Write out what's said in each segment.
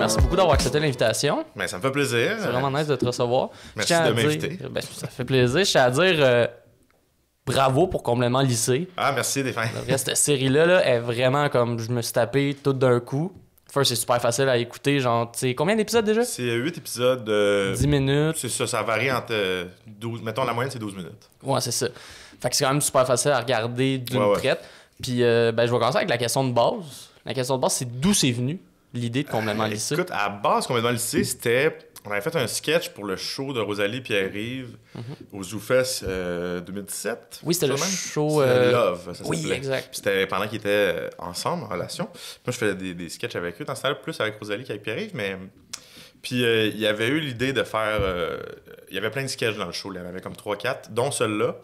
merci beaucoup d'avoir accepté l'invitation. Ben, ça me fait plaisir. C'est vraiment nice de te recevoir. Merci de m'inviter. Ça fait plaisir. Je tiens à dire bravo pour Complètement lycée. Ah, merci, Défin. Cette série-là là, est vraiment comme je me suis tapé tout d'un coup. First, c'est super facile à écouter. Genre, tu sais, combien d'épisodes déjà? C'est 8 épisodes de... 10 minutes. C'est ça, ça varie entre 12... Mettons, la moyenne, c'est 12 minutes. Ouais, c'est ça. Fait que c'est quand même super facile à regarder d'une traite. Puis, je vais commencer avec la question de base. La question de base, c'est d'où c'est venu l'idée de Complètement lycée? Écoute, à base, Complètement lycée, c'était... On avait fait un sketch pour le show de Rosalie Pierre-Yves au ZooFest 2017. Oui, c'était le show... Love, ça oui, s'appelait. exact. C'était pendant qu'ils étaient ensemble, en relation. Moi, je faisais des sketchs avec eux. Dans ce temps-là, plus avec Rosalie qu'avec Pierre-Yves, mais... Puis, il y avait eu l'idée de faire... Il y avait plein de sketchs dans le show. Il y en avait comme 3-4, dont celui-là.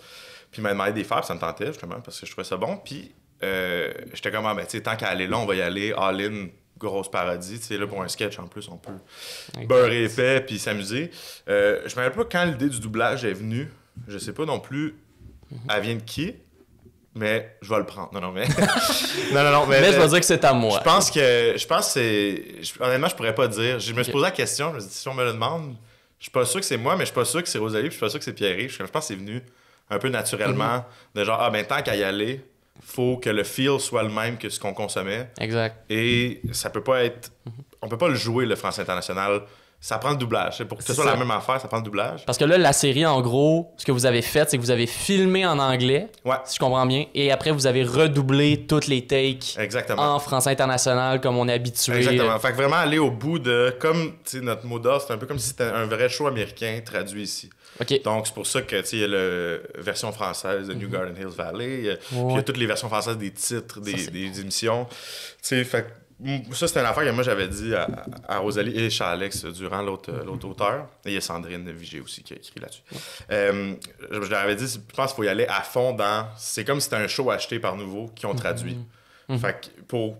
Puis, il m'a demandé de les faire, puis ça me tentait, justement, parce que je trouvais ça bon. Puis, j'étais comme, tu sais, tant qu'à aller là, on va y aller all-in, grosse parodie. Tu sais, là, pour un sketch, en plus, on peut beurrer épais puis s'amuser. Je me rappelle pas quand l'idée du doublage est venue. Je sais pas non plus, elle vient de qui, mais je vais le prendre. Non, mais... non, mais je vais dire que c'est à moi. Je pense que c'est... Honnêtement, je pourrais pas dire. Je me suis posé la question, je me suis dit, si on me le demande, je suis pas sûr que c'est moi, mais je suis pas sûr que c'est Rosalie, puis je suis pas sûr que c'est Pierre-Yves. Je pense que c'est venu un peu naturellement, de genre, tant qu'à y aller, faut que le feel soit le même que ce qu'on consommait. Exact. Et ça peut pas être... On peut pas le jouer, le français international. Ça prend le doublage. Pour que ce soit la même affaire, ça prend le doublage. Parce que là, la série, en gros, ce que vous avez fait, c'est que vous avez filmé en anglais, si je comprends bien, et après, vous avez redoublé toutes les takes en français international, comme on est habitué. Exactement. Fait que vraiment aller au bout de... Comme, tu sais, notre mot d'ordre, c'est un peu comme si c'était un vrai show américain traduit ici. Okay. Donc, c'est pour ça que, tu sais, il y a la version française de New Garden Hills Valley, puis il y a toutes les versions françaises des titres, des émissions. Tu sais, fait ça, c'était une affaire que moi, j'avais dit à Rosalie et Charles-Alex durant l'autre auteur. Et il y a Sandrine Vigée aussi qui a écrit là-dessus. Je leur avais dit, je pense qu'il faut y aller à fond dans... C'est comme si c'était un show acheté par Nouveau qui ont traduit. Fait que pour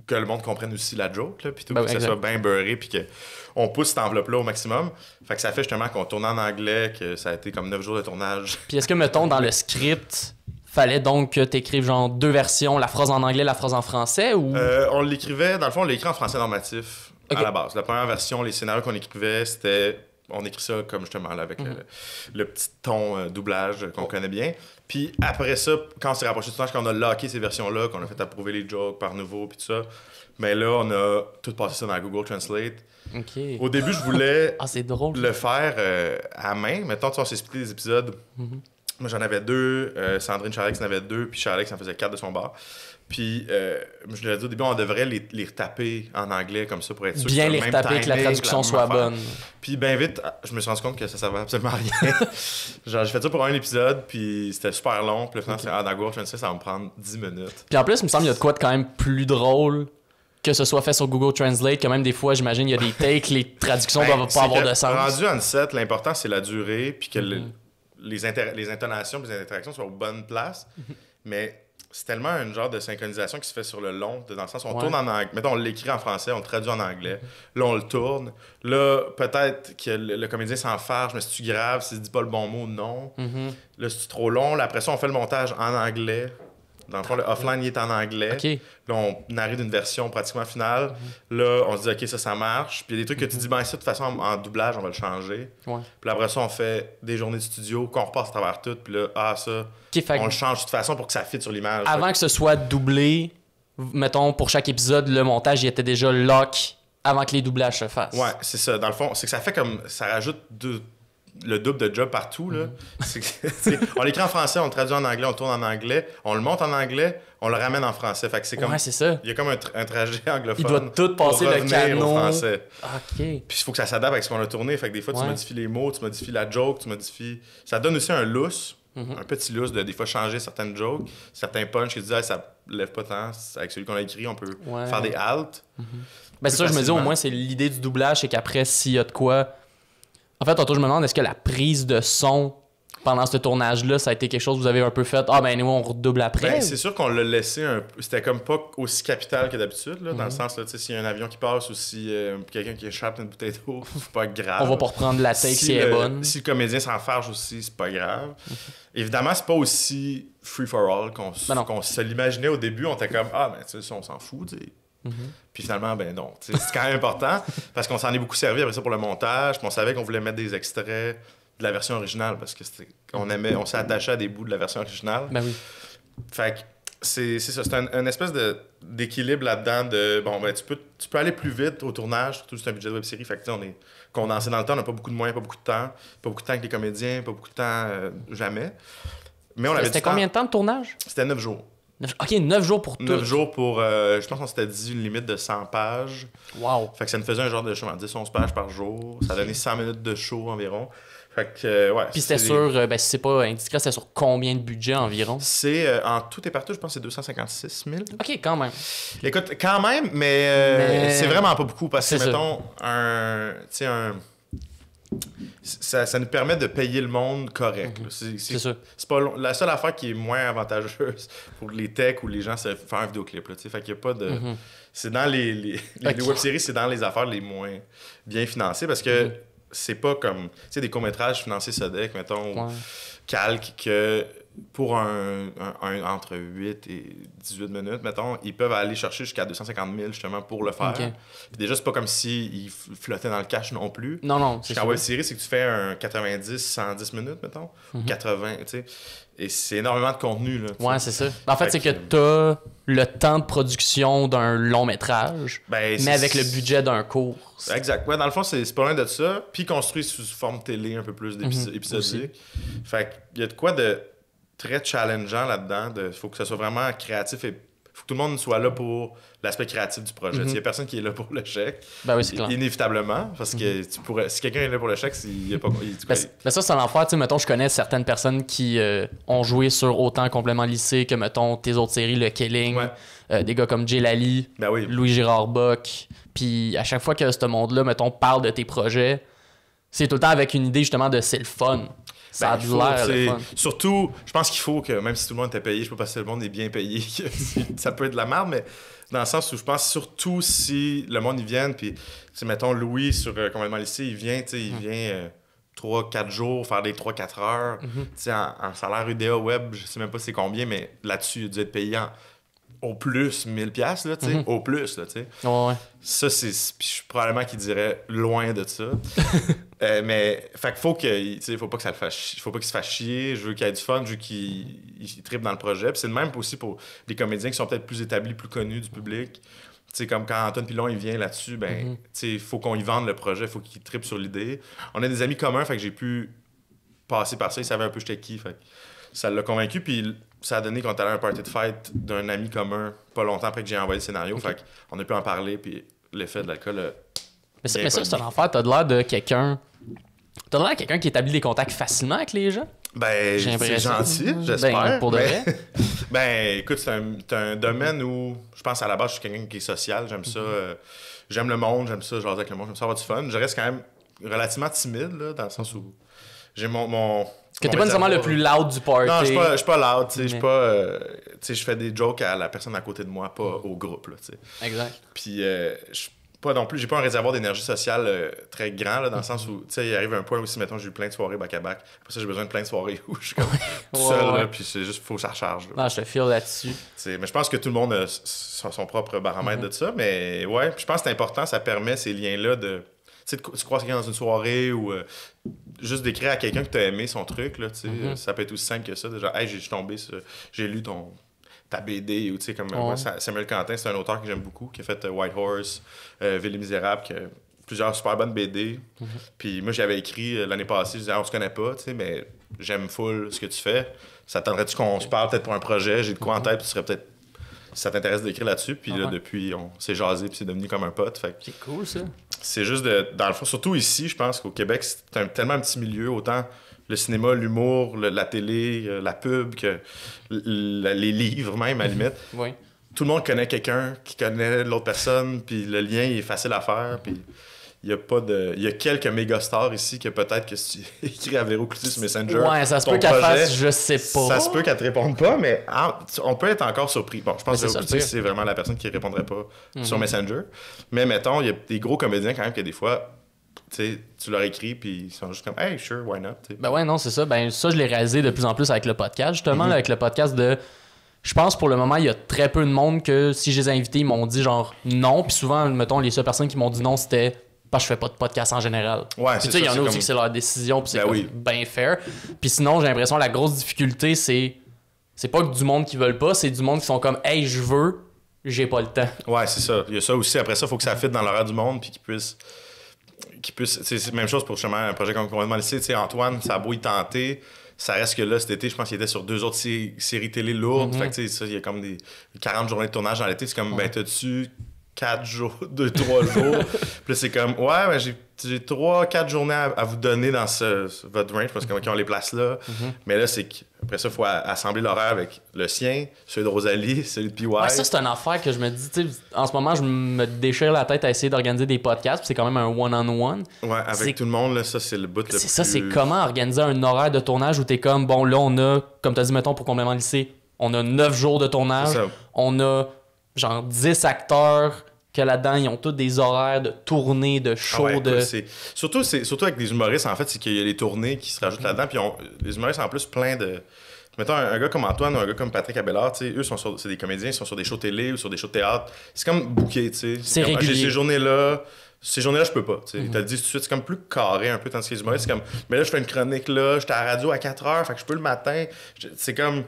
que le monde comprenne aussi la joke, là, puis tout, que ça soit bien beurré, puis qu'on pousse cette enveloppe-là au maximum. Fait que ça fait justement qu'on tourne en anglais, que ça a été comme 9 jours de tournage. Puis est-ce que, mettons, dans le script... Fallait donc que t'écrives genre 2 versions, la phrase en anglais, la phrase en français, ou... On l'écrivait, dans le fond, on l'écrit en français normatif à la base. La première version, les scénarios qu'on écrivait, c'était... On écrit ça comme justement là, avec le petit ton doublage qu'on connaît bien. Puis après ça, quand on s'est rapproché du tournage, quand on a locké ces versions-là, qu'on a fait approuver les jokes par Nouveau, puis tout ça, mais là, on a tout passé ça dans Google Translate. Okay. Au début, je voulais c'est drôle, le faire à main. Mettons, on s'est splitté les épisodes. Moi, j'en avais 2, Sandrine Charlex en avait 2, puis Charlex en faisait 4 de son bar. Puis, je lui ai dit au début, on devrait les retaper en anglais comme ça pour être sûr bien les retaper, que la traduction soit bonne. Puis, bien vite, je me suis rendu compte que ça servait absolument à rien. Genre, j'ai fait ça pour un épisode, puis c'était super long. Puis, finalement, dans Google Translate, ça va me prendre 10 minutes. Puis, en plus, il me semble qu'il y a de quoi de quand même plus drôle que ce soit fait sur Google Translate, que même des fois, j'imagine, il y a des takes, les traductions doivent pas avoir de sens. Rendu en 7, l'important, c'est la durée, puis que les intonations et les interactions soient aux bonnes places. Mais c'est tellement un genre de synchronisation qui se fait sur le long, dans le sens où on tourne en anglais. Mettons, on l'écrit en français, on le traduit en anglais. Là, on le tourne. Là, peut-être que le comédien s'enfarge, mais c'est-tu grave, s'il dit pas le bon mot, non. Là, c'est trop long. Là, après ça, on fait le montage en anglais. Dans le fond, le offline, il est en anglais. Okay. Là, on arrive d'une version pratiquement finale. Là, on se dit, OK, ça marche. Puis il y a des trucs que tu dis, ça, de toute façon, en doublage, on va le changer. Puis après ça, on fait des journées de studio, qu'on repasse à travers tout. Puis là, on le change de toute façon pour que ça fitte sur l'image. Avant que ce soit doublé, mettons, pour chaque épisode, le montage, il était déjà lock avant que les doublages se fassent. Ouais, c'est ça. Dans le fond, c'est que ça fait comme... Ça rajoute le double de job partout, là. On l'écrit en français, on le traduit en anglais, on le tourne en anglais, on le monte en anglais, on le ramène en français. Fait que c'est comme... Ouais, c'est ça. Il y a comme un trajet anglophone. Il doit tout passer le canot. Au français. OK. Puis il faut que ça s'adapte avec ce qu'on a tourné. Fait que des fois, tu modifies les mots, tu modifies la joke, tu modifies... Ça donne aussi un lousse, un petit lousse de des fois changer certaines jokes, certains punchs qui disent ça lève pas tant. Avec celui qu'on a écrit, on peut faire des halts. Ben c'est ça, je me dis, au moins, c'est l'idée du doublage, c'est qu'après, s'il y a de quoi... En fait, tantôt, je me demande, est-ce que la prise de son pendant ce tournage-là, ça a été quelque chose que vous avez un peu fait? Nous, on redouble après? Ben, c'est sûr qu'on l'a laissé un peu... C'était comme pas aussi capital que d'habitude, là, dans le sens, là, s'il y a un avion qui passe ou si quelqu'un qui échappe une bouteille d'eau, c'est pas grave. On va pas reprendre la take si elle est bonne. Si le comédien s'enfarge aussi, c'est pas grave. Évidemment, c'est pas aussi free for all qu'on se l'imaginait au début. On était comme, on s'en fout, tu sais. Puis finalement, ben non. C'est quand même important parce qu'on s'en est beaucoup servi après ça pour le montage. Puis on savait qu'on voulait mettre des extraits de la version originale parce que on s'est attaché à des bouts de la version originale. Ben oui. Fait que c'est ça, c'est un espèce d'équilibre là-dedans de bon ben tu peux aller plus vite au tournage, surtout si c'est un budget de web série. Fait que on est condensé dans le temps, on n'a pas beaucoup de moyens, pas beaucoup de temps avec les comédiens, pas beaucoup de temps jamais. Mais on avait C'était combien de temps de tournage? C'était 9 jours. Ok, 9 jours pour tout. 9 jours pour, je pense qu'on s'était dit une limite de 100 pages. Wow. Fait que ça nous faisait un genre de show, 10-11 pages par jour. Ça donnait 100 minutes de show environ. Fait que, ouais. Puis c'était sur, si c'est pas indiscret, c'était sur combien de budget environ? C'est, en tout et partout, je pense que c'est 256 000. Ok, quand même. Écoute, quand même, mais c'est vraiment pas beaucoup parce que, mettons, ça nous permet de payer le monde correct. C'est ça. C'est pas la seule affaire qui est moins avantageuse pour les techs ou les gens, c'est faire un vidéoclip. Là, fait qu'il y a pas de... C'est dans les web-séries, c'est dans les affaires les moins bien financées parce que c'est pas comme, tu sais, des courts-métrages financés Sodec, mettons, ou Calque, que pour un entre 8 et 18 minutes, mettons, ils peuvent aller chercher jusqu'à 250 000 justement pour le faire. Okay. Puis déjà, c'est pas comme s'ils flottaient dans le cash non plus. Non, c'est en web-série, c'est que tu fais un 90-110 minutes, mettons, ou 80, tu sais. Et c'est énormément de contenu, là. Ouais, c'est ça. En fait, c'est que t'as le temps de production d'un long métrage, mais avec le budget d'un court. Exact. Ouais, dans le fond, c'est pas loin de ça. Puis construit sous forme télé un peu plus épisodique. Fait qu'il y a de quoi de très challengeant là-dedans. Il faut que ça soit vraiment créatif et faut que tout le monde soit là pour l'aspect créatif du projet. Il n'y a personne qui est là pour le chèque. Ben oui, c'est clair. Inévitablement, parce que si quelqu'un est là pour le chèque, il n'y a pas... Ben ça, c'est l'enfer. Tu sais, mettons, je connais certaines personnes qui ont joué sur autant Complément lycée que, mettons, tes autres séries, Le Killing, des gars comme Jay Lally, Louis-Gérard Bock. Puis à chaque fois que ce monde-là, mettons, parle de tes projets, c'est tout le temps avec une idée, justement, de c'est le fun. Ça a de l'air le fun. Surtout, je pense qu'il faut que, même si tout le monde était payé, je sais pas si le monde est bien payé, ça peut être de la merde, mais dans le sens où je pense surtout si le monde y vient, puis, mettons, Louis sur Complètement lycée, il vient, il vient 3-4 jours, faire des 3-4 heures, en salaire UDA web, je sais même pas c'est combien, mais là-dessus, il a dû être payant au plus 1000$, là, tu sais, au plus, là, tu sais. Ouais. Ça, c'est... probablement qu'il dirait loin de ça. Mais, fait qu'il faut que, tu sais, faut pas que ça le fasse chier. Faut pas qu'il se fasse chier. Je veux qu'il ait du fun, je veux qu'il trippe dans le projet. Puis c'est le même aussi pour les comédiens qui sont peut-être plus établis, plus connus du public. Tu sais, comme quand Antoine Pilon, il vient là-dessus, ben, tu sais, il faut qu'on y vende le projet, il faut qu'il trippe sur l'idée. On a des amis communs, fait que j'ai pu passer par ça. Il savait un peu j'étais qui, fait que ça l'a convaincu. Puis ça a donné qu'on allait à un party de fête d'un ami commun pas longtemps après que j'ai envoyé le scénario. Fait qu'on a pu en parler, puis l'effet de l'alcool. Mais ça, c'est un enfer. T'as de l'air de quelqu'un. T'as de l'air de quelqu'un qui établit des contacts facilement avec les gens. Ben, c'est gentil, j'espère. Ben, pour de vrai. Ben, écoute, c'est un domaine où je pense à la base, je suis quelqu'un qui est social. J'aime ça. J'aime le monde, j'aime ça, jaser avec le monde, j'aime ça avoir du fun. Je reste quand même relativement timide, là, dans le sens où j'ai mon que t'es pas nécessairement le plus loud du party. Non, je suis pas loud, tu sais, je suis pas... tu sais, je fais des jokes à la personne à côté de moi, pas au groupe, là, tu sais. Exact. Puis, pas non plus, j'ai pas un réservoir d'énergie sociale très grand, là, dans le sens où, tu sais, il arrive un point où si, mettons, j'ai eu plein de soirées back-à-back. Après ça, j'ai besoin de plein de soirées où je suis comme tout seul, là, puis c'est juste, faut que ça recharge. Là. Non, je te file là-dessus. Mais je pense que tout le monde a son propre baromètre de ça, mais ouais, puis je pense que c'est important, ça permet ces liens-là de... Tu sais, tu croises quelqu'un dans une soirée ou juste d'écrire à quelqu'un que tu as aimé son truc, là, tu sais, ça peut être aussi simple que ça. Déjà, hey, j'ai tombé sur... J'ai lu ta BD, ou tu sais, comme moi, Samuel Quentin, c'est un auteur que j'aime beaucoup, qui a fait White Horse, Ville des Misérables, qui a plusieurs super bonnes BD. Puis moi, j'avais écrit l'année passée, je disais, on se connaît pas, tu sais, mais j'aime full ce que tu fais. Ça t'attendrait-tu qu'on se parle peut-être pour un projet? J'ai de quoi en tête, puis tu serais peut-être... Si ça t'intéresse d'écrire là-dessus, puis là, depuis, on s'est jasé, puis c'est devenu comme un pote. Fait c'est cool, ça. C'est juste dans le fond, surtout ici, je pense qu'au Québec, c'est tellement un petit milieu, autant le cinéma, l'humour, la télé, la pub, que les livres même, à la limite. Oui. Tout le monde connaît quelqu'un qui connaît l'autre personne, puis le lien est facile à faire, puis il y a quelques méga stars ici que peut-être que si tu écris à Véro Cloutier sur Messenger, ouais, ça se peut qu'elle fasse, je sais pas. Ça se peut qu'elle te réponde pas, mais on peut être encore surpris. Bon, je pense que Véro Cloutier, c'est vraiment la personne qui répondrait pas sur Messenger. Mais mettons, il y a des gros comédiens quand même que des fois, tu leur écris, puis ils sont juste comme, hey, sure, why not? T'sais. Ben ouais, non, c'est ça. Ben ça, je l'ai réalisé de plus en plus avec le podcast, justement, là, avec le podcast de je pense pour le moment, il y a très peu de monde que si je les ai invités, ils m'ont dit genre non. Puis souvent, mettons, les seules personnes qui m'ont dit non, c'était parce que je fais pas de podcast en général. Ouais, c'est ça. Il y en a aussi que c'est leur décision, puis c'est bien fair. Puis sinon, j'ai l'impression que la grosse difficulté, c'est pas que du monde qui veulent pas, c'est du monde qui sont comme hey, je veux, j'ai pas le temps. Ouais, c'est ça. Il y a ça aussi. Après ça, il faut que ça fitte dans l'horaire du monde, puis qu'ils puissent. C'est la même chose pour justement un projet complètement lycée. Tu sais, Antoine, ça a beau y tenter. Ça reste que là, cet été, je pense qu'il était sur 2 autres séries télé lourdes. Fait que, tu sais, ça, il y a comme des 40 journées de tournage dans l'été. C'est comme, ben, t'as-tu 4 jours, 2-3 jours? Puis là, c'est comme, ouais, ben, j'ai 3-4 journées à vous donner dans votre range, parce qu'on les place là. Mais là, c'est qu'après ça, il faut assembler l'horaire avec le sien, celui de Rosalie, celui de PY. Ouais, ça, c'est une affaire que je me dis, tu sais, en ce moment, je me déchire la tête à essayer d'organiser des podcasts, puis c'est quand même un one-on-one. Ouais, avec tout le monde, là, ça, c'est le bout le plus... C'est ça, c'est comment organiser un horaire de tournage où t'es comme, bon, là, on a, comme t'as dit, mettons, pour Complément lycée, on a 9 jours de tournage, on a genre 10 acteurs que là-dedans, ils ont tous des horaires de tournée, de show, Surtout avec les humoristes, en fait, c'est qu'il y a les tournées qui se rajoutent là-dedans, puis les humoristes, en plus, plein de... Mettons, un gars comme Antoine ou un gars comme Patrick Abellard, tu sais, eux, c'est des comédiens, ils sont sur des shows télé ou sur des shows de théâtre. C'est comme booké, tu sais. C'est comme, régulier. Ces journées-là, je peux pas. Tu sais. T'as dit tout de suite, c'est comme plus carré un peu, tandis que les humoristes, c'est comme, mais là, je fais une chronique là, j'étais à la radio à 4 heures, fait que je peux le matin. C'est comme...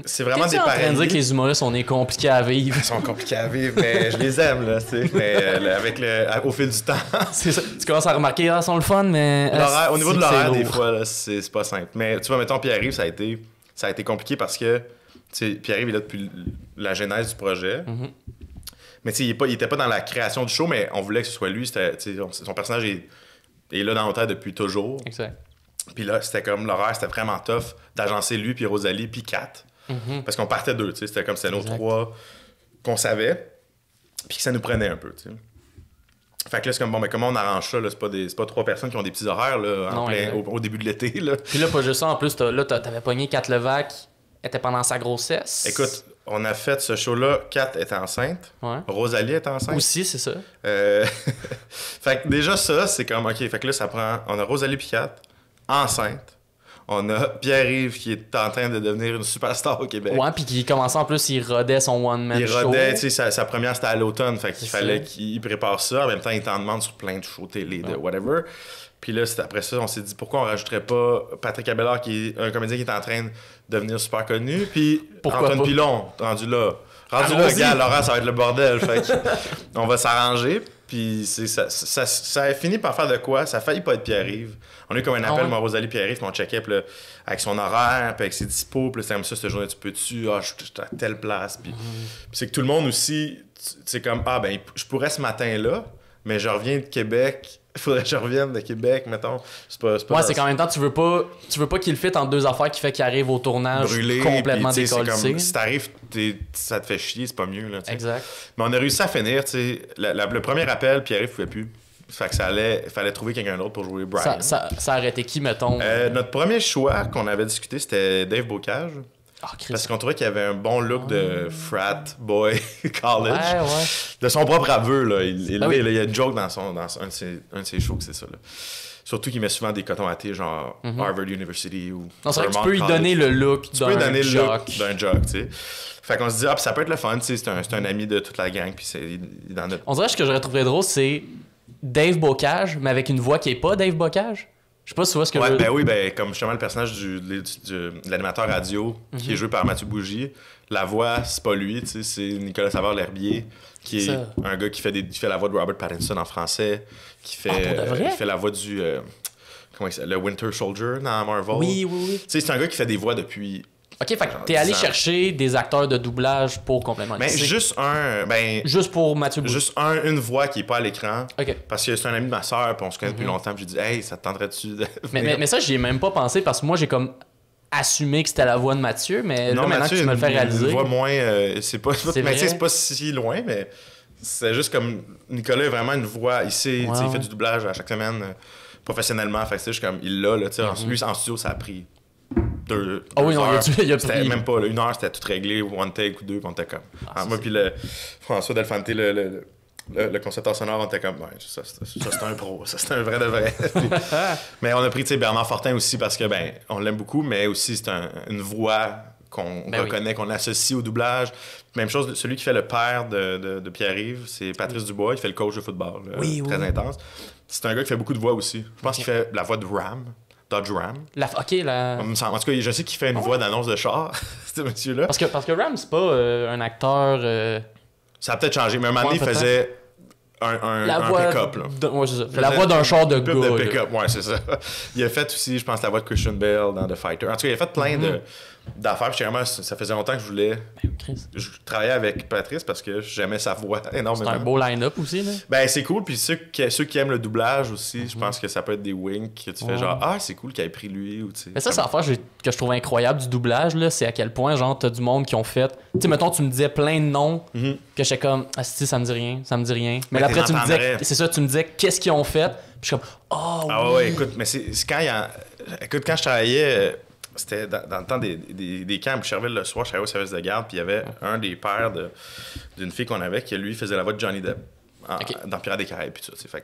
C'est vraiment des pareils. Tu es en train de dire que les humoristes, on est compliqués à vivre. Ils sont compliqués à vivre, mais je les aime, là, tu sais. Mais au fil du temps. C'est ça. Tu commences à remarquer, ils sont le fun, mais. Au niveau de l'horaire, des fois, là, c'est pas simple. Mais tu vois, mettons, Pierre-Yves, ça a été compliqué parce que, tu sais, Pierre-Yves est là depuis la genèse du projet. Mais tu sais, il était pas dans la création du show, mais on voulait que ce soit lui. Son personnage est là dans nos têtes depuis toujours. Exact. Puis là, c'était comme l'horaire, c'était vraiment tough d'agencer lui, puis Rosalie, puis Kat. Parce qu'on partait 2, tu sais, c'était comme c'était nos 3 qu'on savait, puis que ça nous prenait un peu, tu sais. Fait que là, c'est comme, bon, mais comment on arrange ça, là? C'est pas 3 personnes qui ont des petits horaires, là, au début de l'été, là. Puis là, pas juste ça, en plus, t'avais pogné Kat Levac, elle était pendant sa grossesse. Écoute, on a fait ce show-là, Kat était enceinte, Rosalie était enceinte. Aussi, c'est ça. Fait que déjà, ça, c'est comme, OK, fait que là, ça prend, on a Rosalie puis Kat, enceinte. On a Pierre-Yves qui est en train de devenir une superstar au Québec. Ouais, puis qui commençait en plus, il rodait son one-man show. Il rodait, tu sais, sa première c'était à l'automne, fait qu'il fallait qu'il prépare ça. En même temps, il t'en demande sur plein de shows télé, de whatever. Puis là, après ça, on s'est dit pourquoi on rajouterait pas Patrick Abellard, qui est un comédien qui est en train de devenir super connu, puis Antoine Pilon, rendu là, gars, Laurent, ça va être le bordel. Fait on va s'arranger. Puis ça a fini par faire de quoi? Ça a failli pas être Pierre-Yves. On a eu comme un appel, moi, Rosalie Pierre-Yves, puis on checkait, puis là, avec son horaire, puis avec ses dispos, puis c'est comme ça, cette journée, tu peux-tu? Ah, je suis à telle place. Puis c'est que tout le monde aussi, c'est comme, ah, ben, je pourrais ce matin-là, mais je reviens de Québec. Il faudrait que je revienne de Québec, mettons. C'est pas c'est qu'en même temps, tu veux pas qu'il fit entre 2 affaires qui fait qu'il arrive au tournage brûlé, complètement décollé. Si t'arrives, ça te fait chier, c'est pas mieux. Là, exact. Mais on a réussi à finir. Le premier appel, Pierre-Yves pouvait plus. Fait que fallait trouver quelqu'un d'autre pour jouer Brian. Ça arrêtait qui, mettons? Notre premier choix qu'on avait discuté, c'était Dave Bocage. Parce qu'on trouvait qu'il avait un bon look de frat boy college. Ouais. De son propre aveu, là. Il y a une joke dans un de ses shows que c'est ça, là. Surtout qu'il met souvent des cotons à thé, genre Harvard University ou... Non, c'est vrai que tu peux lui donner le look d'un jock. Tu sais. Fait qu'on se dit, ça peut être le fun, tu sais, c'est un ami de toute la gang, puis c'est dans notre... On dirait que ce que j'aurais trouvé drôle, c'est Dave Bocage, mais avec une voix qui est pas Dave Bocage. Je sais pas si tu vois ce que je veux dire. Ben comme justement le personnage de l'animateur radio qui est joué par Mathieu Bougie, la voix, c'est pas lui, tu sais, c'est Nicolas Savard-L'Herbier, qui est un gars qui fait la voix de Robert Pattinson en français, qui fait la voix du... comment il s'appelle? Le Winter Soldier dans Marvel. Oui. Tu sais, c'est un gars qui fait des voix depuis... OK, fait que t'es allé chercher des acteurs de doublage pour Complément lycée. Juste pour Mathieu Bougie. Juste une voix qui est pas à l'écran. OK. Parce que c'est un ami de ma soeur, puis on se connaît depuis longtemps, puis j'ai dit, hey, ça te tenterait-tu de... mais ça, j'y ai même pas pensé, parce que moi, j'ai comme assumé que c'était la voix de Mathieu, mais là, maintenant que tu me le fais réaliser... Une voix moins... c'est pas si loin, mais c'est juste comme... Nicolas a vraiment une voix... Il fait du doublage à chaque semaine professionnellement, fait que c'est juste comme... Il l'a, là, tu sais. Lui, en studio, ça a pris... 2 heures. C'était même pas, là, 1 heure, c'était tout réglé, one take ou 2, puis on était comme... moi puis François Delfante, le concepteur sonore, on était comme... Ouais, ça c'est un pro, ça c'est un vrai de vrai. Mais on a pris, Bernard Fortin aussi, parce que, on l'aime beaucoup, mais aussi, c'est une voix qu'on reconnaît, qu'on associe au doublage. Même chose, celui qui fait le père de Pierre-Yves, c'est Patrice Dubois, il fait le coach de football, très intense. C'est un gars qui fait beaucoup de voix aussi. Je pense qu'il fait la voix de Ram. Dodge Ram. En tout cas, je sais qu'il fait une voix d'annonce de char, ce monsieur-là. Parce que Ram, c'est pas un acteur... Ça a peut-être changé, mais un moment donné, il faisait un pick-up. La voix d'un char de gars. De pick-up, ouais, c'est ça. Il a fait aussi, je pense, la voix de Christian Bale dans The Fighter. En tout cas, il a fait plein d'affaires. Ça faisait longtemps que je voulais travailler avec Patrice parce que j'aimais sa voix énormément. C'est un beau line-up aussi, là. Ben, c'est cool. Puis ceux qui aiment le doublage aussi, je pense que ça peut être des winks que tu fais genre, ah, c'est cool qu'il ait pris lui. Ou, mais ça, c'est l'affaire que je trouve incroyable du doublage, là. C'est à quel point, genre, t'as du monde qui ont fait. Tu sais, mettons, tu me disais plein de noms que j'étais comme, ah, si, ça me dit rien. Mais là, après, tu me disais, c'est ça, tu me disais, qu'est-ce qu'ils ont fait. Puis je suis comme, oh, ah ouais, écoute, mais c'est quand il y a. Écoute, quand je travaillais. C'était dans le temps des camps à Boucherville le soir, je travaillais au service de garde, puis il y avait un des pères d'une fille qu'on avait qui, lui, faisait la voix de Johnny Depp dans Pirates des Caraïbes, puis tout ça.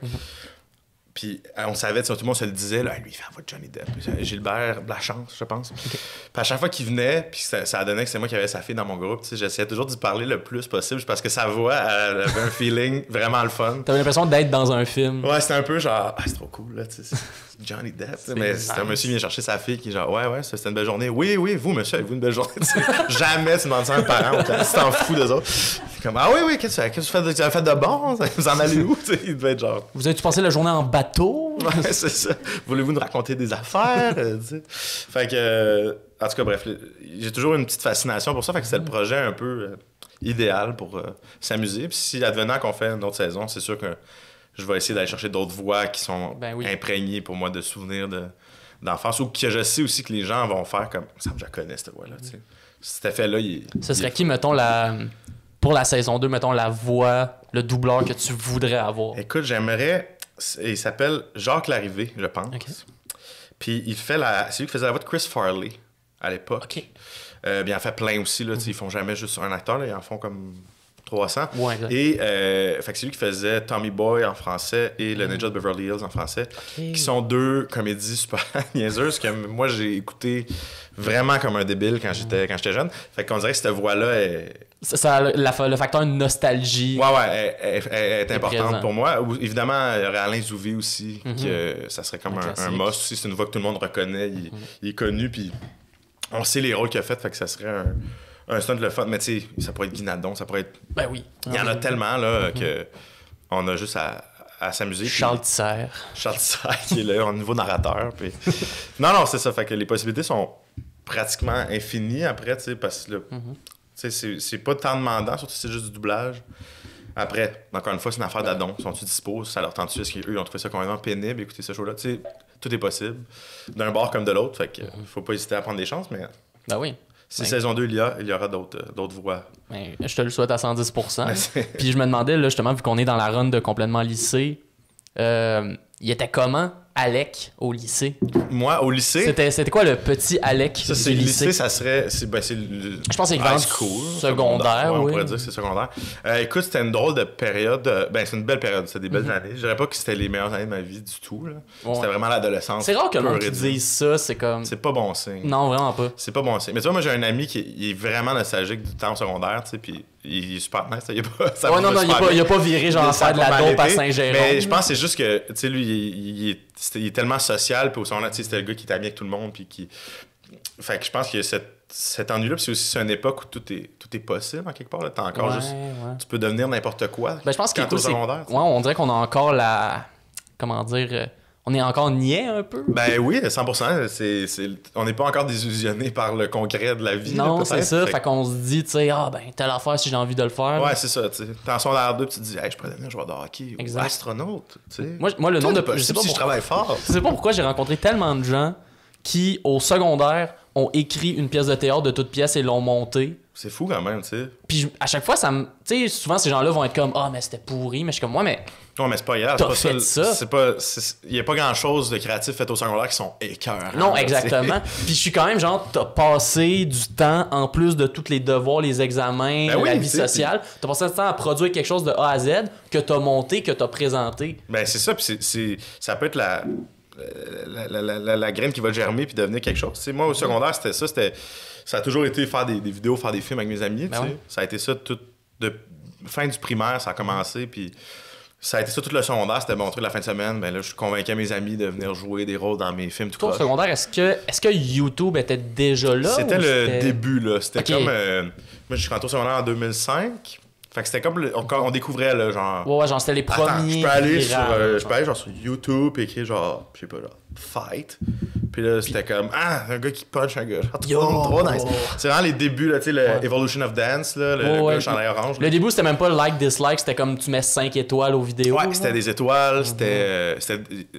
Puis on savait, tout le monde se le disait, là, lui, il fait la voix de Johnny Depp. Gilbert Lachance, je pense. Puis à chaque fois qu'il venait, puis ça a donné que c'est moi qui avais sa fille dans mon groupe, j'essayais toujours d'y parler le plus possible parce que sa voix, elle avait un feeling vraiment le fun. T'avais l'impression d'être dans un film. Ouais, c'était un peu genre, ah, c'est trop cool, là, tu sais. Johnny Depp, mais c'est un monsieur qui vient chercher sa fille qui est genre, ouais, c'était une belle journée. Oui, vous, monsieur, avez-vous une belle journée? Jamais tu demandes ça à un parent, tu t'en fous d'eux autres. Comme, ah oui, qu'est-ce que tu avez fait de bon? Vous en allez où? Il devait être genre. Vous avez-tu passé la journée en bateau? Ouais, c'est ça. Voulez-vous nous raconter des affaires? Fait que, en tout cas, bref, j'ai toujours une petite fascination pour ça. Fait que c'était le projet un peu idéal pour s'amuser. Puis si advenant qu'on fait une autre saison, c'est sûr que je vais essayer d'aller chercher d'autres voix qui sont imprégnées pour moi de souvenirs d'enfance ou que je sais aussi que les gens vont faire comme ça, je la connais cette voix-là. Cet effet-là, ce serait qui, mettons, pour la saison 2, mettons, la voix, le doubleur que tu voudrais avoir? Écoute, j'aimerais. Il s'appelle Jacques Larrivée, je pense. Okay. Puis c'est lui qui faisait la voix de Chris Farley à l'époque. Okay. Bien, il en fait plein aussi. Là, Ils font jamais juste un acteur, là, ils en font comme 300. Ouais, et fait que c'est lui qui faisait Tommy Boy en français et Le Ninja de Beverly Hills en français, qui sont deux comédies super niaiseuses que moi j'ai écouté vraiment comme un débile quand j'étais jeune. Fait qu'on dirait que cette voix-là le facteur nostalgie. Ouais, est importante pour moi. Évidemment, il y aurait Alain Zouvé aussi, que ça serait comme un must aussi. C'est une voix que tout le monde reconnaît. Il est connu, puis on sait les rôles qu'il a fait que ça serait un stunt le fun, mais tu sais, ça pourrait être Guinadon, ça pourrait être... Ben oui. Il y en a tellement, là, que on a juste à s'amuser. Charles Tisser, qui est là, au niveau narrateur. Puis... non, c'est ça. Fait que les possibilités sont pratiquement infinies après, tu sais, parce que c'est pas tant demandant, surtout si c'est juste du doublage. Après, encore une fois, c'est une affaire d'adon. Sont-ils dispo? Ça leur tente-tu? Est-ce qu'eux, ils ont trouvé ça complètement pénible, écouter ce show-là? Tu sais, tout est possible. D'un bord comme de l'autre. Fait que faut pas hésiter à prendre des chances, mais... Ben oui. Si saison 2, il y aura d'autres voix. Ben, je te le souhaite à 110%. Puis je me demandais, là, justement, vu qu'on est dans la run de complètement lycée, il était comment Alec au lycée? Moi, au lycée? C'était quoi le petit Alec ça, c'est du le lycée? Ça serait... je pense que c'est high school. Secondaire, ouais, on pourrait dire que c'est secondaire. Écoute, c'était une drôle de période. C'est une belle période. C'était des belles années. Je dirais pas que c'était les meilleures années de ma vie du tout. Là. Ouais. C'était vraiment l'adolescence. C'est rare que le monde qui dise ça, c'est comme... C'est pas bon signe. Non, vraiment pas. C'est pas bon signe. Mais tu vois, moi, j'ai un ami qui est vraiment nostalgique du temps secondaire, tu sais, puis il est super nice. Il a pas viré genre faire de la dope à Saint-Jérôme. Mais je pense que c'est juste que, tu sais, lui, il est tellement social, puis au secondaire, tu sais, c'était le gars qui était ami avec tout le monde, puis qui... Fait que je pense qu'il y a cet ennui-là, puis c'est aussi une époque où tout est possible, en quelque part. T'as encore juste... Tu peux devenir n'importe quoi. Ben, je pense quand t'es au secondaire. Ouais, on dirait qu'on a encore la... Comment dire... On est encore niais un peu? Ben oui, 100%. On n'est pas encore désillusionné par le concret de la vie. Non, là, c'est ça. Fait qu'on se dit, tu sais, telle affaire si j'ai envie de le faire. Ouais, c'est ça. T'es en secondaire 2 puis tu te dis, hey, je pourrais devenir joueur de hockey ou astronaute. Moi, le nombre de... Je sais pas si je travaille fort. Je sais pas pourquoi j'ai rencontré tellement de gens qui, au secondaire, ont écrit une pièce de théâtre de toute pièce et l'ont montée. C'est fou quand même, tu sais. Puis à chaque fois, ça me... Tu sais, souvent, ces gens-là vont être comme, mais c'était pourri. Mais je suis comme, mais... Non, mais c'est pas grave. T'as fait ça. Il y a pas grand-chose de créatif fait au secondaire qui sont écœurants. Non, exactement. Puis je suis quand même genre, t'as passé du temps, en plus de tous les devoirs, les examens, la vie sociale, t'as passé du temps à produire quelque chose de A à Z que t'as monté, que t'as présenté. Ben c'est ça. Puis ça peut être la graine qui va germer puis devenir quelque chose. T'sais, moi, au secondaire, c'était ça. Ça a toujours été faire des vidéos, faire des films avec mes amis. Ben oui. Ça a été ça tout de fin du primaire, ça a commencé. Puis ça a été ça tout le secondaire. C'était montrer la fin de semaine. Ben là, je convainquais mes amis de venir jouer des rôles dans mes films. Toi, au secondaire, est-ce que YouTube était déjà là? C'était le début. Là. C'était comme... moi, je suis rentré au secondaire en 2005. Fait que c'était comme on découvrait là, genre. Ouais, genre c'était les premiers. Attends, je peux aller genre sur YouTube et écrire genre, je sais pas là, fight. Puis là, c'était comme un gars qui punch un gars. Trop nice. C'est vraiment les débuts là, tu sais, le Evolution of Dance là, le gars chandail orange. Le début, c'était même pas like dislike, c'était comme tu mets 5 étoiles aux vidéos. Ouais, c'était des étoiles,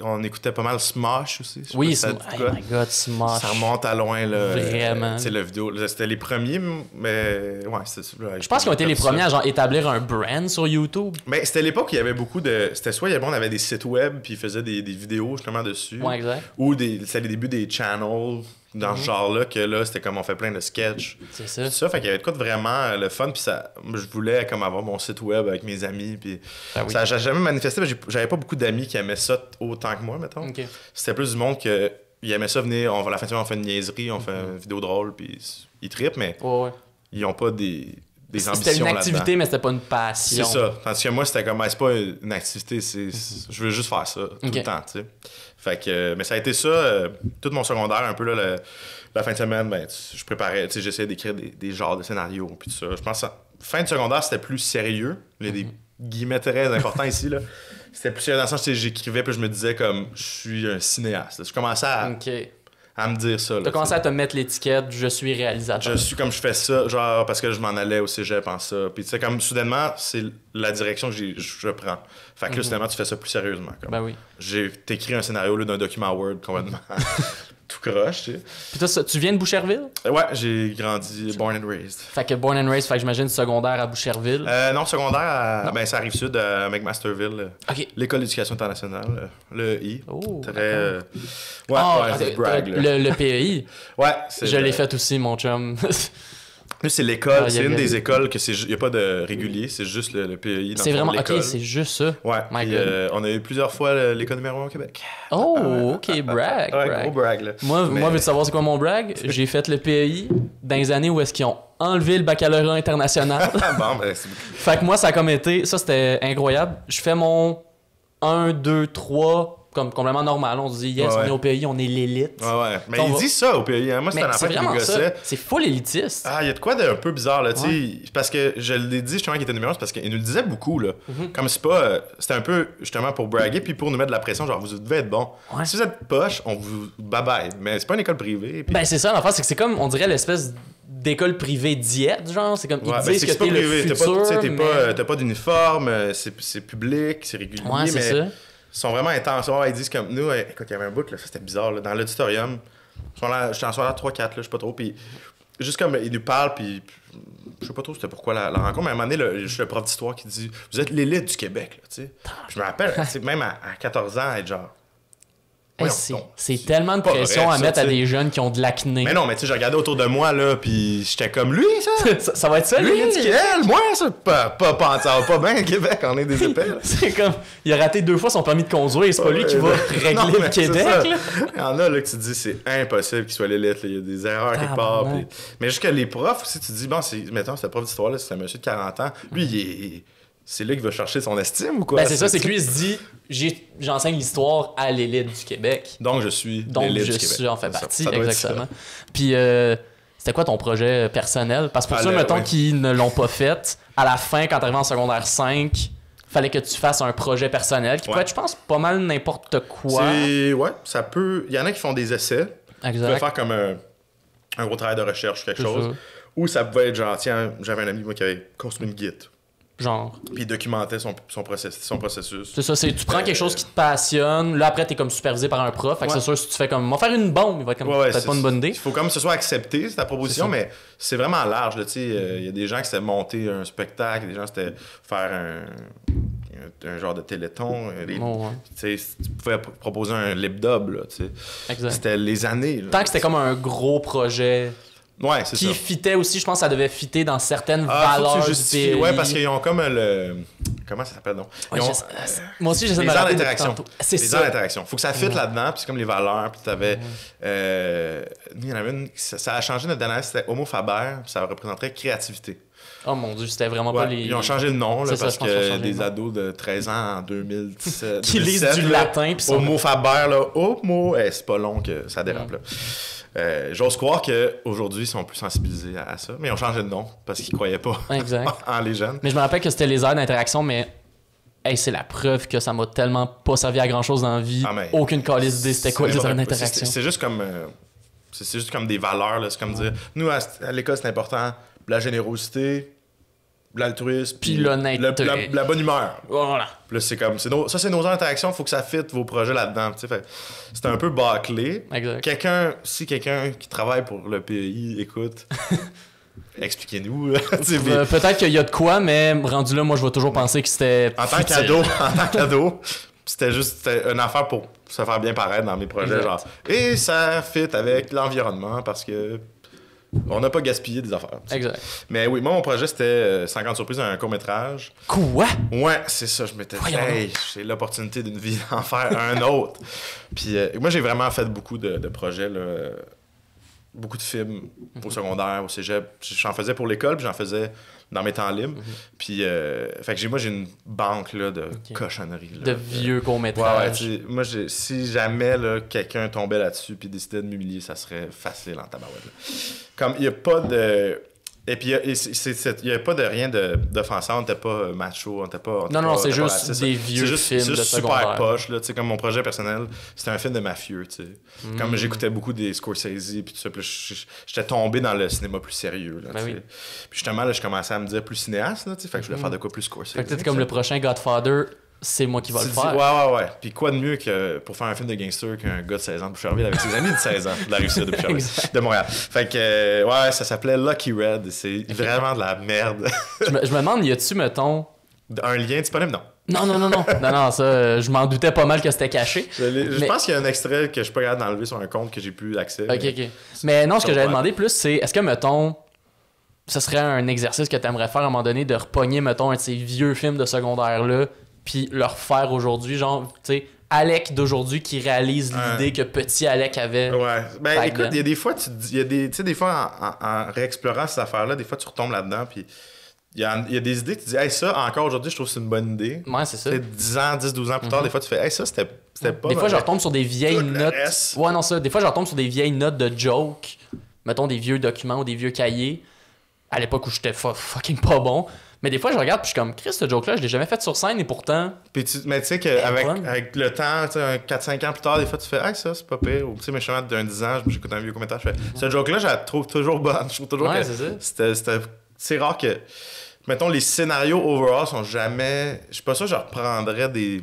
on écoutait pas mal Smosh aussi. Oui, oh my god, Smosh. Ça remonte à loin là. Vraiment. Tu sais, le vidéo, c'était les premiers, mais ouais, c'était. Je pense qu'ils ont été les premiers à genre établir un brand sur YouTube. Mais c'était l'époque où il y avait beaucoup de. C'était soit on avait des sites web puis ils faisaient des vidéos justement dessus. Ouais, exact. Ou c'était les débuts des channels dans ce genre-là, que là, c'était comme on fait plein de sketchs. C'est ça. Ça, fait qu'il y avait de quoi de vraiment le fun, puis ça, je voulais comme avoir mon site web avec mes amis, puis ça j'ai jamais manifesté, mais j'avais pas beaucoup d'amis qui aimaient ça autant que moi, mettons. Okay. C'était plus du monde qui aimait ça venir, la fin de semaine, on fait une niaiserie, on fait une vidéo drôle, puis ils trippent, mais ils ont pas des ambitions c'était une activité, mais c'était pas une passion. C'est ça. Tandis que moi, c'était comme, c'est pas une activité, je veux juste faire ça tout le temps, tu sais. Fait que, mais ça a été ça, tout mon secondaire, un peu, là, la fin de semaine, ben, je préparais, tu sais, j'essayais d'écrire des genres de scénarios, puis tout ça. Je pense que fin de secondaire, c'était plus sérieux. Il y a des guillemets très importants ici, là. C'était plus sérieux dans le sens que j'écrivais, puis je me disais, comme, je suis un cinéaste. Je commençais à me dire ça. Tu as commencé à te mettre l'étiquette « je suis réalisateur ». Je suis comme je fais ça, genre parce que je m'en allais au cégep en ça. Puis tu sais, comme soudainement, c'est la direction que je prends. Fait que là, soudainement, tu fais ça plus sérieusement. Comme. Ben oui. J'ai écrit un scénario là, d'un document Word complètement tout croche, tu sais. Puis toi, tu viens de Boucherville? Ouais, j'ai grandi, born and raised. Fait que born and raised, fait que j'imagine secondaire à Boucherville? Non, secondaire, ben ça arrive sud, à McMasterville. L'école d'éducation internationale, le I. Oh, très... c'est brag, le PEI? Ouais. Je l'ai fait aussi, mon chum. C'est l'école, c'est une des écoles que il n'y a pas de régulier, c'est juste le PEI dans c'est vraiment, l'école. ok, c'est juste ça. Ouais, on a eu plusieurs fois l'école numéro 1 au Québec. Oh, ok, brag. Ouais, gros brag, là. Moi, veux-tu savoir c'est quoi mon brag? J'ai fait le PEI dans les années où est-ce qu'ils ont enlevé le baccalauréat international. Bon, ben, c'est... Fait que moi, ça a comme été, ça c'était incroyable. Je fais mon 1, 2, 3... comme complètement normal. On se dit, yes, on est au pays, on est l'élite. Ouais. Mais ils disent ça au pays. Hein. Moi, c'était un enfant qui me gossait. C'est full élitiste. Ah, il y a de quoi d'un peu bizarre, là, tu sais. Parce que je l'ai dit justement qu'il était numéro 1, parce qu'il nous le disait beaucoup, là. Comme c'est pas. C'était un peu justement pour braguer, puis pour nous mettre de la pression, genre, vous devez être bon. Ouais. Si vous êtes poche, on vous. Bye bye. Mais c'est pas une école privée. Puis... Ben, c'est ça, l'affaire, c'est que c'est comme, on dirait, l'espèce d'école privée diète, genre. C'est comme, ils disent que t'es le futur. T'as pas d'uniforme, c'est public, c'est régulier. Ouais, c'est ça. Ils sont vraiment intenses. Ils disent comme nous, écoute, il y avait un bout, là, ça c'était bizarre, là, dans l'auditorium. J'étais en soirée 3-4, là, je sais pas trop. Puis juste comme ils nous parlent, puis je sais pas trop c'était pourquoi la rencontre, mais à un moment donné, je suis le prof d'histoire qui dit vous êtes l'élite du Québec, là, tu sais. Je me rappelle, même à 14 ans, être genre. C'est tellement de pression à mettre à des jeunes qui ont de l'acné. Mais non, mais tu sais, j'ai regardé autour de moi, là, puis j'étais comme lui, ça. ça va être ça, lui, elle, moi, ça. Ça va pas bien, au Québec, on est des épais. C'est comme, il a raté 2 fois son permis de conduire, c'est pas lui qui va régler le Québec, là. Il y en a, là, que tu te dis, c'est impossible qu'il soit l'élite, il y a des erreurs quelque part. Puis... Mais jusqu'à les profs aussi, tu te dis, bon, mettons, ce prof d'histoire-là, c'est un monsieur de 40 ans. Lui, c'est là qu'il va chercher son estime ou quoi? Ben c'est ça, c'est que lui, il se dit, j'enseigne l'histoire à l'élite du Québec. Donc, je suis l'élite du Québec. J'en fais partie, exactement. Puis, c'était quoi ton projet personnel? Parce que pour ceux, mettons, qui ne l'ont pas fait, à la fin, quand t'arrives en secondaire 5, fallait que tu fasses un projet personnel qui peut être, je pense, pas mal n'importe quoi. Ouais, ça peut... Il y en a qui font des essais. Exact. Tu peux faire comme un gros travail de recherche, quelque chose. Ou ça pouvait être genre, tiens, j'avais un ami moi, qui avait construit une guide. Genre. Puis il documentait son processus. C'est ça, tu prends quelque chose qui te passionne, là après t'es comme supervisé par un prof, fait que c'est sûr si tu fais comme, on va faire une bombe, il va être comme peut-être pas une bonne idée. Il faut comme que ce soit accepté, c'est ta proposition, mais c'est vraiment large, tu sais, il y a des gens qui s'étaient monter un spectacle, des gens qui s'étaient faire un genre de téléthon, tu pouvais proposer un lip dub, là, tu sais. C'était les années. Là, tant que c'était comme un gros projet. Ouais, c'est ça. Qui fitait aussi, je pense que ça devait fitter dans certaines valeurs du pays. Ouais, parce qu'ils ont comme Comment ça s'appelle, donc? Moi aussi, j'essaie de me rappeler d'interaction. C'est ça. Les d'interaction. Faut que ça fitte là-dedans, puis c'est comme les valeurs, puis t'avais... il y en avait une... Ça a changé notre dernière, c'était Homo Faber, puis ça représenterait créativité. Oh mon Dieu, c'était vraiment pas les... Ils ont changé le nom, là, parce que des ados de 13 ans en 2017... qui lisent du latin, puis Homo Faber, là, Homo... c'est pas long que ça dérape, là. J'ose croire qu'aujourd'hui, ils sont plus sensibilisés à ça, mais ils ont changé de nom parce qu'ils croyaient pas en les jeunes. Mais je me rappelle que c'était les aires d'interaction, mais c'est la preuve que ça m'a tellement pas servi à grand chose dans la vie. Aucune calice d'idée c'était quoi les aires d'interaction. C'est juste comme des valeurs, là. C'est comme dire, nous à l'école c'est important, la générosité, l'altruisme, puis l'honnêteté, la bonne humeur. Voilà. Puis là, c'est comme, c'est nos heures d'interaction, il faut que ça fitte vos projets là-dedans. C'est un peu bâclé. Exact. Si quelqu'un qui travaille pour le pays écoute, expliquez-nous. Peut-être qu'il y a de quoi, mais rendu là, moi, je vais toujours penser que c'était en tant que cadeau, c'était une affaire pour se faire bien paraître dans mes projets. Genre. Et ça fit avec l'environnement parce que on n'a pas gaspillé des affaires. Exact. Mais oui, moi, mon projet, c'était 50 surprises, un court-métrage. Quoi? Ouais, c'est ça. Je m'étais dit, j'ai l'opportunité d'une vie d'en faire un autre. Puis moi, j'ai vraiment fait beaucoup de projets, là, beaucoup de films au secondaire, au cégep. J'en faisais pour l'école, puis j'en faisais dans mes temps libres. Puis, fait que j'ai une banque là, de cochonneries. Là, de vieux courts-métrages. Ouais, moi, si jamais là, quelqu'un tombait là-dessus puis décidait de m'humilier, ça serait facile en tabarouette. Là. Comme, il n'y a pas de... Et puis, il n'y a pas de rien d'offensant, on n'était pas macho, on n'était pas... Non, c'est juste des vieux films de secondaire. C'est juste super poche, là, tu sais, comme mon projet personnel, c'était un film de mafieux, tu sais. Comme j'écoutais beaucoup des Scorsese, puis tout ça, puis j'étais tombé dans le cinéma plus sérieux, là, tu sais. Puis justement, là, je commençais à me dire plus cinéaste, là, tu sais, fait que je voulais faire de quoi plus Scorsese. Fait que peut-être comme le prochain Godfather... c'est moi qui vais le faire. Ouais. Puis quoi de mieux que pour faire un film de gangster qu'un gars de 16 ans de Boucherville avec ses amis de 16 ans de la Russie de Boucherville, de Montréal. Fait que, ça s'appelait Lucky Red. C'est vraiment de la merde. je me demande, y a-tu, mettons... un lien disponible? Non. Non, ça, je m'en doutais pas mal que c'était caché. Je pense qu'il y a un extrait que je suis pas capable d'enlever sur un compte que j'ai plus accès. OK. Mais non, ce que j'avais demandé plus, c'est est-ce que, mettons, ce serait un exercice que tu aimerais faire à un moment donné de repogner, mettons, un de ces vieux films de secondaire-là, puis le refaire aujourd'hui, genre, tu sais, Alec d'aujourd'hui qui réalise l'idée que petit Alec avait. Ouais. Ben écoute, il y a des fois, tu sais, des fois, en réexplorant ces affaires-là, des fois, tu retombes là-dedans, puis il y a des idées, tu dis, hey, ça, encore aujourd'hui, je trouve que c'est une12 idée. Ouais, c'est ça. 10 ans plus tard, des fois, tu fais, hey, ça, c'était pas. Des fois, je retombe sur des vieilles notes. Ouais, non, ça. Des fois, je retombe sur des vieilles notes de jokes, mettons des vieux documents ou des vieux cahiers, à l'époque où j'étais fucking pas bon. Mais des fois, je regarde puis je suis comme, Chris, ce joke-là, je l'ai jamais fait sur scène et pourtant. Mais tu sais qu'avec le temps, 4-5 ans plus tard, des fois, tu fais, hey, ça, c'est pas pire. Ou tu sais, mais justement, d'un 10 ans, j'écoute un vieux commentaire, je fais, ce joke-là, je la trouve toujours bonne. Je trouve toujours que c'est rare que. Mettons, les scénarios overall sont jamais. Je suis pas sûr que je reprendrais des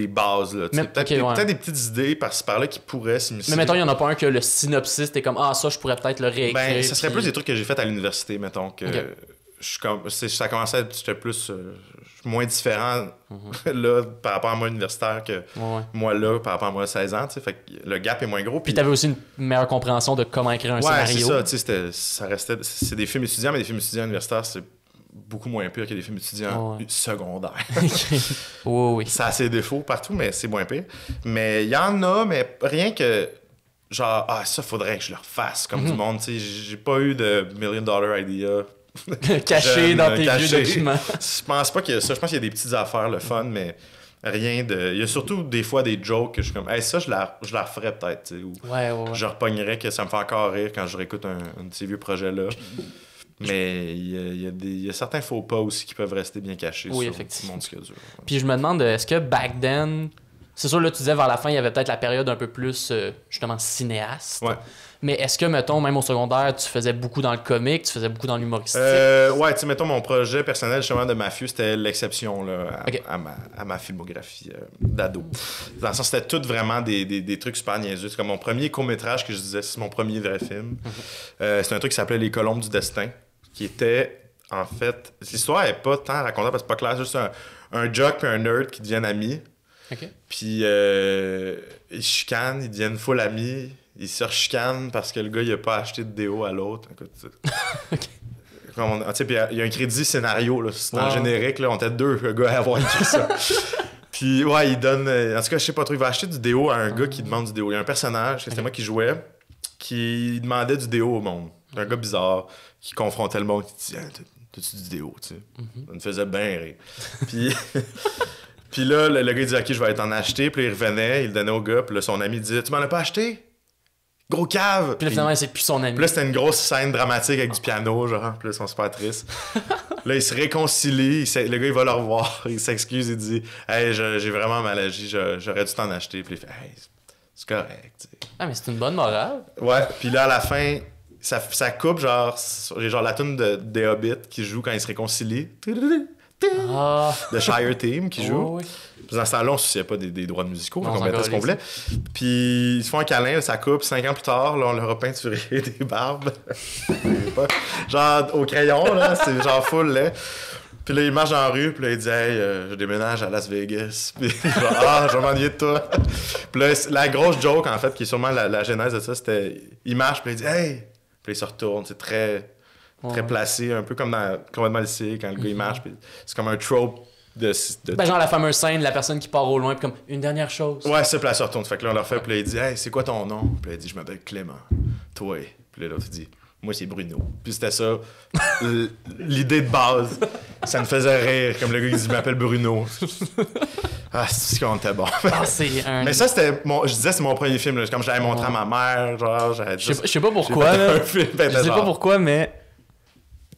bases, là. Peut-être des petites idées par-ci par-là qui pourraient s'immiscer. Mais mettons, il y en a pas un que le synopsis, t'es comme, ça, je pourrais peut-être le réécrire. Ben, ça serait plus des trucs que j'ai fait à l'université, mettons, que. Ça commençait à être j'étais plus moins différent là par rapport à moi universitaire que moi là par rapport à moi 16 ans, tu sais, fait que le gap est moins gros. Puis t'avais aussi une meilleure compréhension de comment écrire un scénario. Ouais, c'est ça, tu sais, c'est des films étudiants, mais des films étudiants universitaires, c'est beaucoup moins pire que des films étudiants secondaires. Oui. Ça a ses défauts partout, mais c'est moins pire. Mais il y en a, mais rien que genre ça faudrait que je le refasse comme du monde, tu sais, j'ai pas eu de $1 million idea caché dans tes vieux documents. Je pense pas qu'il y a ça. Je pense qu'il y a des petites affaires, le fun, mais rien de... Il y a surtout des fois des jokes que je suis comme, hey, ça, je la referais peut-être, ou je repognerais que ça me fait encore rire quand je réécoute un de ces vieux projets-là. Mais il y a certains faux pas aussi qui peuvent rester bien cachés sur le monde disque dur. Puis je me demande, est-ce que back then... C'est sûr, là, tu disais vers la fin, il y avait peut-être la période un peu plus, justement, cinéaste. Ouais. Mais est-ce que, mettons, même au secondaire, tu faisais beaucoup dans le comique, tu faisais beaucoup dans l'humoristique? Ouais, tu sais, mettons, mon projet personnel, justement, de mafieux, c'était l'exception, là, à ma filmographie d'ado. Dans le sens, c'était tout vraiment des trucs super niaiseux. C'est comme mon premier court-métrage que je disais, c'est mon premier vrai film. C'est un truc qui s'appelait Les Colombes du Destin, qui était, en fait... L'histoire n'est pas tant racontable parce que c'est pas clair, c'est juste un jock et un nerd qui deviennent amis. Puis ils chicanent, ils deviennent full amis, ils se rechicanent parce que le gars il a pas acheté de déo à l'autre. Écoute, il y a un crédit scénario, là, c'est dans le générique, là, on était 2 gars à avoir écrit ça. Puis, ouais, il donne... en tout cas, je sais pas trop, il va acheter du déo à un gars qui demande du déo. Il y a un personnage, c'était moi qui jouais, qui demandait du déo au monde. Un gars bizarre, qui confrontait le monde, qui disait « T'as-tu du déo? » tu sais. Ça me faisait bien rire. Puis... Puis là, le gars, il dit « Ok, je vais t'en acheter. » Puis là, il revenait, il le donnait au gars. Puis là, son ami disait « Tu m'en as pas acheté? Gros cave! » Puis là, finalement, c'est plus son ami. Puis là, c'était une grosse scène dramatique avec du piano, genre. Puis là, ils sont super tristes. Là, ils se réconcilient. Le gars, il va le revoir. Il s'excuse. Il dit « Hey, j'ai vraiment mal agi. J'aurais dû t'en acheter. » Puis il fait « Hey, c'est correct. » t'sais. Ah, mais c'est une bonne morale. Ouais. Puis là, à la fin, ça coupe, genre la tune des Hobbits qui joue quand ils se réconcilient. De Shire Team qui joue. Oui. Dans ce temps-là, on ne se souciait pas des droits musicaux, donc on mettait ce qu'on voulait. Puis ils se font un câlin, ça coupe. 5 ans plus tard, là, on leur a peinturé des barbes. Genre au crayon, là, c'est genre full laid. Puis là, il marche dans la rue, puis là, il dit « Hey, je déménage à Las Vegas. » Puis genre « je vais m'ennuyer de toi. » Puis là, la grosse joke, en fait, qui est sûrement la genèse de ça, c'était il marche, puis il dit « Hey! » Puis il se retourne, c'est très placé, un peu comme dans Complètement lycée, quand le gars il marche, puis c'est comme un trope de genre la fameuse scène, la personne qui part au loin, puis comme une dernière chose. Ouais, c'est puis elle se retourne. Fait que là, on leur fait, puis là, il dit « Hey, c'est quoi ton nom? » Puis là, il dit « Je m'appelle Clément. Toi? » Puis là, l'autre, il dit « Moi, c'est Bruno. » Puis c'était ça, l'idée de base. Ça me faisait rire, comme le gars qui dit « Je m'appelle Bruno. » Ah, c'est qu'on était bon. Mais ça, c'était je disais, c'est mon premier film. Là. Comme je l'avais montré à ma mère, genre, je sais pas pourquoi. Je sais pas pourquoi, mais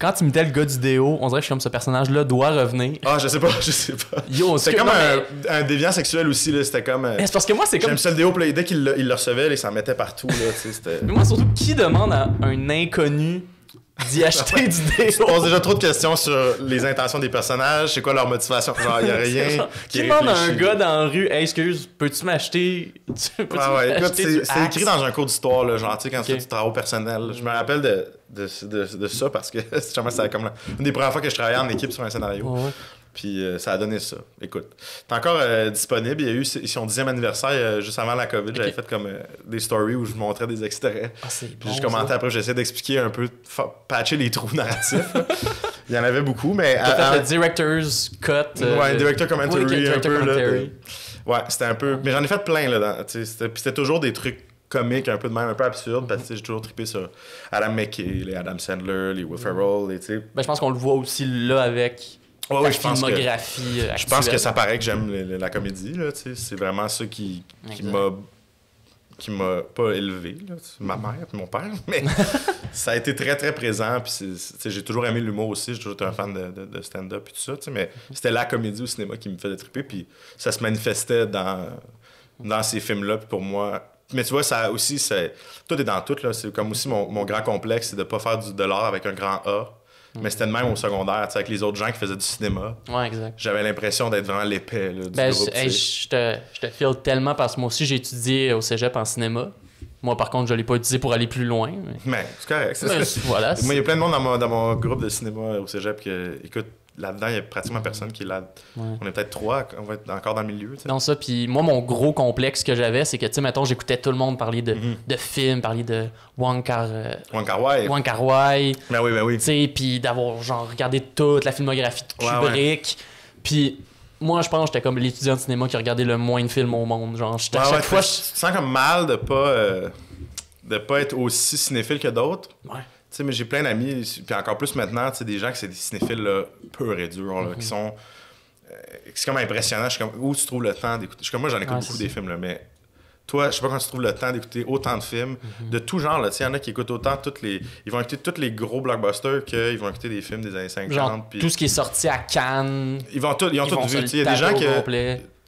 quand tu mettais le gars du déo, on dirait que je suis comme ce personnage-là doit revenir. Ah, je sais pas. C'était comme un déviant sexuel aussi, là. C'était comme. C'est parce que moi, c'est comme. J'aime ça le déo, puis dès qu'il le recevait, il s'en mettait partout, là. Mais moi, surtout, qui demande à un inconnu d'y acheter du déo? Je pose déjà trop de questions sur les intentions des personnages, c'est quoi leur motivation. Genre, il y a rien. Qui demande à un gars dans la rue, hey, excuse, peux-tu m'acheter? Écoute, c'est écrit dans un cours d'histoire, là, genre, tu sais, quand tu fais du travail personnel. Je me rappelle de ça parce que c'était comme une des premières fois que je travaillais en équipe sur un scénario. Ouais. Puis ça a donné ça. Écoute, t'es encore disponible. Il y a eu son 10e anniversaire juste avant la COVID. J'avais fait comme des stories où je montrais des extraits. Puis je commentais après, j'essayais d'expliquer un peu, patcher les trous narratifs. Il y en avait beaucoup, mais... T'as fait le Director's Cut. Ouais, Director Commentary un peu. Là, ouais, c'était un peu... Mais j'en ai fait plein, là. Puis c'était toujours des trucs comiques, un peu de même, un peu absurdes, parce que j'ai toujours trippé sur Adam McKay, les Adam Sandler, les Will Ferrell, je pense qu'on le voit aussi là avec... Ouais, je pense que ça paraît que j'aime la comédie, là, c'est vraiment ça qui m'a pas élevé, là, ma mère et mon père, mais ça a été très très présent, puis j'ai toujours aimé l'humour aussi, j'ai toujours été un fan de stand-up et tout ça, mais c'était la comédie au cinéma qui me faisait tripper, puis ça se manifestait dans ces films-là, puis pour moi... Mais tu vois, ça aussi, tout est dans tout, là, c'est comme aussi mon grand complexe, c'est de pas faire de l'art avec un grand A. Mais c'était de même au secondaire, avec les autres gens qui faisaient du cinéma. Ouais, exact. J'avais l'impression d'être vraiment l'épais du groupe. Je te file tellement parce que moi aussi, j'ai étudié au cégep en cinéma. Moi, par contre, je l'ai pas utilisé pour aller plus loin. Mais c'est correct. Voilà, moi, il y a plein de monde dans mon groupe de cinéma au cégep qui, écoute, là-dedans, il y a pratiquement personne qui est là. Ouais. On est peut-être 3, on va être encore dans le milieu. T'sais. Non, ça. Puis moi, mon gros complexe que j'avais, c'est que, tu sais, mettons, j'écoutais tout le monde parler de films, parler de Wong Kar-wai. Ben oui. Tu sais, puis d'avoir, genre, regardé toute la filmographie de Kubrick. Puis moi, je pense que j'étais comme l'étudiant de cinéma qui regardait le moins de films au monde. Genre, à chaque fois... Tu te sens comme mal de pas être aussi cinéphile que d'autres. Ouais. Tu sais, mais j'ai plein d'amis, puis encore plus maintenant, tu sais, des gens qui sont des cinéphiles là, purs et durs, là, qui sont... c'est comme impressionnant. Je suis comme, où tu trouves le temps d'écouter... Moi, j'en écoute beaucoup des films, là, mais toi, je sais pas quand tu trouves le temps d'écouter autant de films, de tout genre, là. Tu sais, il y en a qui écoutent autant ils vont écouter tous les gros blockbusters qu'ils vont écouter des films des années 50. Genre, puis... tout ce qui est sorti à Cannes... Ils ont tout vu. Il y a des gens qui...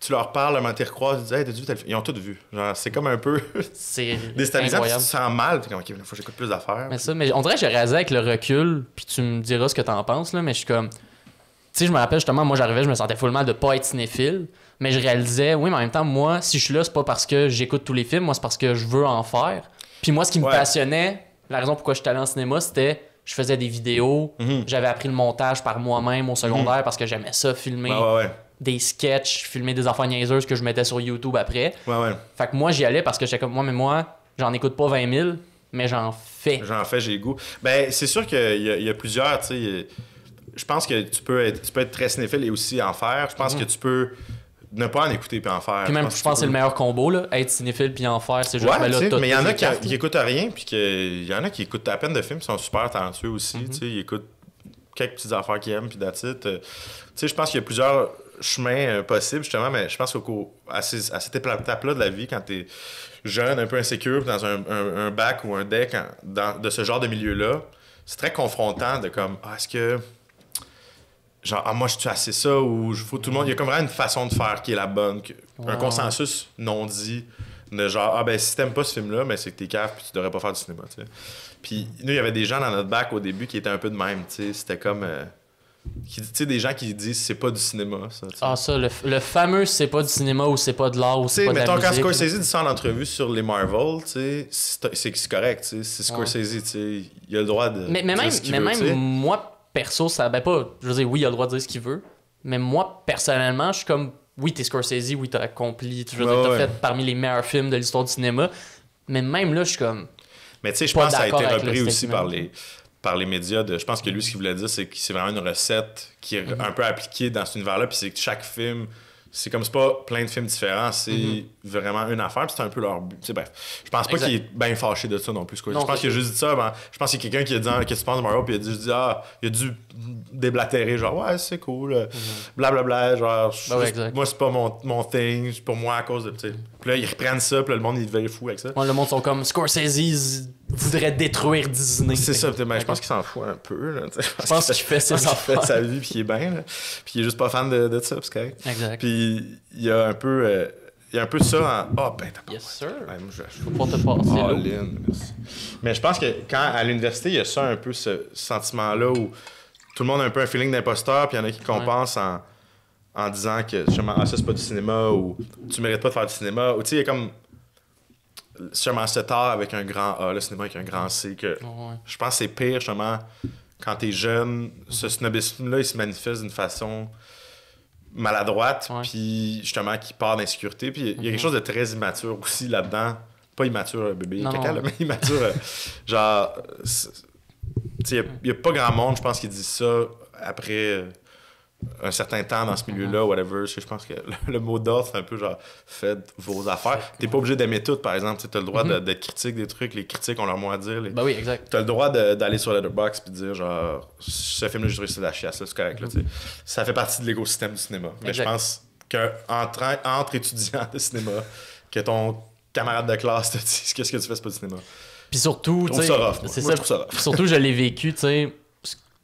Tu leur parles, un moment, tu recroises, tu dis « Hey, t'as vu tel film? » Ils ont tout vu. Genre, c'est comme un peu déstabilisant, puis tu te sens mal. Puis comme, OK, il faut que j'écoute plus d'affaires. Mais on dirait que j'ai réalisé avec le recul, puis tu me diras ce que t'en penses, là, mais je suis comme... Tu sais, je me rappelle justement, moi, j'arrivais, je me sentais full mal de pas être cinéphile, mais je réalisais, oui, mais en même temps, moi, si je suis là, c'est pas parce que j'écoute tous les films, moi, c'est parce que je veux en faire. Puis moi, ce qui me passionnait, la raison pourquoi je suis allé en cinéma, c'était... Je faisais des vidéos, j'avais appris le montage par moi-même au secondaire parce que j'aimais ça, filmer des sketchs, filmer des affaires niaiseuses que je mettais sur YouTube après. Fait que moi, j'y allais parce que j'étais comme moi, mais moi, j'en écoute pas 20 000, mais j'en fais. J'en fais, j'ai le goût. Ben, c'est sûr qu'il y a plusieurs, tu sais. Je pense que tu peux être très cinéphile et aussi en faire. Je pense que tu peux ne pas en écouter puis en faire. Puis même, je pense que c'est le meilleur combo, là. Être cinéphile puis en faire, c'est juste... Ouais, mais il y en a qui écoutent rien, puis il y en a qui écoutent à peine de films, qui sont super talentueux aussi, tu sais. Ils écoutent quelques petites affaires qu'ils aiment, puis that's it. Tu sais, je pense qu'il y a plusieurs chemins possibles, justement, mais je pense qu'à cette étape-là de la vie, quand t'es jeune, un peu insécure, dans un bac ou un deck, de ce genre de milieu-là, c'est très confrontant de comme, est-ce que... Genre, moi, je suis assez ça, ou faut tout le monde... Il y a comme vraiment une façon de faire qui est la bonne, un consensus non dit, de genre, ben, si t'aimes pas ce film-là, ben, c'est que t'es cave, puis tu devrais pas faire du cinéma, tu sais. Puis nous, il y avait des gens dans notre bac au début qui étaient un peu de même, tu sais. C'était comme... tu sais, des gens qui disent c'est pas du cinéma, ça. T'sais. Ah, ça, le fameux c'est pas du cinéma ou c'est pas de l'art ou c'est pas de la musique. Mettons, quand Scorsese dit ça en entrevue sur les Marvel, tu sais, c'est correct, tu sais. C'est Scorsese, tu sais. Il a le droit de. Mais même moi, perso, ça. Ben, pas. Je veux dire, oui, il a le droit de dire ce qu'il veut. Mais moi, personnellement, je suis comme. Oui, t'es Scorsese, oui, t'as accompli. Je veux dire, t'as fait parmi les meilleurs films de l'histoire du cinéma. Mais même là, je suis comme. Mais tu sais, je pense que ça a été repris aussi par les médias. Je pense que lui, ce qu'il voulait dire, c'est que c'est vraiment une recette qui est un peu appliquée dans cet univers-là. Puis c'est que chaque film, c'est comme c'est pas plein de films différents, c'est vraiment une affaire. Puis c'est un peu leur but. T'sais, bref, je pense pas qu'il est bien fâché de ça non plus. Je pense qu'il a juste dit ça. Je pense qu'il y a quelqu'un qui a dit qu'est-ce que tu penses de Mario, puis il a dû déblatérer, genre, ouais, c'est cool, blablabla, genre, moi, c'est pas mon thing, c'est pour moi à cause de. Puis là, ils reprennent ça, puis là, le monde, il devient fou avec ça. Ouais, le monde sont comme Scorsese voudrait détruire Disney. C'est ça, je pense qu'il s'en fout un peu. Là, je pense qu'il fait ses affaires. Sa vie, puis qu'il est bien, là. Puis il est juste pas fan de ça, c'est correct. Exact. Puis il y a un peu. Il y a un peu ça en. Ah, ben, t'as yes, sir. Ouais, je peux pas te passer. Lynn, merci. Mais je pense que quand à l'université, il y a ça un peu, ce sentiment-là où tout le monde a un peu un feeling d'imposteur, puis il y en a qui compensent en disant que justement, ça c'est pas du cinéma, ou tu mérites pas de faire du cinéma, ou tu sais, il y a comme sûrement cet art avec un grand A, le cinéma avec un grand C, que je pense que c'est pire justement quand t'es jeune, ce snobisme-là, il se manifeste d'une façon maladroite, puis justement qui part d'insécurité, puis il y a quelque chose de très immature aussi là-dedans, pas immature bébé caca, là, mais immature genre il y a pas grand monde, je pense, qui dit ça après un certain temps dans ce milieu-là, whatever. Je pense que le mot d'ordre, c'est un peu genre faites vos affaires. T'es pas obligé d'aimer tout, par exemple. T'as le droit d'être critique des trucs. Les critiques ont leur mot à dire. Ben oui, exact. T'as le droit d'aller sur Letterboxd et de dire genre ce film-là, j'ai trouvé c'est de la chiasse, c'est correct. Là, ça fait partie de l'écosystème du cinéma. Mais je pense qu'entre étudiants de cinéma, que ton camarade de classe te dise qu'est-ce que tu fais, c'est pas du cinéma. Puis surtout, tu sais, c'est ça. Surtout, je l'ai vécu, tu sais,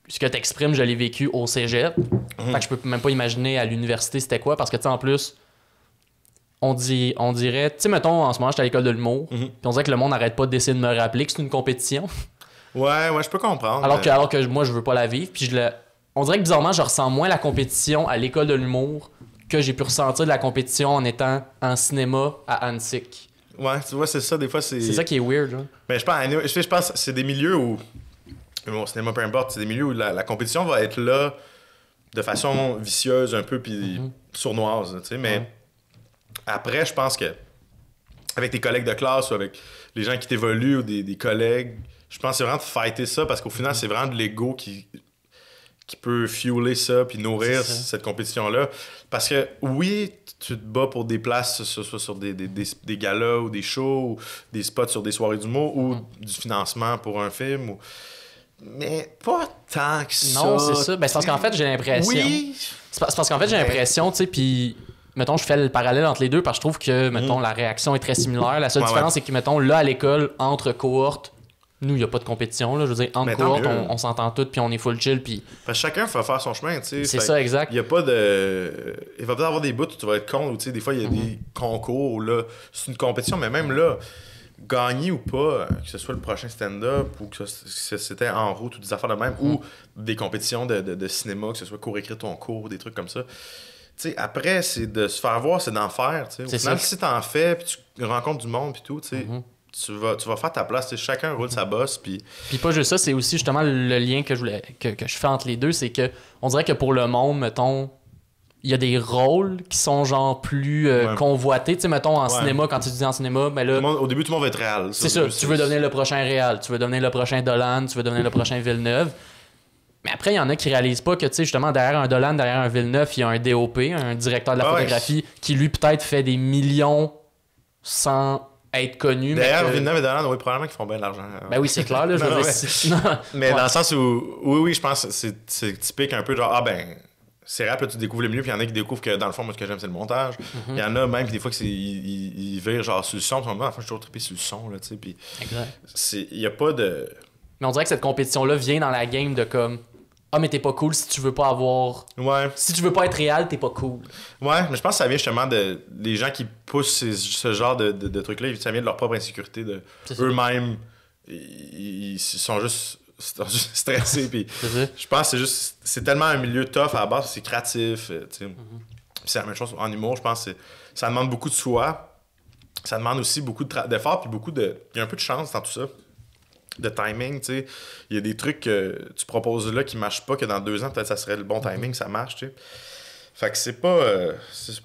ce que t'exprimes, je l'ai vécu au cégep. Fait que je peux même pas imaginer à l'université c'était quoi, parce que, tu sais, en plus, on dirait, tu sais, mettons, en ce moment, j'étais à l'école de l'humour, puis on dirait que le monde n'arrête pas d'essayer de me rappeler que c'est une compétition. Ouais, je peux comprendre. Alors que moi, je veux pas la vivre, puis on dirait que bizarrement, je ressens moins la compétition à l'école de l'humour que j'ai pu ressentir de la compétition en étant en cinéma à Annecy. Ouais, tu vois, c'est ça, des fois, c'est ça qui est weird, là. Mais je pense que c'est des milieux où, au cinéma, peu importe, c'est des milieux où la compétition va être là de façon vicieuse un peu, puis sournoise, tu sais, mais après, je pense que avec tes collègues de classe ou avec les gens qui t'évoluent ou des collègues, je pense que c'est vraiment de fighter ça, parce qu'au final, c'est vraiment de l'ego qui peut fueler ça puis nourrir cette compétition-là. Parce que, oui, tu te bats pour des places, soit sur des galas ou des shows, ou des spots sur des soirées d'humour, ou du financement pour un film, mais pas tant que ça. Non, c'est ça. Ben, c'est parce qu'en fait, j'ai l'impression... Oui! C'est parce qu'en fait, j'ai l'impression, tu sais, puis... Mettons, je fais le parallèle entre les deux, parce que je trouve que, mettons, la réaction est très similaire. La seule différence, c'est que, mettons, là, à l'école, entre cohortes, nous, il n'y a pas de compétition, là. Je veux dire, entre cohortes, on s'entend tous, puis on est full chill, puis... Parce que chacun va faire son chemin, tu sais. C'est ça, exact. Il n'y a pas de... Il va peut-être avoir des bouts où tu vas être con, ou tu sais, des fois, il y a des concours où, là, c'est une compétition, mais même là, gagner ou pas, que ce soit le prochain stand-up, ou que c'était en route, ou des affaires de même, ou des compétitions de cinéma, que ce soit cours écrire ton cours, des trucs comme ça. Tu sais, après, c'est de se faire voir, c'est d'en faire, tu sais. Au final, si t'en fais, puis tu rencontres du monde, puis tout, tu sais... Tu vas faire ta place, chacun roule sa bosse. Puis pas juste ça, c'est aussi justement le lien que je fais entre les deux, c'est que on dirait que pour le monde, mettons, il y a des rôles qui sont genre plus convoités. Tu sais, mettons, en cinéma, quand tu dis en cinéma, ben là... Au début, tout le monde va être réel. C'est ça. Tu veux devenir le prochain réal, tu veux devenir le prochain Dolan, tu veux devenir le prochain Villeneuve. Mais après, il y en a qui réalisent pas que, tu sais, justement, derrière un Dolan, derrière un Villeneuve, il y a un DOP, un directeur de la photographie, qui lui, peut-être, fait des millions sans être connu. Derrière Villeneuve et Dolan, oui, probablement qu'ils font bien de l'argent. Ben oui, c'est clair, là. Mais dans le sens où, oui, je pense que c'est typique un peu genre, c'est rap, là, tu découvres le milieu, puis il y en a qui découvrent que dans le fond, moi, ce que j'aime, c'est le montage. Il y en a même, des fois, ils virent genre sur le son, puis dans le fond, je suis toujours trippé sur le son, là, tu sais. Puis il n'y a pas de. Mais on dirait que cette compétition-là vient dans la game de comme. Ah, mais t'es pas cool si tu veux pas avoir. Ouais. Si tu veux pas être réel, t'es pas cool. Ouais, mais je pense que ça vient justement des gens qui poussent ce genre de trucs-là, ça vient de leur propre insécurité, de eux-mêmes. Ils sont juste stressé. Puis je pense que c'est tellement un milieu tough à la base, c'est créatif. C'est la même chose en humour, je pense que ça demande beaucoup de soi. Ça demande aussi beaucoup d'efforts, puis il y a un peu de chance dans tout ça. De timing, tu sais. Il y a des trucs que tu proposes là qui marchent pas, que dans 2 ans, peut-être ça serait le bon timing, ça marche, tu sais. Fait que c'est pas...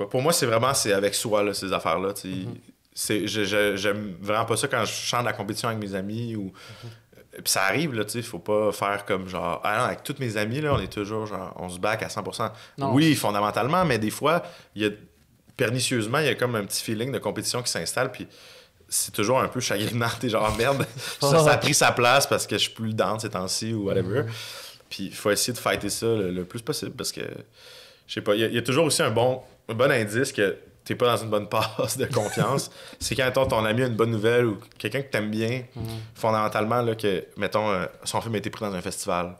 Pour moi, c'est avec soi, là, ces affaires-là, tu sais. J'aime vraiment pas ça quand je chante la compétition avec mes amis ou... Puis ça arrive, là, tu sais, faut pas faire comme genre... Ah non, avec tous mes amis, là, on est toujours genre... On se back à 100%. Non. Oui, fondamentalement, mais des fois, pernicieusement, il y a comme un petit feeling de compétition qui s'installe, puis c'est toujours un peu chagrinant. T'es genre, merde, ça a pris sa place parce que je suis plus dedans ces temps-ci ou whatever. Puis il faut essayer de fighter ça le plus possible parce que, je sais pas, il y a toujours aussi un bon indice que t'es pas dans une bonne passe de confiance. C'est quand, mettons, ton ami a une bonne nouvelle ou quelqu'un que t'aimes bien, fondamentalement, là, que, mettons, son film a été pris dans un festival.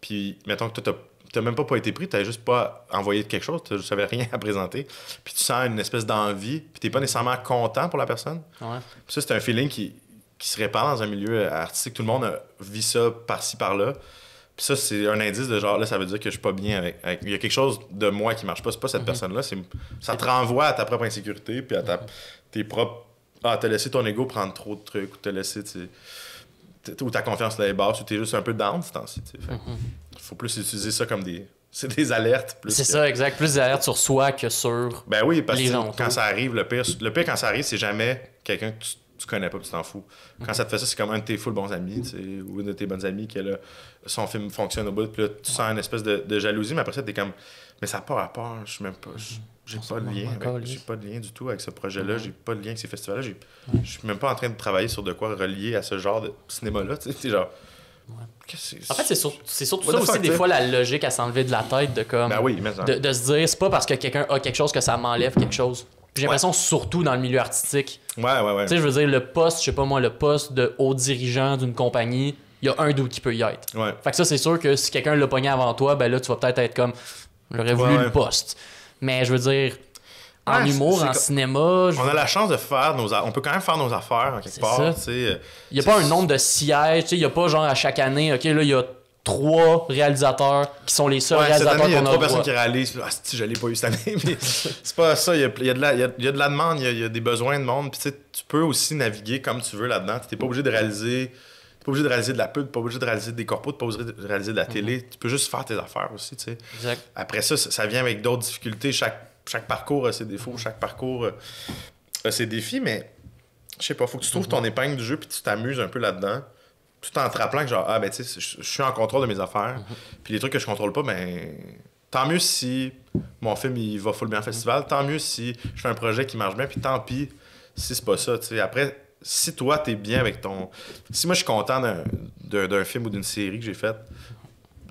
Puis, mettons que toi, t'as même pas été pris, t'avais juste pas envoyé de quelque chose, tu savais rien à présenter. Puis tu sens une espèce d'envie, puis t'es pas nécessairement content pour la personne. Ouais. Puis ça, c'est un feeling qui se répand dans un milieu artistique. Tout le monde vit ça par-ci, par-là. Puis ça, c'est un indice de genre, là, ça veut dire que je suis pas bien avec... Il y a quelque chose de moi qui marche pas. C'est pas cette personne-là. Ça te renvoie à ta propre insécurité, puis à tes propres... Ah, t'as laissé ton ego prendre trop de trucs, ou t'as laissé, ou ta confiance là est basse, ou t'es juste un peu down ce temps-ci, faut plus utiliser ça comme c'est des alertes. C'est ça, exact. Plus des alertes sur soi que sur ben oui, parce les gens. Quand ça arrive, le pire quand ça arrive, c'est jamais quelqu'un que tu connais pas, tu t'en fous. Quand ça te fait ça, c'est comme un de tes full bons amis, ou une de tes bonnes amies, que là, son film fonctionne au bout, puis là, tu sens une espèce de jalousie, mais après ça, t'es comme, mais ça n'a pas rapport, je suis même pas... J'ai pas de lien du tout avec ce projet-là, j'ai pas de lien avec ces festivals-là, je suis même pas en train de travailler sur de quoi relier à ce genre de cinéma-là, tu sais, genre... En fait, c'est surtout ça aussi, des fois, la logique à s'enlever de la tête, de comme... Ben oui, de se dire, c'est pas parce que quelqu'un a quelque chose que ça m'enlève quelque chose. Puis j'ai l'impression, surtout dans le milieu artistique. Ouais. Tu sais, je veux dire, le poste de haut dirigeant d'une compagnie, il y a un doute qui peut y être. Ouais. Fait que ça, c'est sûr que si quelqu'un l'a pogné avant toi, ben là, tu vas peut-être être comme, j'aurais voulu le poste. Mais je veux dire, en humour, en cinéma... On a la chance de faire on peut quand même faire nos affaires, en quelque part. Il n'y a pas un nombre de sièges, il n'y a pas genre à chaque année, OK, là, il y a 3 réalisateurs qui sont les seuls réalisateurs qu'on a. Il y a 3 personnes qui réalisent. Ah, si je l'ai pas eu cette année, mais c'est pas ça. Il y a de la demande, il y a des besoins de monde. Puis tu peux aussi naviguer comme tu veux là-dedans. Tu n'es pas obligé de réaliser. T'es pas obligé de réaliser de la pub, t'es pas obligé de réaliser des corpos, t'es pas obligé de réaliser de la télé. Tu peux juste faire tes affaires aussi, tu sais. Exact. Après ça vient avec d'autres difficultés. Chaque parcours a ses défauts, chaque parcours a ses défis, mais je sais pas, faut que tu trouves ton épingle du jeu puis tu t'amuses un peu là-dedans. Tout en te rappelant que genre, ben tu sais, je suis en contrôle de mes affaires. Puis les trucs que je contrôle pas, ben tant mieux si mon film il va full bien en festival, tant mieux si je fais un projet qui marche bien, puis tant pis si c'est pas ça, tu sais. Après, si toi t'es bien avec ton... Si moi je suis content d'un film ou d'une série que j'ai faite,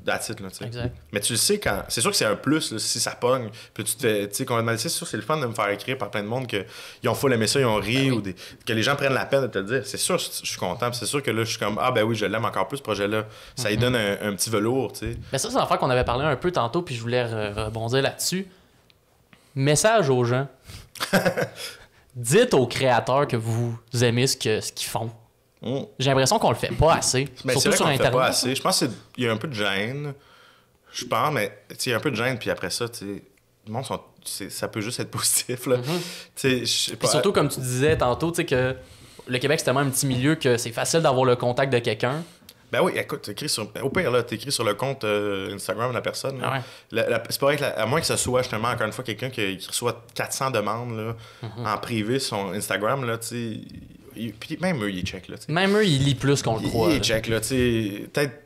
that's it, là, tu sais. Exact. Mais tu le sais quand... C'est sûr que c'est un plus, là, si ça pogne. Puis tu te fais... Tu sais, complètement... C'est sûr que c'est le fun de me faire écrire par plein de monde qu'ils ont full aimé ça, ils ont ri, ou que les gens prennent la peine de te le dire. C'est sûr que je suis content. Puis c'est sûr que là, je suis comme, ah ben oui, je l'aime encore plus, ce projet-là. Ça lui donne un petit velours, tu sais. Mais ça, c'est l'affaire qu'on avait parlé un peu tantôt, puis je voulais rebondir là-dessus. Message aux gens. Dites aux créateurs que vous aimez ce qu'ils font. J'ai l'impression qu'on le fait pas assez. Mais surtout sur Internet. Le fait pas assez. Je pense qu'il y a un peu de gêne. Je pense, mais il y a un peu de gêne, puis après ça, le monde, ça peut juste être positif. Là. Je sais pas. Surtout, comme tu disais tantôt, que le Québec, c'est tellement un petit milieu que c'est facile d'avoir le contact de quelqu'un. Ben oui, écoute, au pire, là, t'écris sur le compte Instagram de la personne. Ah ouais. C'est pas vrai que, à moins que ce soit justement, encore une fois, quelqu'un qui reçoit 400 demandes là, en privé sur son Instagram, là, tu sais. Puis même eux, ils checkent, là, t'sais. Même eux, ils lisent plus qu'on le croit. Ils checkent, là, tu sais. Peut-être,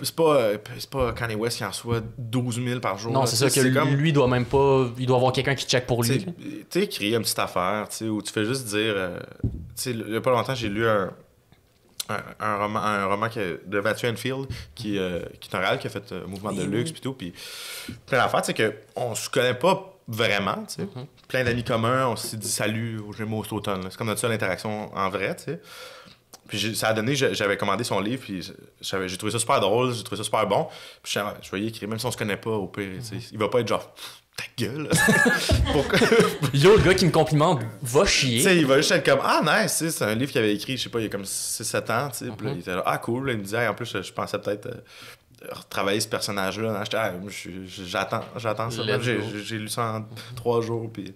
c'est pas Kanye West qui en reçoit 12 000 par jour. Non, là, c'est ça, que comme... lui, doit même pas... Il doit avoir quelqu'un qui check pour lui. Tu sais, écrire une petite affaire, tu sais, où tu fais juste dire... tu sais, il y a pas longtemps, j'ai lu un roman de Matthew Enfield qui est un réal qui a fait Mouvement de luxe puis tout, puis plein d'affaires, tu sais, qu'on se connaît pas vraiment, tu sais. Plein d'amis communs, on s'est dit salut aux Gémeaux cet automne, là. C'est comme notre seule interaction en vrai, tu sais. Puis ça a donné, j'avais commandé son livre, puis j'ai trouvé ça super drôle, j'ai trouvé ça super bon. Puis je voyais écrire, même si on se connaît pas, au pire, tu sais, il va pas être genre ta gueule. Pourquoi? Yo, le gars qui me complimente va chier. Tu sais, il va juste être comme ah nice, c'est un livre qu'il avait écrit, je sais pas, il y a comme 6-7 ans, tu sais. Puis là, il était là, ah cool, là, il me disait, en plus, je pensais peut-être retravailler ce personnage-là. J'attends ça. J'ai lu ça en 3 jours, puis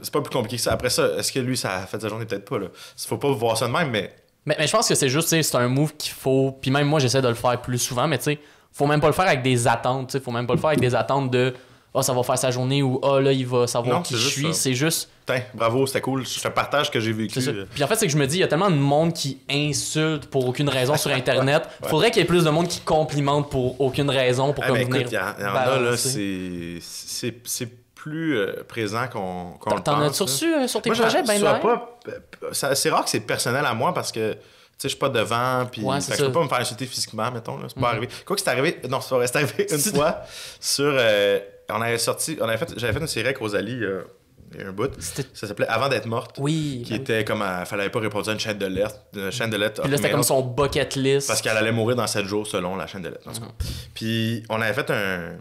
c'est pas plus compliqué que ça. Après ça, est-ce que lui, ça a fait sa journée? Peut-être pas, là. Faut pas voir ça de même, mais je pense que c'est juste, c'est un move qu'il faut. Puis même moi, j'essaie de le faire plus souvent, mais tu sais, faut même pas le faire avec des attentes. Faut même pas le faire avec des attentes de ça va faire sa journée ou là, il va savoir qui je suis. C'est juste. Bravo, c'était cool. Je te partage ce que j'ai vécu. Puis en fait, c'est que je me dis, il y a tellement de monde qui insulte pour aucune raison sur Internet. Faudrait qu'il y ait plus de monde qui complimente pour aucune raison. Pour comme venir. Il y en a, là, c'est plus présent qu'on le pense. T'en as-tu reçu sur tes projets? C'est rare que c'est personnel à moi parce que je suis pas devant, puis je peux pas me faire insulter physiquement, mettons. C'est pas arrivé. Quoi que c'est arrivé, non, c'est arrivé une fois sur. J'avais fait une série avec Rosalie il y a un bout. Ça s'appelait Avant d'être morte. Oui. Qui était comme. Fallait pas répondre à une chaîne de lettres. Puis là, c'était comme son bucket list. Parce qu'elle allait mourir dans 7 jours selon la chaîne de lettres. Puis on avait fait un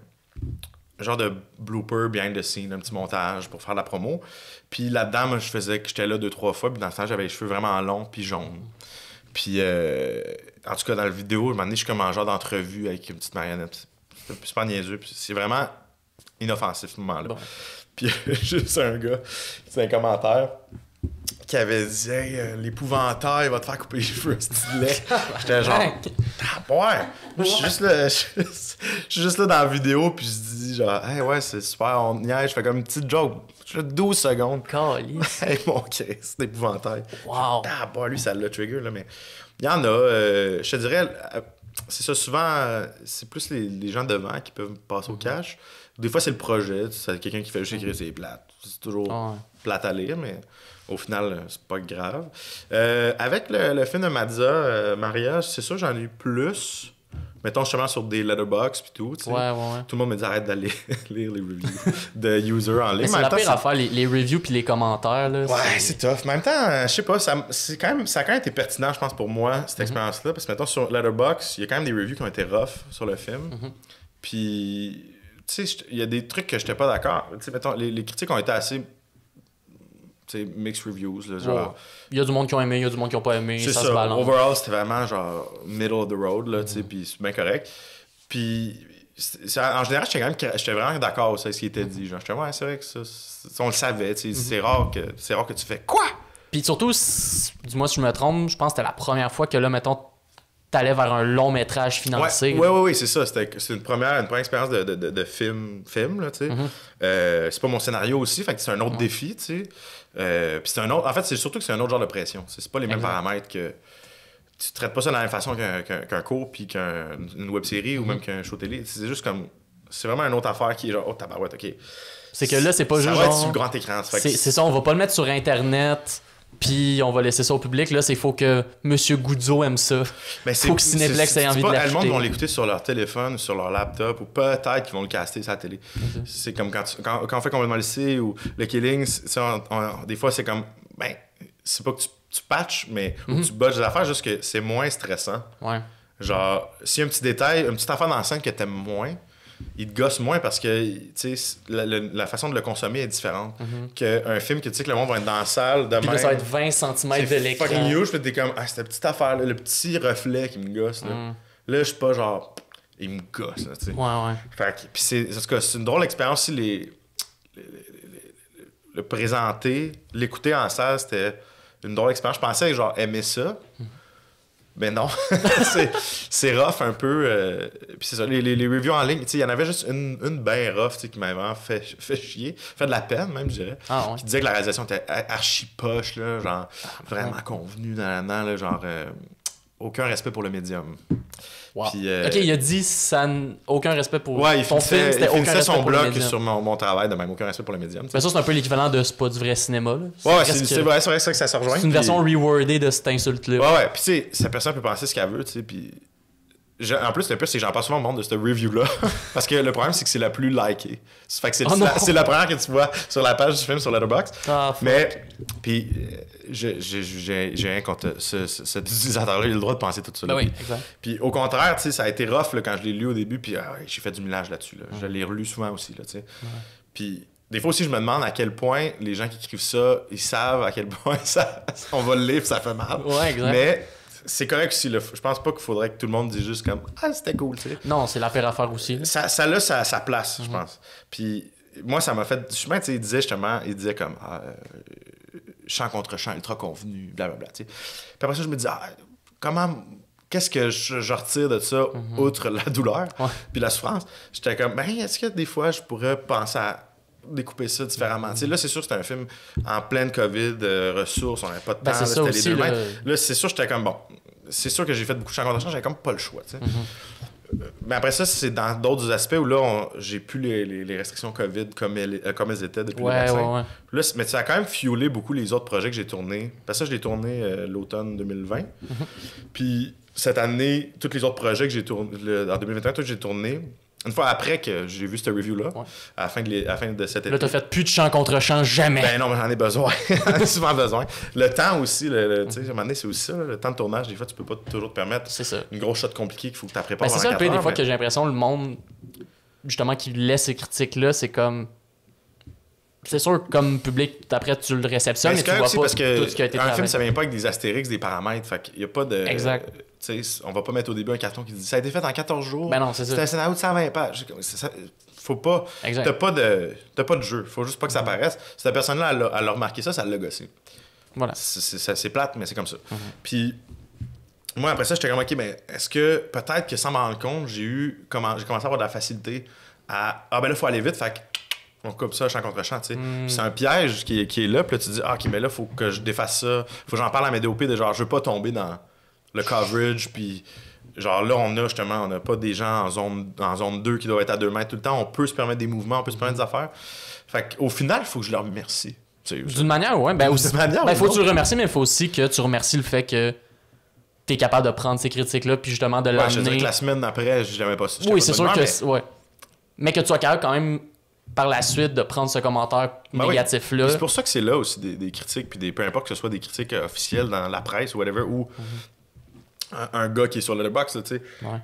genre de blooper behind the scene, un petit montage pour faire la promo. Puis là-dedans, moi, je faisais que j'étais là 2-3 fois. Puis dans ce temps, j'avais les cheveux vraiment longs puis jaunes. Puis en tout cas, dans la vidéo, un moment donné, je suis comme en genre d'entrevue avec une petite marionnette. C'est pas niaiseux. C'est vraiment inoffensif, ce moment-là. Bon. Puis juste un gars, c'est un commentaire qui avait dit hey, l'épouvantail va te faire couper les cheveux, stylé. J'étais genre ouais. Je suis juste là dans la vidéo, puis je dis genre hey, ouais, c'est super, on niaise. Je fais comme une petite joke. Je fais 12 secondes. Calice. Hey, mon Christ, c'est épouvantail. Wow. Lui, ça l'a trigger, là, mais il y en a. Je te dirais, c'est ça, souvent, c'est plus les gens devant qui peuvent passer au cash. Des fois, c'est le projet. C'est quelqu'un qui fait juste écrire ses plates. C'est toujours plate à lire, mais au final, c'est pas grave. Avec le film de Madza, Mariage, c'est sûr, j'en ai eu plus. Mettons justement sur des letterbox pis tout. Ouais. Tout le monde me dit arrête d'aller lire les reviews de users en ligne. Mais c'est la pire affaire, les reviews puis les commentaires. Là, c'est tough. En même temps, je sais pas, ça a quand même été pertinent, je pense, pour moi, cette expérience-là. Parce que mettons sur Letterboxd, il y a quand même des reviews qui ont été rough sur le film. Puis, tu sais, il y a des trucs que j'étais pas d'accord. Tu sais, mettons, les critiques ont été assez. Mixed reviews. Là, genre... Il y a du monde qui ont aimé, il y a du monde qui ont pas aimé. C'est ça se balance. Overall, c'était vraiment genre middle of the road, là, puis c'est bien correct. Puis en général, j'étais vraiment d'accord avec ce qui était dit. Genre, j'étais c'est vrai que ça, on le savait. C'est rare que tu fais quoi? Puis surtout, dis-moi si je me trompe, je pense que c'était la première fois que là, mettons, t'allais vers un long métrage financé. Oui, c'est ça. C'est une première expérience de film, là, tu sais. C'est pas mon scénario aussi, fait que c'est un autre défi, tu sais. Puis c'est un autre. En fait, c'est surtout que c'est un autre genre de pression. C'est pas les mêmes paramètres que. Tu traites pas ça de la même façon qu'un cours, puis qu'une web-série ou même qu'un show télé. C'est juste comme. C'est vraiment une autre affaire qui est genre, oh tabarouette, ok. C'est que là, c'est pas juste. Ça va être sur le grand écran. C'est ça, on va pas le mettre sur Internet. Puis on va laisser ça au public. Là, il faut que M. Goudzo aime ça. Il faut que Cinéplex ait envie de l'acheter. Le monde vont l'écouter sur leur téléphone, sur leur laptop, ou peut-être qu'ils vont le caster sur la télé. C'est comme quand on fait Complètement lycée ou le Killing, des fois, c'est comme... Ben, c'est pas que tu patches, mais ou tu botches des affaires, juste que c'est moins stressant. Ouais. Genre, s'il y a un petit détail, une petite affaire dans la scène que t'aimes moins, il te gosse moins parce que la façon de le consommer est différente qu'un film que tu sais que le monde va être dans la salle de même. Puis ça va être 20 cm de l'écran. C'est fucking huge, puis t'es comme cette petite affaire là, le petit reflet qui me gosse là, je suis pas genre il me gosse là, tu sais. Ouais. Fait que puis c'est une drôle d'expérience aussi le présenter, l'écouter en salle, c'était une drôle d'expérience. Je pensais genre aimer ça. Ben non, c'est rough un peu. Puis c'est ça, les reviews en ligne, il y en avait juste une ben rough qui m'avait vraiment fait chier, fait de la peine même, je dirais. Ah, ouais. Qui disait que la réalisation était archi poche, là, genre vraiment convenue là, genre aucun respect pour le médium. Wow. Puis, ok, il a dit aucun respect pour ton film, c'était aucun respect son pour blog sur mon travail de même, aucun respect pour le médium. Mais ça, c'est un peu l'équivalent de c'est pas du vrai cinéma. Là. Ouais, c'est vrai que ça se rejoint. C'est une version rewordée de cette insulte-là. Ouais, puis tu sais, cette personne peut penser ce qu'elle veut, tu sais, puis... En plus, le pire, c'est que j'en parle souvent au monde de cette review-là. Parce que le problème, c'est que c'est la plus likée. Fait que c'est la première que tu vois sur la page du film sur Letterboxd. Mais, puis, j'ai rien contre cet utilisateur-là. Il a le droit de penser tout ça. Ben oui, exact. Puis, au contraire, tu sais, ça a été rough là, quand je l'ai lu au début. Puis, j'ai fait du millage là-dessus. Là. Je l'ai relu souvent aussi, là, tu sais. Puis, des fois aussi, je me demande à quel point les gens qui écrivent ça, ils savent à quel point on va le lire, ça fait mal. Ouais, exact. Mais... c'est correct aussi. Là. Je pense pas qu'il faudrait que tout le monde dise juste comme « Ah, c'était cool », tu sais. Non, c'est la pire affaire aussi. Là. Ça a sa place, je pense. Puis moi, ça m'a fait... Justement, il disait comme chant contre chant, ultra convenu, blablabla, tu sais. Puis après ça, je me disais qu'est-ce que je retire de ça, outre la douleur puis la souffrance? J'étais comme, est-ce que des fois, je pourrais penser à découper ça différemment. Là, c'est sûr que c'était un film en pleine COVID, ressources, on n'avait pas de temps, c'est ça c'était aussi, les 2 mètres. Là, c'est sûr, j'étais comme, bon, c'est sûr que j'ai fait beaucoup de chants contre chants, j'avais comme pas le choix, tu sais. Mais après ça, c'est dans d'autres aspects où là, j'ai plus les restrictions COVID comme elles étaient depuis le vaccin. Là, mais ça a quand même fuelé beaucoup les autres projets que j'ai tournés. Parce que ça, je l'ai tourné l'automne 2020. Puis cette année, tous les autres projets que j'ai tournés, en 2021, tout j'ai tourné. Une fois après que j'ai vu cette review-là, à la fin de cet été. Là, t'as fait plus de chant contre chant, jamais. Ben non, mais j'en ai besoin. J'en ai souvent besoin. Le temps aussi, tu sais, à un moment donné, c'est aussi ça. Le temps de tournage, des fois, tu peux pas toujours te permettre une grosse shot compliquée qu'il faut que tu prépares pendant 4 heures. C'est ça, des fois que j'ai l'impression, le monde, justement, qui laisse ces critiques-là, c'est comme... C'est sûr que comme public, après, tu le réceptionnes, mais tu vois pas parce que tout ce qui a été travaillé. Un film, ça vient pas avec des astérix, des paramètres. Fait qu'il y a pas de... Exact. On va pas mettre au début un carton qui dit « Ça a été fait en 14 jours. » Ben non, c'est ça. C'est un scénario de 120 pages. Faut pas... Exact. T'as pas de jeu. Faut juste pas que ça apparaisse. Cette personne-là, elle a remarqué ça l'a gossé. Voilà. C'est plate, mais c'est comme ça. Puis... moi, après ça, j'étais comme, OK, mais est-ce que peut-être que sans m'en rendre compte, j'ai commencé à avoir de la facilité à... Ah, ben là, il faut aller vite, fait on coupe ça champ contre champ, tu sais. C'est un piège qui est là, puis là, tu te dis, OK, mais là, faut que je défasse ça. Faut que j'en parle à mes DOP de genre, je veux pas tomber dans le coverage, puis genre là, on n'a pas des gens en zone 2 qui doivent être à 2 mètres tout le temps. On peut se permettre des mouvements, on peut se permettre des affaires. Fait qu'au final, il faut que je leur remercie. D'une manière, ouais. Ben, aussi, faut que tu le remercies, mais il faut aussi que tu remercies le fait que t'es capable de prendre ces critiques-là, puis justement de l'amener... Je dirais que la semaine d'après, j'aimais pas ça. Oui, c'est sûr que... Ouais. Mais que tu sois capable quand même, par la suite, de prendre ce commentaire négatif-là. C'est pour ça que c'est là aussi des critiques, puis peu importe que ce soit des critiques officielles dans la presse ou whatever, ou un gars qui est sur Letterboxd, tu sais. Ouais.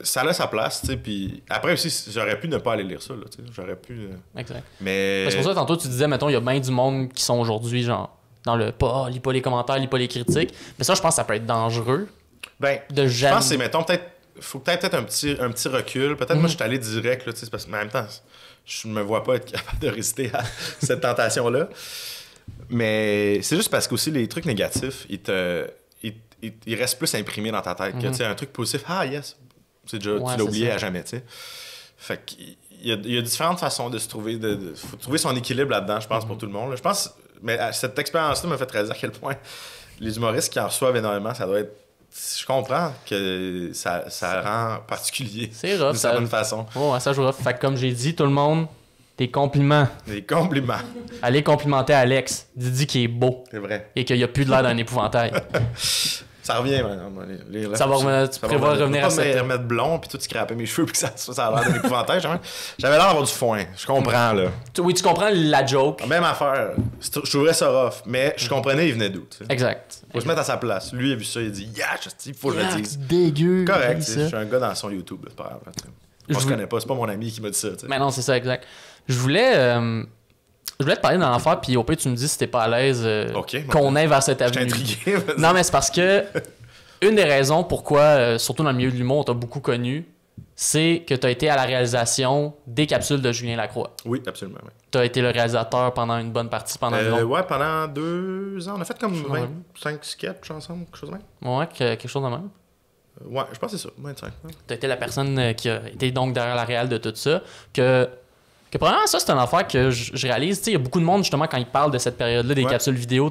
Ça a sa place, tu sais, puis après aussi, j'aurais pu ne pas aller lire ça, là, tu sais. J'aurais pu... Exact. Mais... C'est pour ça que tantôt, tu disais, mettons, il y a bien du monde qui sont aujourd'hui, genre, dans le pas, lis pas les commentaires, lis pas les critiques. Mais ça, je pense que ça peut être dangereux. Ben, je pense que c'est, mettons, faut peut-être un petit recul. Peut-être moi, je suis allé direct, là, tu sais, parce que en même temps, je me vois pas être capable de résister à cette tentation-là. Mais c'est juste parce que aussi les trucs négatifs, ils restent plus imprimés dans ta tête. Que, tu sais, un truc positif, yes, c'est déjà, tu l'as oublié à jamais, tu sais. Fait qu'il y a différentes façons de se trouver, faut trouver son équilibre là-dedans, je pense, pour tout le monde. Là. Je pense, mais cette expérience-là m'a fait réaliser à quel point les humoristes qui en reçoivent énormément, ça doit être... Je comprends que ça rend particulier. C'est rough. D'une certaine façon. Ouais, ça joue rough. Fait que comme j'ai dit, tout le monde, des compliments. Des compliments. Allez complimenter Alex. Dis qu'il est beau. C'est vrai. Et qu'il n'y a plus de l'air d'un épouvantail. Ça revient maintenant. Ça va revenir. Tu prévois revenir à ça. Remettre blond, puis tout scraper mes cheveux, puis que ça a l'air d'un épouvantail. J'avais l'air d'avoir du foin. Je comprends, là. Oui, tu comprends la joke. Même affaire. Je trouverais ça rough, mais je comprenais, il venait d'où. Exact. Faut se mettre à sa place. Lui, il a vu ça, il a dit, il faut que je le dise. Dégueu. Correct, je suis un gars dans son YouTube, c'est pas grave. On se connaît pas, c'est pas mon ami qui m'a dit ça. Mais non, c'est ça, exact. Je voulais te parler d'un affaire, puis au pire, tu me dis si t'es pas à l'aise qu'on aille vers cette avenue. Je suis intrigué. Non, mais c'est parce que une des raisons pourquoi, surtout dans le milieu de l'humour, on t'a beaucoup connu, c'est que tu as été à la réalisation des capsules de Julien Lacroix. Oui, absolument. Oui. Tu as été le réalisateur pendant une bonne partie. Ouais, pendant 2 ans. On a fait comme 25 sketchs ensemble, quelque chose de même. Ouais, quelque chose de même. Ouais, je pense que c'est ça, 25. Ouais. Tu as été la personne qui a été donc derrière la réal de tout ça. Que probablement, ça, c'est une affaire que je réalise. Il y a beaucoup de monde, justement, quand ils parlent de cette période-là, des capsules vidéo,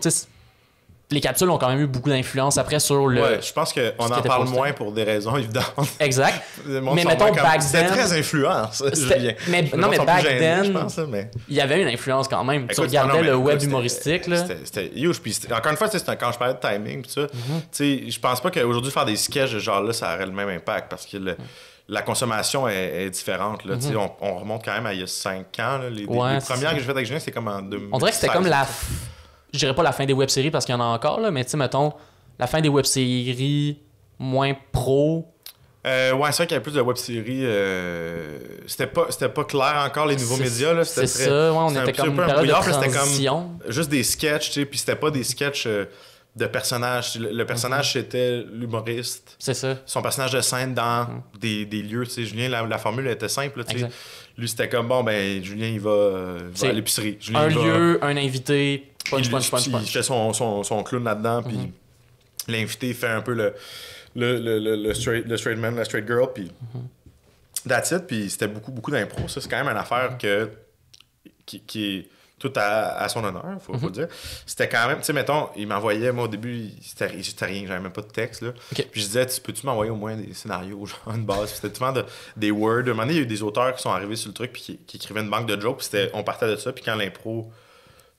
les capsules ont quand même eu beaucoup d'influence après sur le... Ouais, je pense qu'on en parle moins pour des raisons évidentes. Exact. Mais mettons, back then... C'était très influent, ça, Julien. Mais back then, je pense, mais... il y avait une influence quand même. Écoute, tu regardais le web humoristique, là. C'était huge. Puis encore une fois, quand je parlais de timing, pis ça, je pense pas qu'aujourd'hui, faire des sketchs de genre-là, ça aurait le même impact, parce que la consommation est différente. Là, on remonte quand même à il y a 5 ans. Là, les premières que j'ai faites avec Julien, c'était comme en 2016. On dirait que c'était comme je dirais pas la fin des web-séries parce qu'il y en a encore, là, mais tu sais, mettons, la fin des web-séries moins pro. Ouais, c'est vrai qu'il y avait plus de web-séries. C'était pas clair encore, les nouveaux médias. Là, c'est ça, ouais, on était comme une période de transition. C'était comme juste des sketchs, tu sais, puis c'était pas des sketchs de personnages. Le personnage, c'était l'humoriste. C'est ça. Son personnage de scène dans des lieux. Tu sais, Julien, la formule était simple, tu sais. Lui, c'était comme, bon, ben, Julien, il va à l'épicerie. Julien, lieu, un invité... Il fait son clown là-dedans, puis l'invité fait un peu le straight man, la straight girl, puis that's it. Puis c'était beaucoup d'impro. Ça, c'est quand même une affaire qui est tout à son honneur, faut le dire. C'était quand même, tu sais, mettons, il m'envoyait, moi au début, c'était rien, j'avais même pas de texte, là. Puis je disais, peux-tu m'envoyer au moins des scénarios, genre une base? C'était tout le temps des words. À un moment donné, il y a eu des auteurs qui sont arrivés sur le truc, puis qui écrivaient une banque de jokes, puis on partait de ça, puis quand l'impro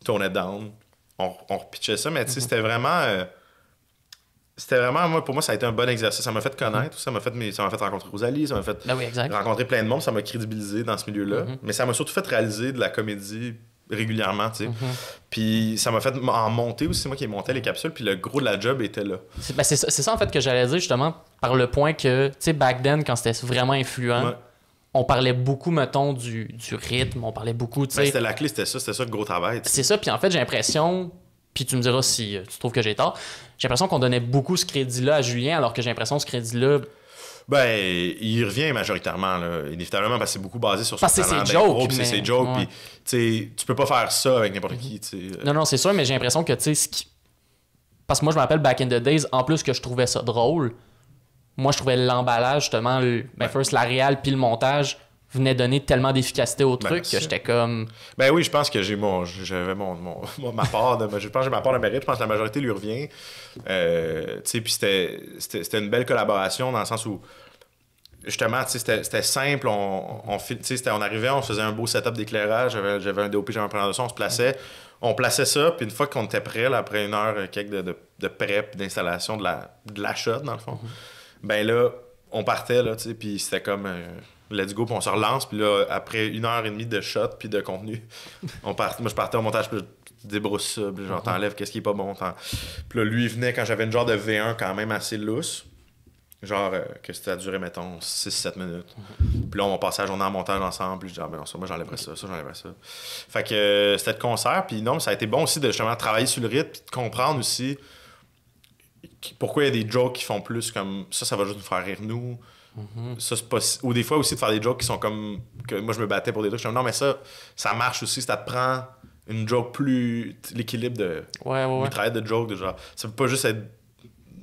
tournait down, on repitchait ça, mais tu sais, c'était vraiment, moi, pour moi, ça a été un bon exercice. Ça m'a fait connaître, ça m'a fait rencontrer Rosalie, ça m'a fait rencontrer plein de monde, ça m'a crédibilisé dans ce milieu-là, mais ça m'a surtout fait réaliser de la comédie régulièrement, tu sais. Puis ça m'a fait en monter aussi, c'est moi qui montais les capsules, puis le gros de la job était là. C'est ça, en fait, que j'allais dire, justement, par le point que, tu sais, back then, quand c'était vraiment influent, on parlait beaucoup, mettons, du rythme, on parlait beaucoup, tu sais... C'était la clé, c'était ça le gros travail. C'est ça, puis en fait, j'ai l'impression, puis tu me diras si tu trouves que j'ai tort, j'ai l'impression qu'on donnait beaucoup ce crédit-là à Julien, alors que j'ai l'impression que ce crédit-là... Ben, il revient majoritairement, là, inévitablement, parce que c'est beaucoup basé sur son talent d'impro, puis c'est ses jokes, puis tu peux pas faire ça avec n'importe qui, tu sais. Non, c'est sûr, mais j'ai l'impression que, tu sais, parce que moi, je me rappelle, back in the days, en plus que je trouvais ça drôle, moi, je trouvais l'emballage, justement, first, la réal puis le montage venait donner tellement d'efficacité au truc que j'étais comme... Ben oui, je pense que j'avais ma part de... Je pense que j'ai ma part de mérite. Je pense que la majorité lui revient. Tu sais, puis c'était une belle collaboration dans le sens où, justement, tu sais, c'était simple. On arrivait, on faisait un beau setup d'éclairage. J'avais un DOP, j'avais un preneur de son, on se plaçait. On plaçait ça, puis une fois qu'on était prêt, là, après une heure de prep, d'installation de la shot, dans le fond, ben là, on partait, là, tu sais, puis c'était comme... let's go, puis on se relance, puis là, après 1h30 de shot puis de contenu, moi je partais au montage, puis je débrousse ça, puis genre t'enlèves qu'est-ce qui est pas bon. Puis là, lui, il venait quand j'avais une genre de V1 quand même assez lousse, genre que ça durait, mettons, 6-7 minutes. Puis là, on passait la journée en montage ensemble, puis je disais, ah ben non, ça, moi j'enlèverais ça, j'enlèverais ça. Fait que c'était le concert, puis non, ça a été bon aussi de justement travailler sur le rythme, puis de comprendre aussi pourquoi il y a des jokes qui font plus comme ça va juste nous faire rire nous. Ça, c'est pas... Ou des fois aussi de faire des jokes qui sont comme que moi je me battais pour des trucs, je me dis, non mais ça marche aussi, ça te prend une joke plus l'équilibre de travail de joke de genre, ça peut pas juste être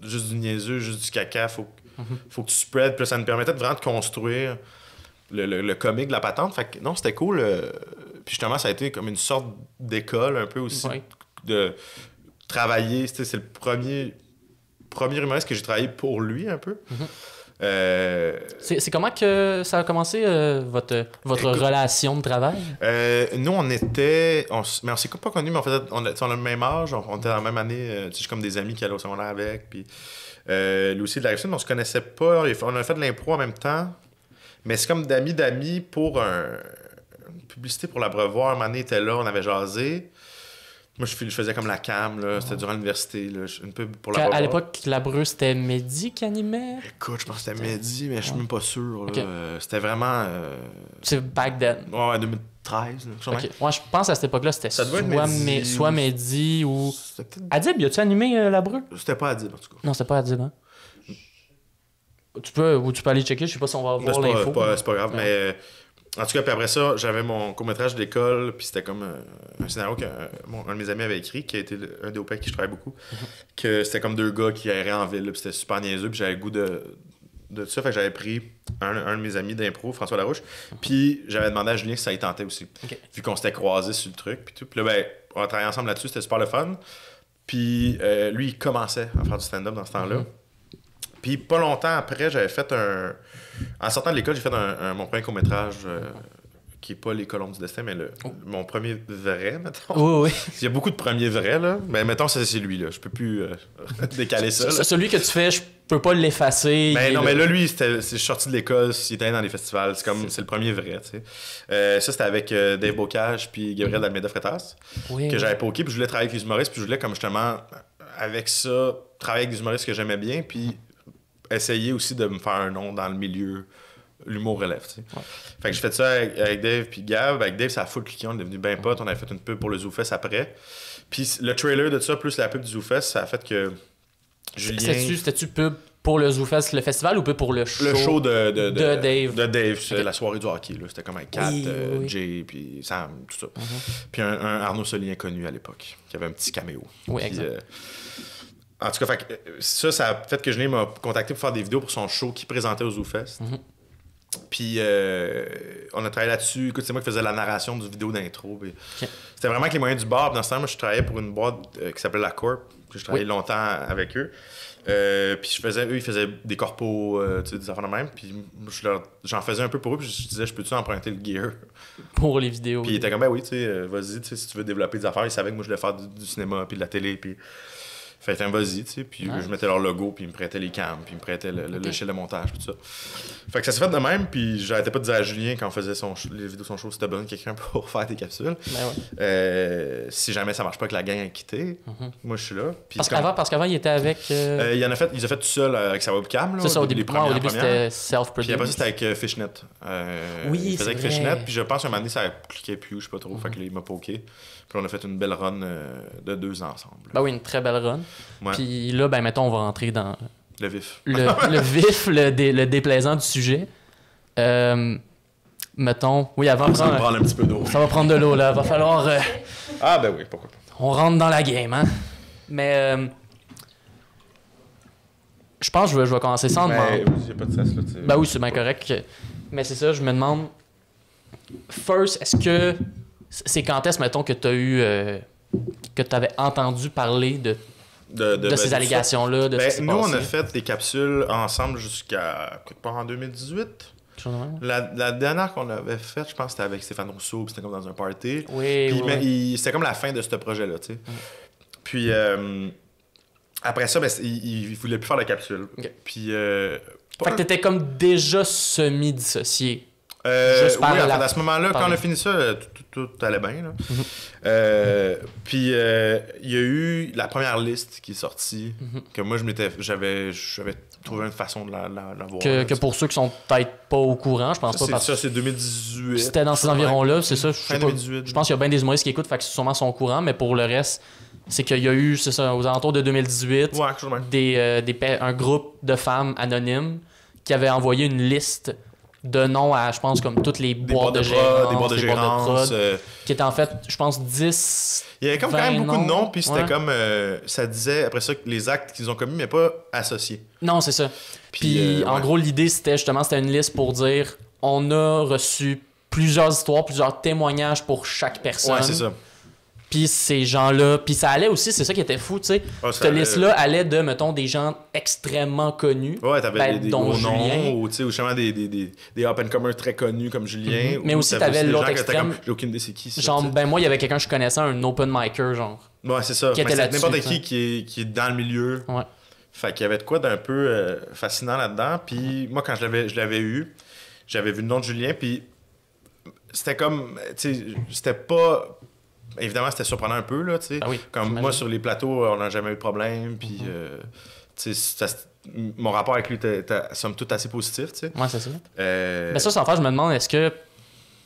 juste du niaiseux, juste du caca, faut que tu spread, puis ça nous permettait vraiment de construire le comique de la patente. Fait que non, c'était cool, puis justement ça a été comme une sorte d'école un peu aussi de travailler, c'est le premier humoriste que j'ai travaillé pour lui un peu. C'est comment que ça a commencé, votre relation de travail? Nous, on s'est pas connus, mais on a le même âge, on était dans la même année, tu sais, comme des amis qui allaient au secondaire avec, puis lui aussi de la Rive-Sud, mais on se connaissait pas, on a fait de l'impro en même temps, mais c'est comme d'amis pour une publicité pour l'Abreuvoir, un moment donné, il était là, on avait jasé. Moi, je faisais comme la cam, là. C'était durant l'université, là. Une pub pour la à l'époque, l'Abreu, c'était Mehdi qui animait? Écoute, je pense que c'était Mehdi, mais je suis même pas sûr. Okay. C'était vraiment... C'est back then? Ouais, 2013. Là, okay. Ouais, je pense à cette époque-là, c'était soit Mehdi ou... Adib, y a-tu animé l'Abreu? C'était pas Adib, en tout cas. Non, c'était pas Adib, hein? Tu peux aller checker, je sais pas si on va voir l'info. C'est pas grave, mais en tout cas, puis après ça, j'avais mon court-métrage d'école, puis c'était comme un scénario qu'un de mes amis avait écrit, qui a été un des OP avec qui je travaille beaucoup, que c'était comme deux gars qui erraient en ville, puis c'était super niaiseux, puis j'avais le goût de ça, fait que j'avais pris un de mes amis d'impro, François Larouche, puis j'avais demandé à Julien si ça y tentait aussi, vu qu'on s'était croisés sur le truc, puis tout. Puis là, ben, on a travaillé ensemble là-dessus, c'était super le fun. Puis lui, il commençait à faire du stand-up dans ce temps-là. Puis pas longtemps après, j'avais fait en sortant de l'école, j'ai fait mon premier court-métrage qui est pas Les Colombes du Destin, mais mon premier vrai, mettons. Oui. Il y a beaucoup de premiers vrais, là. Mais mettons, c'est lui, là. Je peux plus décaler ça. Celui que tu fais, je peux pas l'effacer. Mais non, mais là, lui, c'est sorti de l'école, il était dans les festivals. C'est le premier vrai, tu sais. Ça, c'était avec Dave Bocage puis Gabriel d'Almeida Freitas, que j'avais poké, puis je voulais travailler avec les humoristes, puis je voulais, comme justement, avec ça, travailler avec des humoristes que j'aimais bien, puis essayer aussi de me faire un nom dans le milieu. L'humour relève, tu sais. Fait que j'ai fait ça avec Dave puis Gab. Avec Dave, ça a full cliqué, on est devenu bien potes. On avait fait une pub pour le ZooFest après. Puis le trailer de ça, plus la pub du ZooFest, ça a fait que Julien... C'était-tu pub pour le ZooFest, le festival, ou pub pour le show? Le show de Dave. De Dave, c'est la soirée du hockey, là. C'était comme avec Kat, Jay, puis Sam, tout ça. Puis un Arnaud Soli inconnu à l'époque, qui avait un petit caméo. Oui, exact. En tout cas, ça a fait que Julien m'a contacté pour faire des vidéos pour son show qu'il présentait au ZooFest. Puis on a travaillé là-dessus. Écoute, c'est moi qui faisais la narration du vidéo d'intro. C'était vraiment avec les moyens du bar. Dans ce temps, moi, je travaillais pour une boîte qui s'appelait La Corp. Je travaillais longtemps avec eux. Puis eux, ils faisaient des corpos, des affaires de même. Puis j'en faisais un peu pour eux. Puis je disais, je peux-tu emprunter le gear pour les vidéos? Puis ils étaient comme, ben oui, vas-y, si tu veux développer des affaires. Ils savaient que moi, je voulais faire du cinéma, puis de la télé. Puis fait vas-y, tu sais, puis je mettais leur logo, puis ils me prêtaient les cams, puis ils me prêtaient le logiciel de montage, tout ça. Fait que ça s'est fait de même, puis j'arrêtais pas de dire à Julien quand on faisait les vidéos de son show, c'était besoin de quelqu'un pour faire des capsules. Si jamais ça marche pas que la gang a quitté, moi je suis là. Parce qu'avant, il était avec... il a fait tout seul avec sa webcam, là. C'est ça, au début c'était self-produced. Puis après ça, c'était avec Fishnet. Il faisait avec Fishnet, puis je pense qu'à un moment donné, ça cliquait plus, je sais pas trop, fait que là, il m'a poké. Puis on a fait une belle run de 2 ans ensemble. Ben oui, une très belle run. Puis là, ben mettons, on va rentrer dans... Le vif. Le vif, le déplaisant du sujet. Mettons... Oui, avant... Ça va prendre un petit peu d'eau. Ça va prendre de l'eau, là. Va falloir... Ah ben oui, pourquoi pas. On rentre dans la game, hein. Mais... je pense que je vais commencer sans demander. Il n'y a pas de stress, là. Ben oui, c'est bien correct. Mais c'est ça, je me demande... First, est-ce que... C'est quand est-ce, mettons, que tu as eu... que tu avais entendu parler de ces allégations-là? Nous, on a fait des capsules ensemble jusqu'à quelque part en 2018. La dernière qu'on avait faite, je pense que c'était avec Stéphane Rousseau, puis c'était comme dans un party. C'était comme la fin de ce projet-là, tu sais. Puis après ça, il voulait plus faire la capsule. Puis... fait que t'étais comme déjà semi-dissocié. À ce moment-là, quand on a fini ça, tout allait bien. Puis il y a eu la première liste qui est sortie, que moi j'avais trouvé une façon de la voir. Que pour ceux qui sont peut-être pas au courant, je pense pas. Ça, c'est 2018. C'était dans ces environs-là, c'est ça. Fin 2018. Je pense qu'il y a bien des humoristes qui écoutent, fait que sûrement sont au courant, mais pour le reste, c'est qu'il y a eu, c'est ça, aux alentours de 2018, un groupe de femmes anonymes qui avaient envoyé une liste de noms à, je pense, comme toutes les boîtes de gérance, des boîtes de gérance, qui étaient en fait, je pense, 10. Il y avait quand même beaucoup de noms, puis c'était comme, ça disait après ça les actes qu'ils ont commis, mais pas associés. Non, c'est ça. Puis en gros, l'idée, c'était une liste pour dire, on a reçu plusieurs histoires, plusieurs témoignages pour chaque personne. Ouais, c'est ça. Puis ces gens-là, puis ça allait aussi, c'est ça qui était fou, tu sais. Cette liste-là allait de, mettons, des gens extrêmement connus. Ouais, t'avais des gros noms, ou justement des up-and-comers très connus comme Julien. Mais aussi, t'avais l'autre extrême. J'ai aucune idée c'est qui. Ça, genre, moi, il y avait quelqu'un que je connaissais, un open micer, genre. Ouais, c'est ça. Qui était là-dessus. N'importe qui est dans le milieu. Ouais. Fait qu'il y avait de quoi d'un peu fascinant là-dedans. Puis moi, quand je l'avais eu, j'avais vu le nom de Julien, puis c'était comme, tu sais, c'était pas... Évidemment, c'était surprenant un peu, là, tu sais. Ah oui, comme moi, sur les plateaux, on n'a jamais eu de problème, puis, tu sais, mon rapport avec lui était, somme toute, assez positif, tu sais. Ouais, c'est ça. Mais ça, sans faire, je me demande, est-ce que,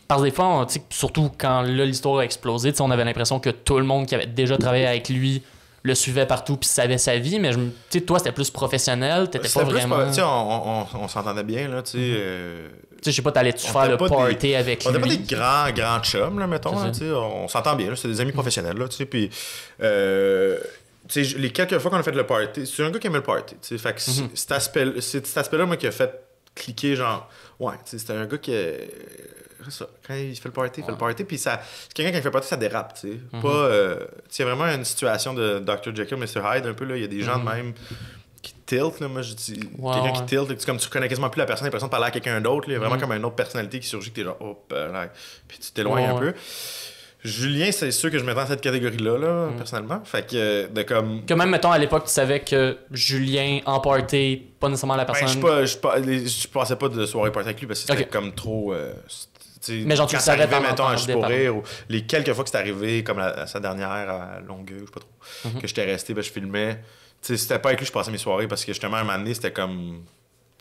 parce que des fois, surtout quand là, l'histoire a explosé, on avait l'impression que tout le monde qui avait déjà travaillé avec lui le suivait partout puis savait sa vie, mais tu sais, toi, c'était plus professionnel, t'étais pas vraiment... Tu sais, on s'entendait bien, là, tu sais... Tu sais, je sais pas, t'allais-tu faire le party avec lui? On n'était pas des grands chums, là, mettons, là, tu sais, on s'entend bien, là, c'était des amis professionnels, là, tu sais, puis... tu sais, les quelques fois qu'on a fait le party, c'est un gars qui aimait le party, tu sais, fait que c'est cet aspect-là, moi, qui a fait cliquer, genre... Ouais, tu sais, c'était un gars qui... C'est ça. Quand il fait le party, il fait le party. Puis ça, c'est quelqu'un qui fait le party, ça dérape, tu sais. Pas... tu sais, vraiment une situation de Dr. Jekyll, Mr. Hyde, un peu, là. Il y a des gens de même qui tilt, là. Moi, je dis... quelqu'un qui tilt, comme tu connais quasiment plus la personne, t'as l'impression de parler à quelqu'un d'autre, là. Il y a vraiment comme une autre personnalité qui surgit, que t'es genre, hop, là. Puis tu t'éloignes un peu. Julien, c'est sûr que je mets dans cette catégorie-là, là, personnellement. Fait que, de comme... Que même, mettons, à l'époque, tu savais que Julien, en party, pas nécessairement la personne... Je passais pas de soirée party avec lui, parce que c'était comme trop... mais genre, tu le savais mettons, à Juste pour rire, ou les quelques fois que c'est arrivé, comme sa dernière à Longueuil, je sais pas trop, que j'étais resté, ben, je filmais. Tu sais, c'était pas avec lui que je passais mes soirées, parce que justement, à un moment donné, c'était comme...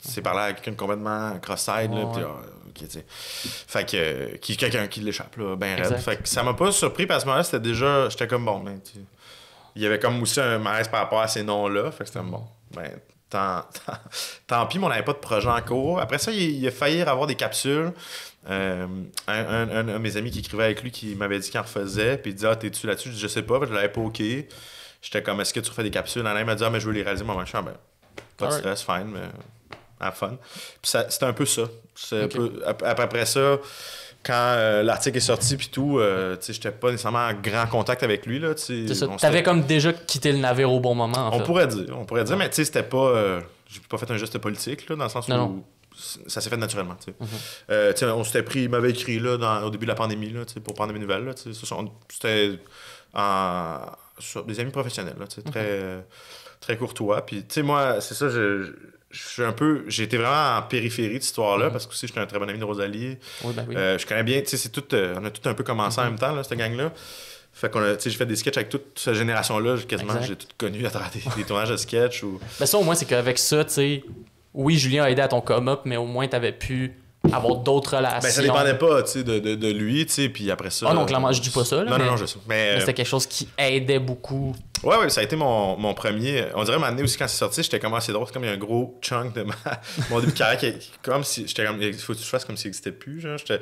C'est parler à quelqu'un complètement cross-side, là, pis ok, tu sais. Fait que... quelqu'un qui l'échappe, là, ben raide. Fait que ça m'a pas surpris, parce que à ce moment-là, c'était déjà... J'étais comme, bon, ben, il y avait comme aussi un malaise par rapport à ces noms-là, fait que c'était bon. Ben, tant pis, mais on n'avait pas de projet en cours. Après ça, il a failli avoir des capsules. Un de mes amis qui écrivait avec lui qui m'avait dit qu'il en refaisait, puis il dit, t'es-tu là-dessus? Je dis, je sais pas, je l'avais pas OK. J'étais comme, est-ce que tu refais des capsules? Il m'a dit, mais je veux les réaliser moi, machin. Ben, pas de stress, fine, mais have fun. Puis c'était un peu ça. Après ça, quand l'article est sorti puis tout, j'étais pas nécessairement en grand contact avec lui, là. C'est ça. T'avais comme déjà quitté le navire au bon moment, en fait. On pourrait dire, mais c'était pas... j'ai pas fait un geste politique, là, dans le sens où... Ça s'est fait naturellement, tu sais. On s'était pris, il m'avait écrit là, au début de la pandémie, là, pour prendre des nouvelles, là, c'était des amis professionnels, là, très, très courtois. Puis, tu sais, moi, c'est ça, je suis un peu... J'ai été vraiment en périphérie de cette histoire-là, parce que aussi, j'étais un très bon ami de Rosalie. Oui, ben oui. Je connais bien, tu sais, c'est tout... on a tout un peu commencé en même temps, là, cette gang-là. Fait qu'on a, tu sais, j'ai fait des sketchs avec toute cette génération-là, quasiment, j'ai tout connu à travers des tournages de sketchs. Ben ça, au moins, c'est qu'avec ça, tu sais... Oui, Julien a aidé à ton come-up, mais au moins, t'avais pu avoir d'autres relations. Ben, ça dépendait pas, tu sais, de lui, tu sais, puis après ça... Ah non, clairement, je dis pas ça, là. Non, je sais. Mais c'était quelque chose qui aidait beaucoup. Ouais, ça a été mon premier... On dirait, m'amener aussi, quand c'est sorti, j'étais comme assez drôle. C'est comme il y a un gros chunk de mon début de carrière comme si... J'étais comme... Il faut que tu fasses comme s'il n'existait plus, genre. Je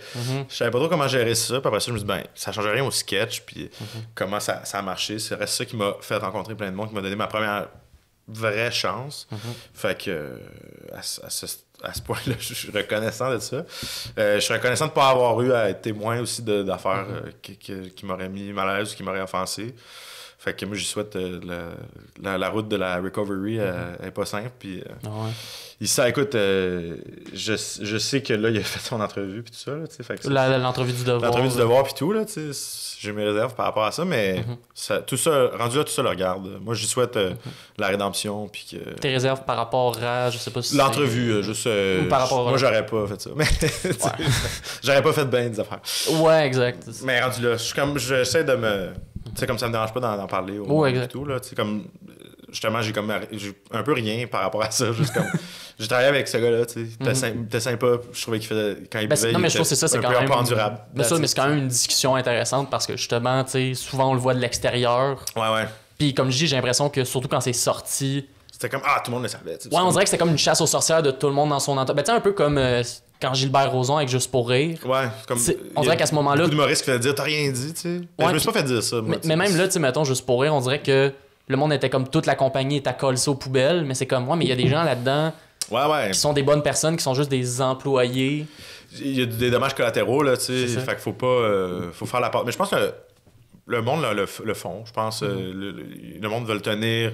savais pas trop comment gérer ça, puis après ça, je me suis dit, ben, ça change rien au sketch, puis comment ça a marché. C'est ça qui m'a fait rencontrer plein de monde, qui m'a donné ma première vraie chance. Fait que à ce point-là, je suis reconnaissant de ça. Je suis reconnaissant de ne pas avoir eu à être témoin aussi d'affaires qui m'auraient mis mal à l'aise ou qui m'auraient offensé. Fait que moi, j'y souhaite la route de la recovery est pas simple. Puis, écoute, je sais que là, il a fait son entrevue puis tout ça. Là, l'entrevue du devoir. L'entrevue du devoir puis tout, là, tu sais. J'ai mes réserves par rapport à ça, mais tout ça, rendu là, tout ça le regarde. Moi, j'y souhaite la rédemption. Puis que... Tes réserves par rapport à, je sais pas si l'entrevue, juste... par rapport moi, j'aurais pas fait ça. Mais j'aurais pas fait bien des affaires. Ouais, exact. Mais rendu là, j'essaie de me... Tu sais, comme ça me dérange pas d'en parler au exact. tout, là. Tu sais, comme... Justement, j'ai un peu rien par rapport à ça. Juste comme... J'ai travaillé avec ce gars-là, tu sais. Il était sympa. Je trouvais qu'il faisait... Quand il buvait, non, mais je trouve que c'est ça, c'est quand même... endurable. Mais c'est quand même une discussion intéressante parce que, justement, tu sais, souvent, on le voit de l'extérieur. Ouais. Puis, comme je dis, j'ai l'impression que, surtout quand c'est sorti... C'était comme, tout le monde le savait. Ouais, on dirait que c'était comme une chasse aux sorcières de tout le monde dans son entourage. Ben, tu sais, un peu comme... quand Gilbert Rozon avec Juste pour rire. Ouais, comme. On dirait qu'à ce moment-là. Beaucoup d'humoristes qui faisaient dire, t'as rien dit, tu sais. Ouais, je me suis pas fait dire ça, moi. Mais même là, tu sais, mettons, Juste pour rire, on dirait que le monde était comme toute la compagnie est à coller ça aux poubelles, mais c'est comme, mais il y a des gens là-dedans qui sont des bonnes personnes, qui sont juste des employés. Il y a des dommages collatéraux, là, tu sais. Fait qu'il faut pas. Faut faire la part. Mais je pense que le monde le font. Je pense le monde veut le tenir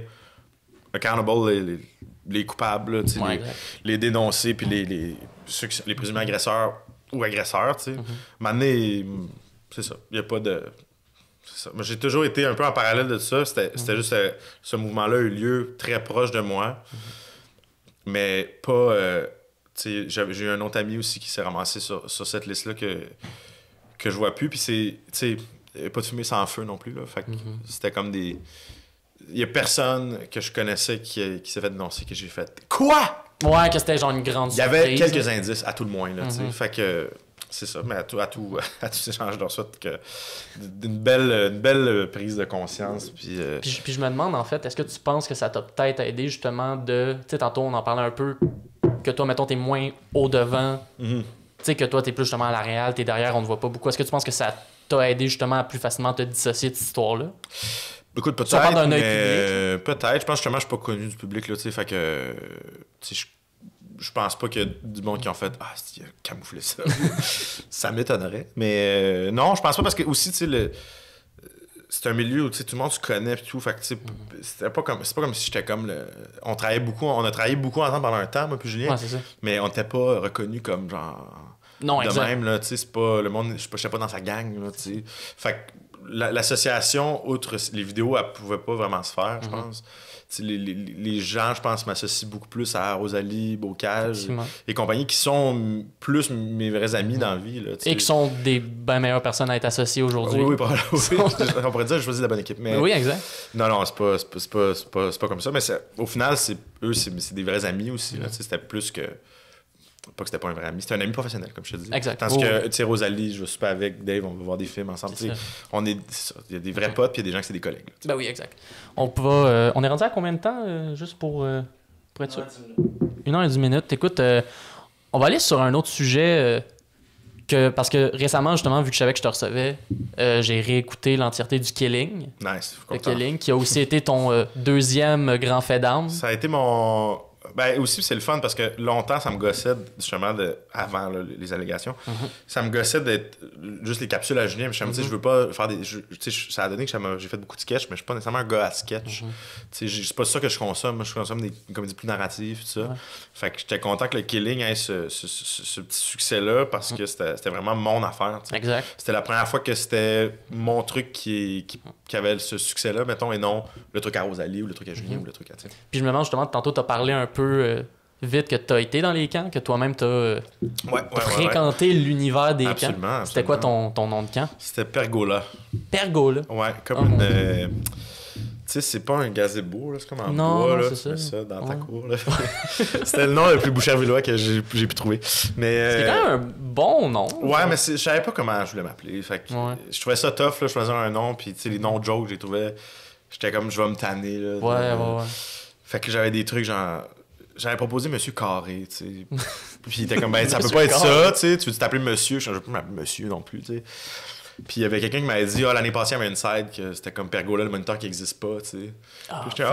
accountable, les coupables, là, tu sais, les dénoncer, puis les présumés agresseurs ou agresseurs, tu sais. Maintenant, c'est ça. Il n'y a pas de... C'est ça. Moi, j'ai toujours été un peu en parallèle de ça. C'était juste... ce mouvement-là a eu lieu très proche de moi. Mais pas... tu sais, j'ai eu un autre ami aussi qui s'est ramassé sur cette liste-là que je vois plus. Puis c'est... Tu sais, pas de fumée sans feu non plus, là. Fait que c'était comme des... Il y a personne que je connaissais qui s'est fait dénoncer, que j'ai fait « Quoi? Ouais, que c'était genre une grande surprise. Il y avait quelques indices, à tout le moins, là, tu sais. Fait que... C'est ça, mais à tous ces échanges, je leur souhaite une belle prise de conscience. Puis je me demande, en fait, est-ce que tu penses que ça t'a peut-être aidé justement de... Tu sais, tantôt, on en parlait un peu, que toi, mettons, t'es moins au-devant. Tu sais, que toi, t'es plus justement à l'arrière, t'es derrière, on ne voit pas beaucoup. Est-ce que tu penses que ça t'a aidé justement à plus facilement te dissocier de cette histoire-là? Écoute, peut-être, mais peut-être. Je pense justement que je suis pas connu du public, là, tu sais, fait que... Je pense pas qu'il y a du monde qui ont fait il a camouflé ça. Ça m'étonnerait. Mais non, je pense pas parce que aussi, tu sais, c'est un milieu où tout le monde se connaît et tout. Fait que, tu sais, c'est pas comme si j'étais comme on a travaillé beaucoup ensemble pendant un temps, moi puis Julien. Ouais, c'est ça. Mais on n'était pas reconnus comme genre. Non, de exact. même, là, tu sais, c'est pas. Le monde, je sais pas dans sa gang, là, tu sais. Fait que l'association, outre les vidéos, elle pouvait pas vraiment se faire, je pense. Les gens, je pense, m'associent beaucoup plus à Rosalie, Bocage et compagnie, qui sont plus mes vrais amis dans la vie. Là, et qui sont des bien meilleures personnes à être associées aujourd'hui. Oui, on pourrait dire que je choisis la bonne équipe. Mais... Oui, exact. Non, c'est pas comme ça. Mais au final, c'est des vrais amis aussi. Là, c'était plus que... Pas que c'était pas un vrai ami, c'était un ami professionnel, comme je te dis. Exact. Tandis que, tu sais, Rosalie, je vais super avec Dave, on va voir des films ensemble. Il y a des vrais potes, puis il y a des gens qui c'est des collègues. Là, ben oui, exact. On est rendu à combien de temps, juste pour être sûr? 1h10 minutes. Écoute, on va aller sur un autre sujet, parce que récemment, justement, vu que je savais que je te recevais, j'ai réécouté l'entièreté du Killing. Nice. Le Killing, qui a aussi été ton deuxième grand fait d'armes. Ça a été mon... Ben aussi, c'est le fun parce que longtemps, ça me gossait, justement, avant là, les allégations, ça me gossait d'être juste les capsules à Julien. Mais je veux pas faire des... ça a donné que j'ai fait beaucoup de sketch, mais je suis pas nécessairement un gars à sketch. C'est pas ça que je consomme. Moi, je consomme des comédies plus narratives, tout ça. Ouais. Fait que j'étais content que le Killing ait ce petit succès-là parce que c'était vraiment mon affaire. T'sais. Exact. C'était la première fois que c'était mon truc qui avait ce succès-là, mettons, et non le truc à Rosalie ou le truc à Julien ou le truc à... Puis je me demande justement, tantôt, t'as parlé un peu vite que t'as été dans les camps, que toi-même t'as fréquenté l'univers des camps. C'était quoi ton nom de camp? C'était Pergola. Pergola? Ouais, comme une... Tu sais, c'est pas un gazebo, là, c'est comme en bois, là, tu mets ça dans ta cour. Là. C'était le nom le plus bouchervillois que j'ai pu trouver. Mais, c'était quand même un bon nom. Ouais, mais je savais pas comment je voulais m'appeler. Fait que je trouvais ça tough, là, choisir un nom, puis tu sais, les noms de jokes, j'ai trouvé... J'étais comme, je vais me tanner, là. Ouais. Fait que j'avais des trucs genre... J'avais proposé Monsieur Carré, tu sais. Puis il était comme, ben, ça peut pas être ça, tu sais. Tu veux t'appeler Monsieur? Je ne veux pas m'appeler Monsieur non plus, tu sais. Puis il y avait quelqu'un qui m'avait dit, l'année passée, il y avait une side que c'était comme Pergola, le moniteur qui n'existe pas, tu sais. Puis j'étais,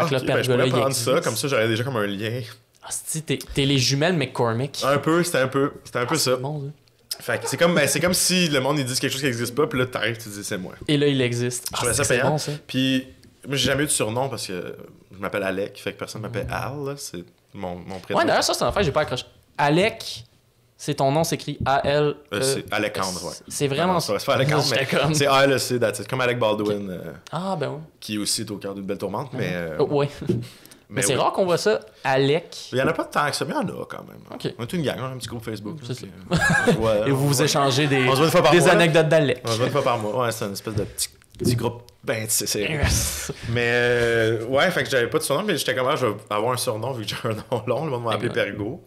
je pourrais prendre ça, comme ça, j'aurais déjà comme un lien. Ah, si, t'es les jumelles McCormick. C'était un peu ça. Bon, fait que c'est comme si le monde, ils disent quelque chose qui n'existe pas, puis là, t'arrives, tu dis, c'est moi. Et là, il existe. Je trouvais ça payant. Bon, puis moi, j'ai jamais eu de surnom parce que je m'appelle Alec, fait que personne m'appelle Al, là. C'est mon prénom. Ouais, d'ailleurs, ça, c'est un fait, j'ai pas accroché. Alec, c'est ton nom, s'écrit A-L. C'est Alexandre, ouais. C'est vraiment ça. C'est pas Alexandre, mais c'est A-L-E-C, c'est comme Alec Baldwin. Ah, ben oui. Qui aussi est au cœur d'une belle tourmente, mais. Ouais. Mais c'est rare qu'on voit ça, Alec. Il y en a pas tant que ça, mais il y en a quand même. Okay. On est une gang, on a un petit groupe Facebook. C'est ça. Et vous vous échangez des mois, anecdotes d'Alec. On se voit une fois par mois. Ouais, c'est une espèce de petit groupe. Ben, tu sais, c'est. Mais, ouais, fait que j'avais pas de surnom, mais j'étais comme, je vais avoir un surnom vu que j'ai un nom long. Le monde m'a appelé Pergo.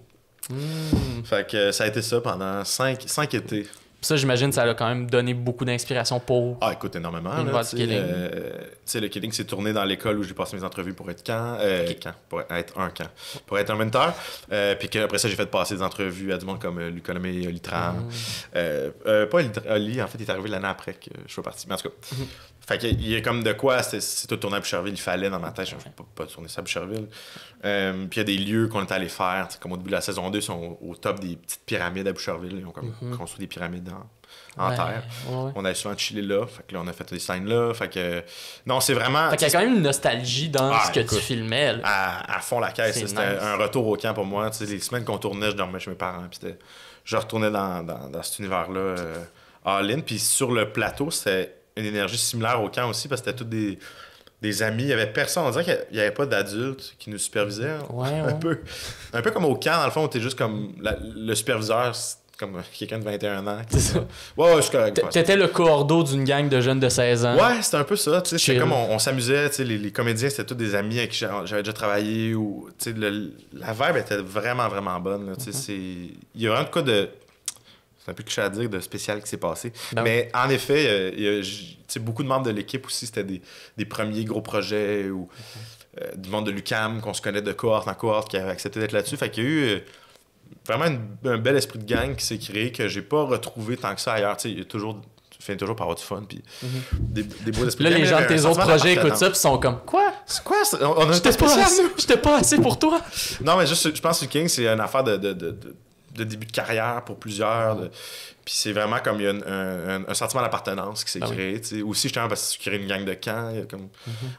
Fait que ça a été ça pendant 5 étés. Ça, j'imagine, ça a quand même donné beaucoup d'inspiration pour... Ah, écoute, énormément. Tu sais, le Killing s'est tourné dans l'école où j'ai passé mes entrevues pour être pour être un camp. Pour être un mentor. Puis qu'après ça, j'ai fait passer des entrevues à du monde comme Lucas Lemay et Oli Tram. Pas Oli, en fait, il est arrivé l'année après que je sois parti. Mais en tout cas... Fait qu'il y a comme de quoi, c'est tout tourné à Boucherville, il fallait dans ma tête, je ne pas tourner ça à Boucherville. Puis il y a des lieux qu'on est allé faire, comme au début de la saison 2, ils sont au top des petites pyramides à Boucherville, ils ont comme construit des pyramides en terre. Ouais. On a souvent chillé là, fait que là on a fait des scènes là, fait que non, c'est vraiment... Fait qu'il y a quand même une nostalgie dans ce que tu filmais. Là. À fond la caisse, c'était un retour au camp pour moi, les semaines qu'on tournait, je dormais chez mes parents, puis je retournais dans cet univers-là all-in, puis sur le plateau, c'était une énergie similaire au camp aussi, parce que c'était tous des amis. Il n'y avait personne. On dirait qu'il n'y avait pas d'adultes qui nous supervisaient. Ouais. Un peu comme au camp, dans le fond, où t'es juste comme... le superviseur, comme quelqu'un de 21 ans. Ouais, je suis correct. T'étais le coordo d'une gang de jeunes de 16 ans. Ouais, c'était un peu ça. C'était comme on s'amusait. Les comédiens, c'était tous des amis avec qui j'avais déjà travaillé. Ou, la vibe était vraiment, vraiment bonne. Là, il y a vraiment de quoi de... C'est un peu cliché à dire de spécial qui s'est passé. Non. Mais en effet, beaucoup de membres de l'équipe aussi, c'était des premiers gros projets ou du monde de l'UQAM qu'on se connaît de cohorte en cohorte qui avait accepté d'être là-dessus. Fait qu'il y a eu vraiment un bel esprit de gang qui s'est créé que j'ai pas retrouvé tant que ça ailleurs. Il y a toujours... Tu finis toujours par avoir du fun puis des beaux esprits. Là, les gens de tes autres projets écoutent ça puis sont comme quoi? C'est quoi ça? J'étais pas assez pour toi. Non, mais juste, je pense que King, c'est une affaire de début de carrière pour plusieurs. Puis c'est vraiment comme il y a un sentiment d'appartenance qui s'est créé. Oui. Aussi, justement, parce que tu crées une gang de camps.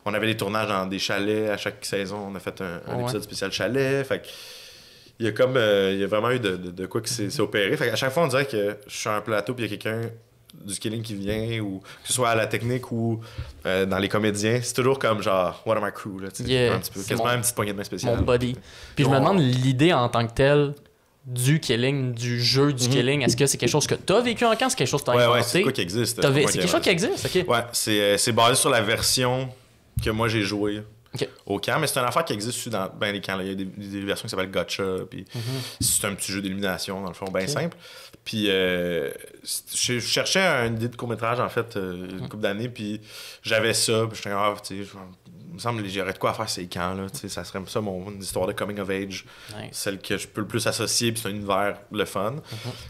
On avait des tournages dans des chalets. À chaque saison, on a fait un épisode spécial chalet. Fait que, il y a vraiment eu de quoi qui s'est opéré. Fait qu'à chaque fois, on dirait que je suis sur un plateau puis il y a quelqu'un du Killing qui vient, ou que ce soit à la technique ou dans les comédiens. C'est toujours comme genre, what am I crew? Là, un petit peu. Quasiment une petite poignée de main spéciale. Mon buddy. Puis je me demande l'idée en tant que telle du Killing, du jeu du Killing, est-ce que c'est quelque chose que tu as vécu en camp? C'est quelque chose que tu as inventé? Ouais, c'est quoi qui existe. C'est quelque chose qui existe, ok. Ouais, c'est basé sur la version que moi j'ai jouée au camp, mais c'est une affaire qui existe aussi dans les camps. Il y a des versions qui s'appellent Gotcha, puis c'est un petit jeu d'élimination, dans le fond, bien simple. Puis je cherchais une idée de court-métrage, en fait, une couple d'années, puis j'avais ça, puis j'étais comme, tu sais, il me semble que j'aurais de quoi faire ces camps, là, tu sais, ça serait ça mon histoire de coming of age, celle que je peux le plus associer, puis c'est un univers le fun.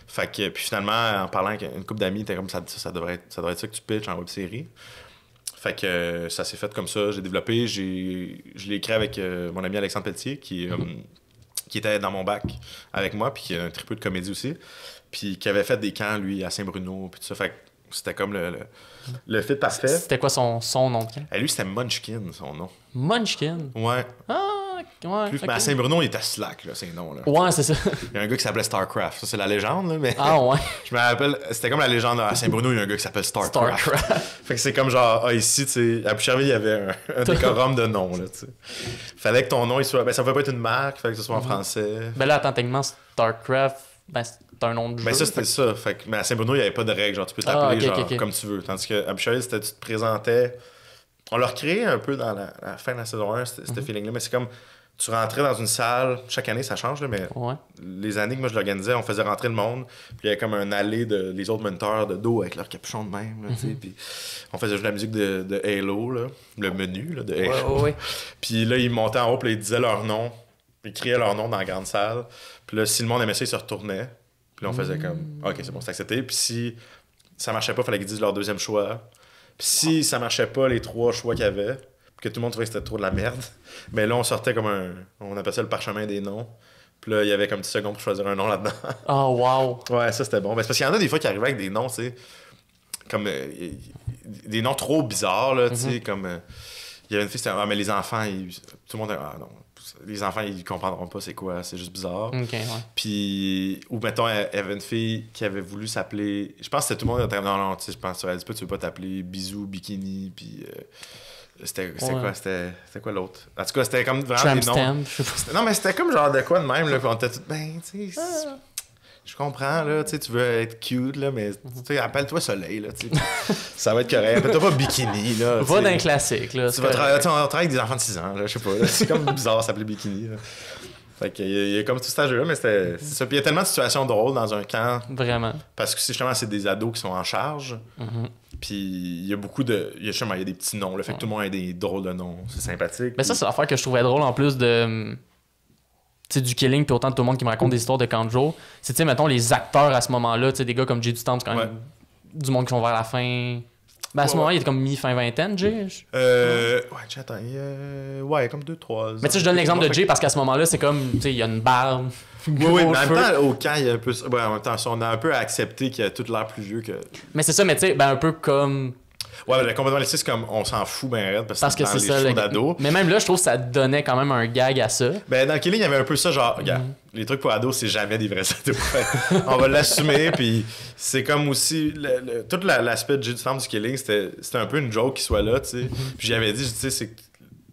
Fait que, puis finalement, en parlant avec une couple d'amis, t'es comme, ça devrait être ça que tu pitches en web-série. Fait que ça s'est fait comme ça, j'ai développé, je l'ai écrit avec mon ami Alexandre Pelletier, qui était dans mon bac avec moi, puis qui a un triple de comédie aussi, puis qui avait fait des camps, lui, à Saint-Bruno, puis tout ça. Fait que c'était comme le fit parfait. C'était quoi son nom de camp? Lui, c'était Munchkin, son nom. Munchkin? Ouais. Ah, ouais. Mais à Saint-Bruno, il était slack, là, ses noms. Là. Ouais, c'est ça. Il y a un gars qui s'appelait Starcraft. Ça, c'est la légende, là, mais... Ah, ouais. Je me rappelle, c'était comme la légende. À Saint-Bruno, il y a un gars qui s'appelle Starcraft. Fait que c'est comme genre, ici, tu sais, à Boucherville, il y avait un décorum de noms, là, tu sais. Fallait que ton nom, il soit... Ben, ça pouvait pas être une marque, fallait que ce soit en français. Ben là, attends, techniquement, Starcraft, ben, c'est un nom de jeu. Ben, ça, c'était ça. Fait que, mais à Saint-Bruno, il n'y avait pas de règles. Genre, tu peux t'appeler comme tu veux. Tandis qu'à Boucherville, tu te présentais... On l'a recréé un peu dans la fin de la saison 1, ce feeling-là, mais c'est comme... Tu rentrais dans une salle, chaque année ça change, là, mais les années que moi je l'organisais, on faisait rentrer le monde, puis il y avait comme un allée de les autres moniteurs de dos avec leur capuchon de même, là, puis on faisait jouer la musique de Halo, là, le menu là, de Halo. Puis là, ils montaient en haut, puis ils disaient leur nom, ils criaient leur nom dans la grande salle, puis là, si le monde aimait ça, ils se retournaient, puis là, on faisait comme, ok, c'est bon, c'est accepté, puis si ça marchait pas, il fallait qu'ils disent leur deuxième choix, puis si ça marchait pas, les 3 choix qu'il y avait, que tout le monde trouvait que c'était trop de la merde. Mais là, on sortait comme on appelait ça le parchemin des noms. Puis là, il y avait comme 10 secondes pour choisir un nom là-dedans. Oh, wow! Ouais, ça, c'était bon. Ben, c'est parce qu'il y en a des fois qui arrivaient avec des noms, tu sais, comme des noms trop bizarres, là, tu sais, comme... Il y avait une fille, c'était... Ah, mais les enfants, tout le monde... Ah, non. Les enfants, ils comprendront pas c'est quoi, c'est juste bizarre. OK, ouais. Puis... Ou, mettons, il y avait une fille qui avait voulu s'appeler... Je pense que c'était tout le monde... Non, tu sais, je pense que tu veux pas t'appeler Bisou, Bikini, puis... C'était quoi l'autre? En tout cas, c'était comme vraiment des noms. Non, mais c'était comme genre de quoi de même, là, puis on était tous, ben, tu sais, je comprends, là, tu sais, tu veux être cute, là, mais, tu sais, appelle-toi Soleil, là, tu sais. Ça va être correct. Appelle-toi pas Bikini, là. Va d'un classique, là. Tu vas travailler avec des enfants de 6 ans, là, je sais pas, là. C'est comme bizarre, ça s'appelait Bikini, là. Fait qu'il y a comme tout cet jeu-là, mais c'est ça. Puis il y a tellement de situations drôles dans un camp. Vraiment. Parce que justement, c'est des ados qui sont en charge. Puis il y a beaucoup de... Il y a des petits noms, là. Fait que tout le monde a des drôles de noms. C'est sympathique. Mais ça, c'est l'affaire que je trouvais drôle en plus de... Tu sais, du Killing, puis autant de tout le monde qui me raconte des histoires de camp de jour. C'est, tu sais, mettons, les acteurs à ce moment-là, tu sais, des gars comme Jay du Temple, c'est quand même du monde qui sont vers la fin... Ben à ce moment, il était comme mi-fin vingtaine, Jay. Jay, attends, ouais, comme 2-3 ans. Mais tu sais, je donne l'exemple de Jay parce qu'à ce moment-là, c'est comme, tu sais, il y a une barbe. Oui, mais en même temps, au camp, il y a un peu... Ouais, en même temps, on a un peu accepté qu'il y a tout l'air plus vieux que... Mais c'est ça, mais tu sais, ben un peu comme... Ouais, mais complètement laissé, c'est comme, on s'en fout ben raide parce que c'est dans ça, les shows d'ados. Mais même là, je trouve que ça donnait quand même un gag à ça. Ben, dans le Killing, il y avait un peu ça, genre, regarde, les trucs pour ados, c'est jamais des vrais ados. On va l'assumer, puis c'est comme aussi, tout l'aspect de Jay du Temple du Killing, c'était un peu une joke qu'il soit là, tu sais. Puis j'avais dit, tu sais, c'est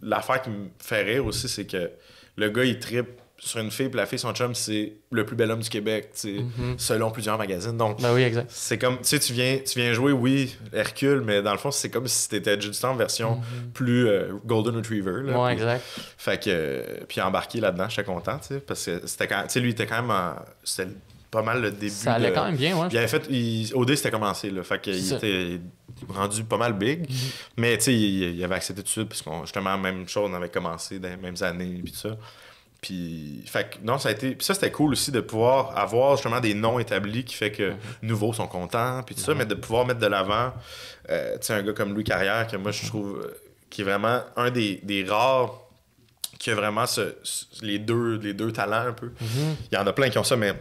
l'affaire qui me fait rire aussi, c'est que le gars, il trippe sur une fille, puis la fille, son chum, c'est le plus bel homme du Québec, tu sais, selon plusieurs magazines. Donc, ben oui, exact. c'est comme, tu sais, tu viens jouer, oui, Hercule, mais dans le fond, c'est comme si t'étais juste en version plus Golden Retriever. Là, ouais, puis, exact. Fait que, puis embarqué là-dedans, j'étais content, tu sais, parce que c'était quand, tu sais, lui, il était quand même c'était pas mal le début. Ça allait quand même bien, ouais. Il avait fait, OD, c'était commencé, là, fait qu'il était rendu pas mal big, mais tu sais, il avait accepté tout de suite, parce qu'on, justement, même chose, on avait commencé dans les mêmes années, puis tout ça. Puis, fait que, non, ça a été. Puis ça, c'était cool aussi de pouvoir avoir justement des noms établis qui fait que nouveaux sont contents, puis tout ça, mais de pouvoir mettre de l'avant, tu sais, un gars comme Louis Carrière, que moi, je trouve, qui est vraiment un des rares qui a vraiment les deux talents un peu. Il y en a plein qui ont ça, mais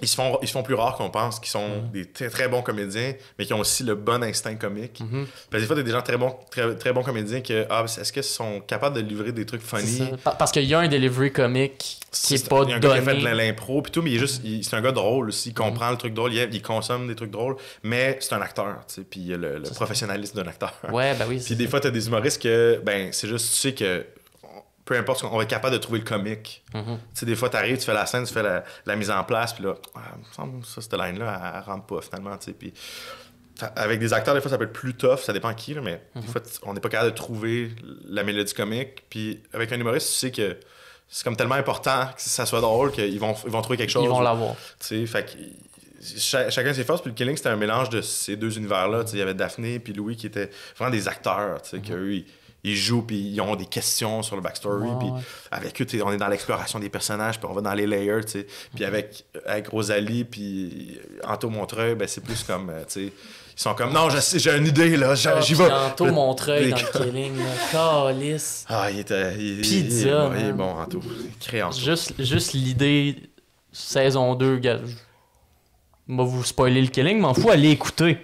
ils se font plus rares qu'on pense, qui sont des très, très bons comédiens, mais qui ont aussi le bon instinct comique. Parce que des fois, il y a des gens très bons comédiens qui, est-ce qu'ils sont capables de livrer des trucs funny? Parce qu'il y a un delivery comique qui est pas donné. Il y a un gars qui a fait de l'impro puis tout, mais c'est un gars drôle aussi. Il comprend le truc drôle, il consomme des trucs drôles, mais c'est un acteur, tu sais, puis il y a le professionnalisme d'un acteur. Ouais, ben oui. Puis des fois, t'as des humoristes que, ben, c'est juste, tu sais que peu importe, on va être capable de trouver le comique. Tu sais, des fois, t'arrives, tu fais la scène, tu fais la mise en place, puis là, il me semble que cette line-là, elle rentre pas finalement, tu sais. Puis avec des acteurs, des fois, ça peut être plus tough, ça dépend qui, là, mais des fois, on n'est pas capable de trouver la mélodie comique. Puis avec un humoriste, tu sais que c'est comme tellement important que ça soit drôle qu'ils vont trouver quelque chose. Ils vont l'avoir. Tu sais, fait que chacun ses forces. Puis le Killing, c'était un mélange de ces deux univers-là. Tu sais, il y avait Daphné puis Louis qui étaient vraiment des acteurs, tu sais, qu'eux, ils jouent, puis ils ont des questions sur le backstory, puis avec eux, on est dans l'exploration des personnages, puis on va dans les layers, tu sais. Puis avec Rosalie, puis Anto Montreuil, ben c'est plus comme, tu sais, ils sont comme, non, j'ai une idée, là, j'y vais. Anto Montreuil dans le Killing, calice. Ah, il Pizza, il est bon, Anto. Créant. Juste l'idée, saison 2, gars, je vais vous spoiler le Killing, m'en fous, allez écouter.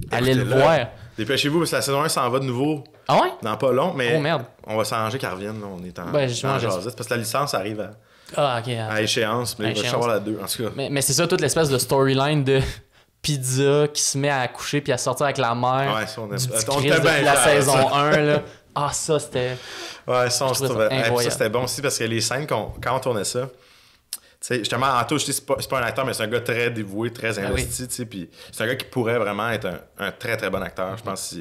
Allez le voir. Dépêchez-vous, parce que la saison 1 s'en va de nouveau. Ah ouais? Dans pas long, mais merde. on va s'arranger qu'elle revienne. Là. On est en jasette, parce que la licence arrive à échéance, mais il va savoir la 2, en tout cas. Mais c'est ça, toute l'espèce de storyline de Pizza qui se met à accoucher puis à sortir avec la mère. Ouais, ça, on était bien la saison 1, là. Ah, ça, c'était... Ouais, ça c'était bon aussi, parce que les scènes, quand on tournait ça, tu sais, justement, Anto, je dis, c'est pas un acteur, mais c'est un gars très dévoué, très investi, tu sais, puis c'est un gars qui pourrait vraiment être un très, très bon acteur, je pense,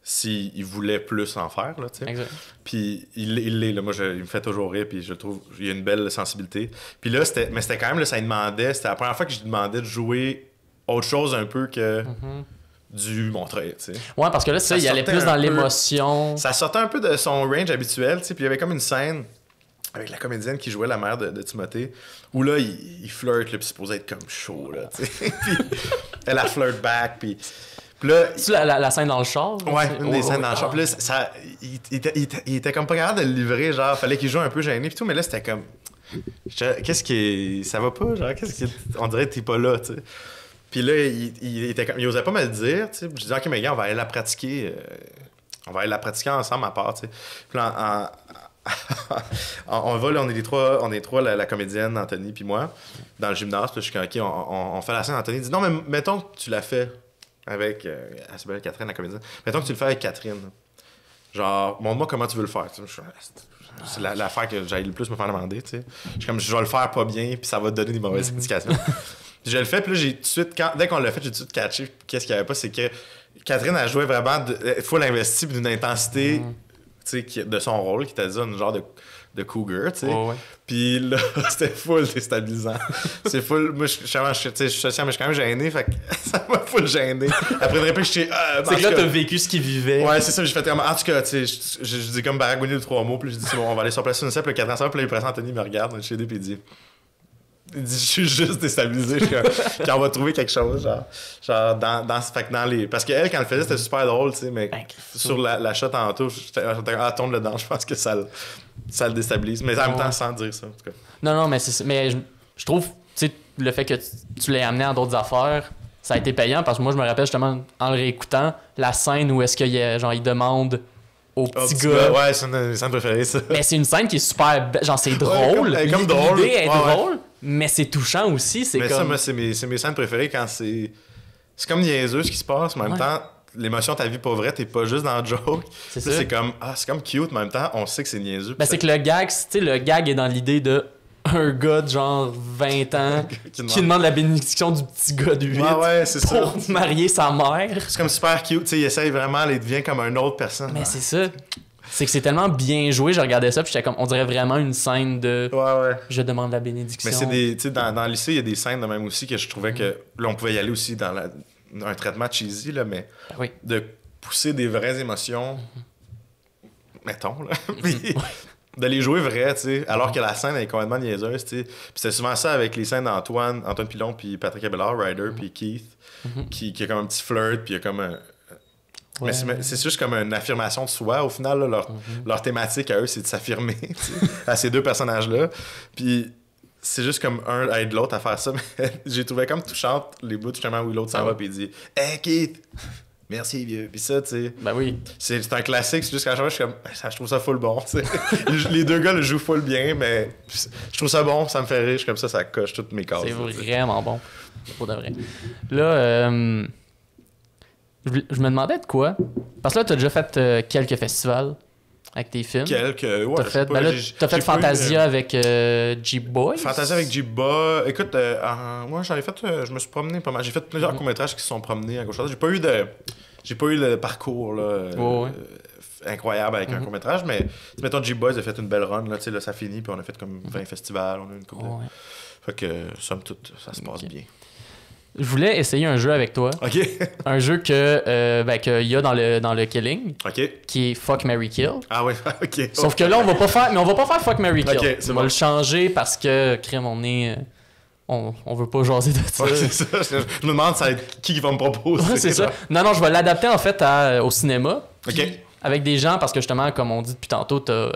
s'il voulait plus en faire, là, tu sais. Exact. Puis il l'est, là. Moi, il me fait toujours rire, puis je trouve qu'il a une belle sensibilité. Puis là, c'était quand même, là, ça lui demandait, c'était la première fois que je lui demandais de jouer autre chose un peu que du Montreuil, tu sais. Ouais, parce que là, ça il allait plus dans l'émotion. Ça sortait un peu de son range habituel, tu sais, puis il y avait comme une scène avec la comédienne qui jouait la mère de Timothée, où là, il flirte, là, puis c'est supposé être comme chaud, là, tu sais. Puis elle a flirt back, puis là... C'est la scène dans le char? Ouais, une des scènes dans le char. Puis là, il était comme pas capable de le livrer, genre, fallait qu'il joue un peu gêné, puis tout, mais là, c'était comme... Qu'est-ce qui... Ça va pas, genre, on dirait que t'es pas là, tu sais. Puis là, il osait pas me le dire, tu sais. Je disais, OK, mais gars, on va aller la pratiquer. On va aller la pratiquer ensemble à part, tu sais. Puis là, on va, là, on est trois, la comédienne, Anthony, puis moi, dans le gymnase. Puis là, je suis comme, OK, on fait la scène. Anthony dit, non, mais mettons que tu l'as fait avec Catherine, la comédienne. Mettons que tu le fais avec Catherine. Genre, montre-moi comment tu veux le faire. C'est l'affaire que j'aille le plus me faire demander, tu sais. Je suis comme, je vais le faire pas bien, puis ça va te donner des mauvaises indications. Je le fais, puis là, j'ai tout de suite, dès qu'on l'a fait, j'ai tout de suite catché. Qu'est-ce qu'il n'y avait pas, c'est que Catherine a joué vraiment full investi, puis d'une intensité, tu sais, de son rôle, qui t'a dit un genre de cougar, tu sais. Puis là, c'était full déstabilisant. C'est full. Moi, je suis quand même gêné, fait que ça m'a full gêné. Après une réplique, c'est que là, t'as vécu ce qu'il vivait. Ouais, c'est ça. J'ai fait comme. En tout cas, tu sais, je dis comme baragouiner de 3 mots, puis je dis, c'est bon, on va aller sur place une seule, puis le 4 ans, puis là, il presse Anthony, me regarde, chez lui, puis il dit, je suis juste déstabilisé. Quand on va trouver quelque chose, genre dans les. Parce qu'elle, quand elle le faisait, c'était super drôle, tu sais, mais sur la shot tantôt, j'étais tombe dedans, je pense que ça le déstabilise. Mais en même temps, sans dire ça, en tout cas. Non, mais je trouve, tu sais, le fait que tu l'aies amené à d'autres affaires, ça a été payant, parce que moi, je me rappelle justement, en le réécoutant, la scène où est-ce qu'il il demande au petit gars. Ouais, c'est une scène préférée, ça. Mais c'est une scène qui est super. Genre, c'est drôle. Ouais, comme drôle. L'idée est drôle, mais c'est touchant aussi. Mais ça, moi, c'est mes scènes préférées quand c'est. C'est comme niaiseux ce qui se passe, mais en même temps, l'émotion de ta vie pas vraie, t'es pas juste dans le joke. C'est ça. C'est comme, c'est comme cute, mais en même temps, on sait que c'est niaiseux. Ben, c'est que le gag est dans l'idée de. un gars de genre 20 ans qui demande la bénédiction du petit gars de 8 pour marier sa mère. C'est comme super cute, tu sais, il essaye vraiment, il devient comme une autre personne. Mais c'est ça. C'est que c'est tellement bien joué, je regardais ça, puis j'étais comme, on dirait vraiment une scène de je demande la bénédiction. Mais c'est des, tu sais, dans le lycée, il y a des scènes de même aussi que je trouvais que, là, on pouvait y aller aussi dans un traitement cheesy, là, mais de pousser des vraies émotions, mettons, là, puis de les jouer vraies, tu sais, alors que la scène est complètement niaiseuse, tu sais. Puis c'est souvent ça avec les scènes d'Antoine Pilon, puis Patrick Abelard, Ryder, puis Keith, qui a comme un petit flirt, puis il y a comme un... Mais c'est juste comme une affirmation de soi. Au final, là, leur thématique à eux, c'est de s'affirmer à ces deux personnages-là. Puis c'est juste comme un aide l'autre à faire ça. Mais j'ai trouvé comme touchante les bouts justement où l'autre s'en va puis il dit « Hey Keith! Merci vieux! » Puis ça, tu sais... Ben oui. C'est un classique. C'est juste qu'à chaque fois, je suis comme « Je trouve ça full bon. » Les deux gars le jouent full bien, mais je trouve ça bon. Ça me fait rire. Je suis comme ça coche toutes mes cases. C'est vraiment bon. Pour de vrai. Là... Je me demandais de quoi. Parce que là, t'as déjà fait quelques festivals avec tes films. T'as fait Fantasia avec Jeep-Boys. Fantasia avec Jeep-Boys. Écoute, moi, j'en ai fait... je me suis promené pas mal. J'ai fait plusieurs courts-métrages qui se sont promenés à gauche à droite. J'ai pas eu le parcours là, incroyable avec un court-métrage, mais mettons, Jeep-Boys a fait une belle run. Là, ça finit, puis on a fait comme 20 festivals. On a eu une couple de... Fait que, somme toute, ça se passe bien. Je voulais essayer un jeu avec toi. OK. Un jeu qu'il y a dans le Killing. OK. Qui est Fuck, Marry, Kill. Ah oui, OK. Sauf que là, on va pas faire Fuck, Marry, Kill. OK, on va le changer parce que, crème, on veut pas jaser de ça. Ouais, c'est ça. Je me demande ça va être qui va me proposer. Ouais, c'est ça. Non, je vais l'adapter en fait au cinéma. OK. Avec des gens, parce que justement, comme on dit depuis tantôt, t'as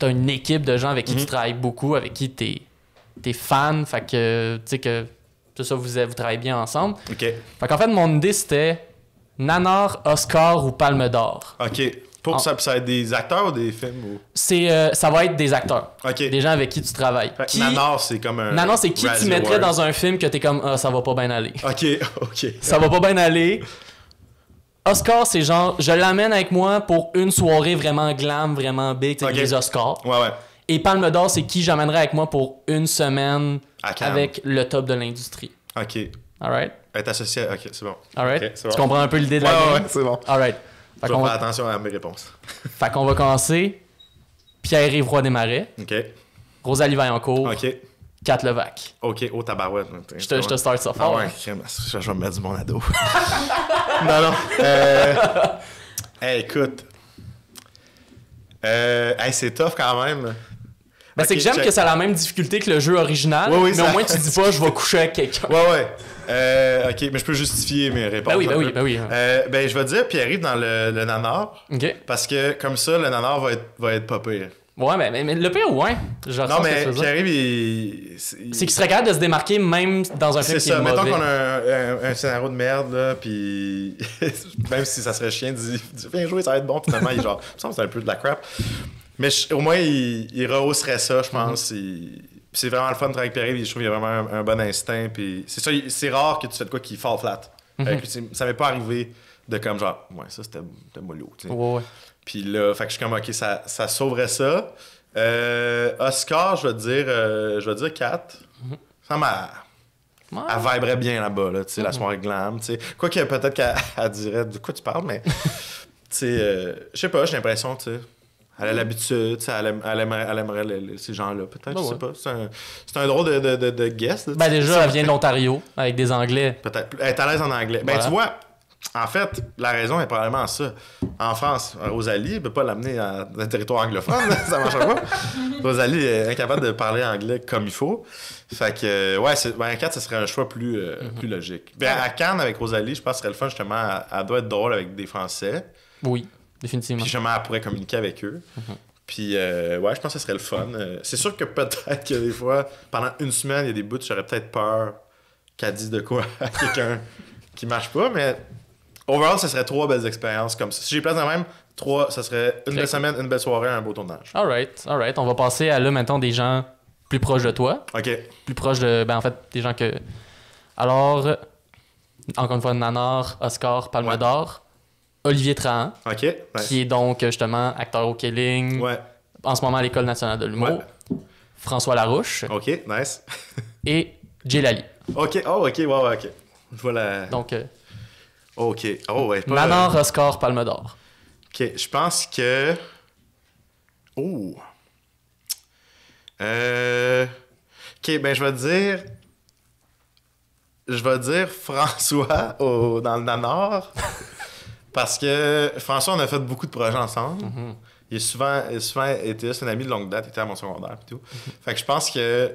une équipe de gens avec qui tu travailles beaucoup, avec qui t'es fan. Fait que, tu sais que... Tout ça, vous travaillez bien ensemble. OK. Fait qu'en fait, mon idée, c'était Nanar, Oscar ou Palme d'Or. OK. Pour ça va être des acteurs ou des films? Ou... ça va être des acteurs. OK. Des gens avec qui tu travailles. Nanar, c'est comme un... Nanar, c'est qui tu mettrais dans un film que t'es comme, ça va pas bien aller. OK. Ça va pas bien aller. Oscar, c'est genre, je l'amène avec moi pour une soirée vraiment glam, vraiment big, les Oscars. Ouais. Et Palme d'Or, c'est qui j'amènerais avec moi pour une semaine avec le top de l'industrie. OK. Alright? Être associé... OK, c'est bon. Alright? Okay, c'est bon. Tu comprends un peu l'idée de la game? Ouais, c'est bon. Alright. Je vais faire attention à mes réponses. Fait qu'on va commencer. Pierre-Yves Roy Desmarais. OK. Rosalie Vaillancourt. OK. Kat Levac. OK, tabarouette. Je te start ça fort. Ah ouais, je vais me mettre du bon ado. Non. Hey, écoute. C'est tough quand même. Ben, c'est que j'aime que ça a la même difficulté que le jeu original, mais au moins tu dis pas je vais coucher avec quelqu'un. Ouais. OK, mais je peux justifier mes réponses. Ben oui. Je vais dire Pierre-Yves dans le nanar. OK. Parce que comme ça, le nanar va être pas pire. Ouais, mais le pire, ouais. Non, mais Pierre-Yves, c'est qu'il serait capable de se démarquer même dans un film qui est mauvais. C'est ça. Mettons qu'on a un scénario de merde, là, puis même si ça serait chiant, dis viens jouer, ça va être bon. Finalement, il genre, ça me semble que c'est un peu de la crap. Mais au moins, il rehausserait ça, je pense. C'est vraiment le fun de travailler avec Pierre-Yves. Je trouve qu'il a vraiment un bon instinct. Puis c'est ça, c'est rare que tu fais de quoi qui fall flat. Ça m'est pas arrivé de comme genre, ouais, ça c'était mollo. Ouais. Puis là, fait que je suis comme, OK, ça sauverait ça. Oscar, je vais dire 4. Ça m'a... Elle viberait bien là-bas, là, la soirée glam. Quoique peut-être qu'elle dirait de quoi tu parles, mais je sais pas, j'ai l'impression, tu sais. Elle a l'habitude, elle aimerait ces gens-là, peut-être, je sais pas. C'est un drôle de guest. Ben déjà, elle vient de l'Ontario, avec des Anglais. Peut-être. Elle est à l'aise en anglais. Ben tu vois, en fait, la raison est probablement ça. En France, Rosalie ne peut pas l'amener dans un territoire anglophone, ça marche pas. Rosalie est incapable de parler anglais comme il faut. Fait que, à 4, ce serait un choix plus logique. Ben, à Cannes, avec Rosalie, je pense que ce serait le fun, justement, elle doit être drôle avec des Français. Oui. Définitivement. Puis justement, elle pourrait communiquer avec eux. Puis, je pense que ce serait le fun. C'est sûr que peut-être que des fois, pendant une semaine, il y a des bouts, j'aurais peut-être peur qu'elle dise de quoi à quelqu'un qui marche pas, mais overall, ce serait 3 belles expériences comme ça. Si j'ai place dans même, 3, ça serait une belle semaine, une belle soirée, un beau tournage. Alright. On va passer à là, maintenant, des gens plus proches de toi. OK. Plus proches de, en fait, des gens que... Alors, encore une fois, Nanar, Oscar, Palme d'Or. Olivier Trahan, qui est donc justement acteur au Killing, en ce moment à l'École nationale de l'humour. François Larouche. OK, nice. Et Jay Lally. OK, OK, OK. Je vois la... Donc... OK, ouais. Nanar, Oscar, Palme d'Or. OK, je pense que... Oh! OK, ben je vais dire François dans le Nanar. Parce que François, on a fait beaucoup de projets ensemble. Mm-hmm. Il a souvent été... C'est un ami de longue date, il était à mon secondaire et tout. Fait que je pense que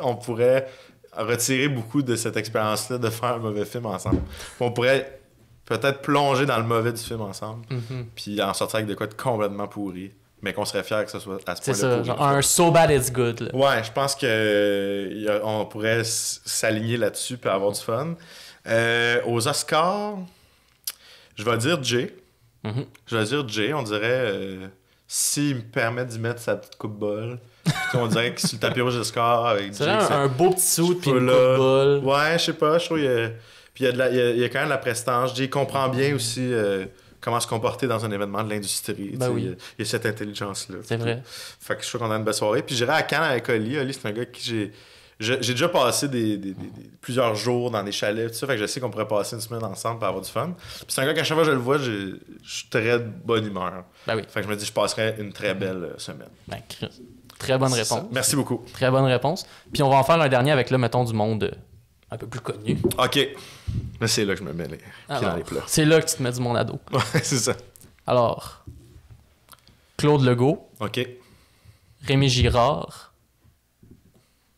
on pourrait retirer beaucoup de cette expérience-là de faire un mauvais film ensemble. On pourrait peut-être plonger dans le mauvais du film ensemble, puis en sortir avec de quoi de complètement pourri, mais qu'on serait fiers que ce soit à ce point-là. C'est ça, genre un so bad it's good. Là. Ouais, je pense qu'on pourrait s'aligner là-dessus puis avoir du fun. Aux Oscars, je vais dire Jay. Je vais dire Jay, on dirait... s'il me permet d'y mettre sa petite coupe bol, on dirait que sur le tapis rouge d'Oscar avec Jay... C'est un beau petit suit puis une coupe bol. Ouais, je sais pas, je trouve qu'il y a quand même de la prestance. Jay comprend bien aussi comment se comporter dans un événement de l'industrie. Ben oui. Il y a cette intelligence-là. C'est vrai. Fait que je suis sûr qu'on a une belle soirée. Puis j'irai à Cannes avec Oli. Oli, c'est un gars qui j'ai déjà passé plusieurs jours dans des chalets, tout ça, fait que je sais qu'on pourrait passer une semaine ensemble pour avoir du fun. Puis c'est un gars qu'à chaque fois que je le vois, je suis très de bonne humeur. Ben oui. Fait que je me dis je passerai une très belle semaine. Ben, très bonne réponse. Merci beaucoup. Très bonne réponse. Puis on va en faire un dernier avec, là, mettons, du monde un peu plus connu. OK. Là, c'est là que je me mets les pieds dans les plats. C'est là que tu te mets du monde à dos. Ouais, c'est ça. Alors, Claude Legault. OK. Rémi Girard.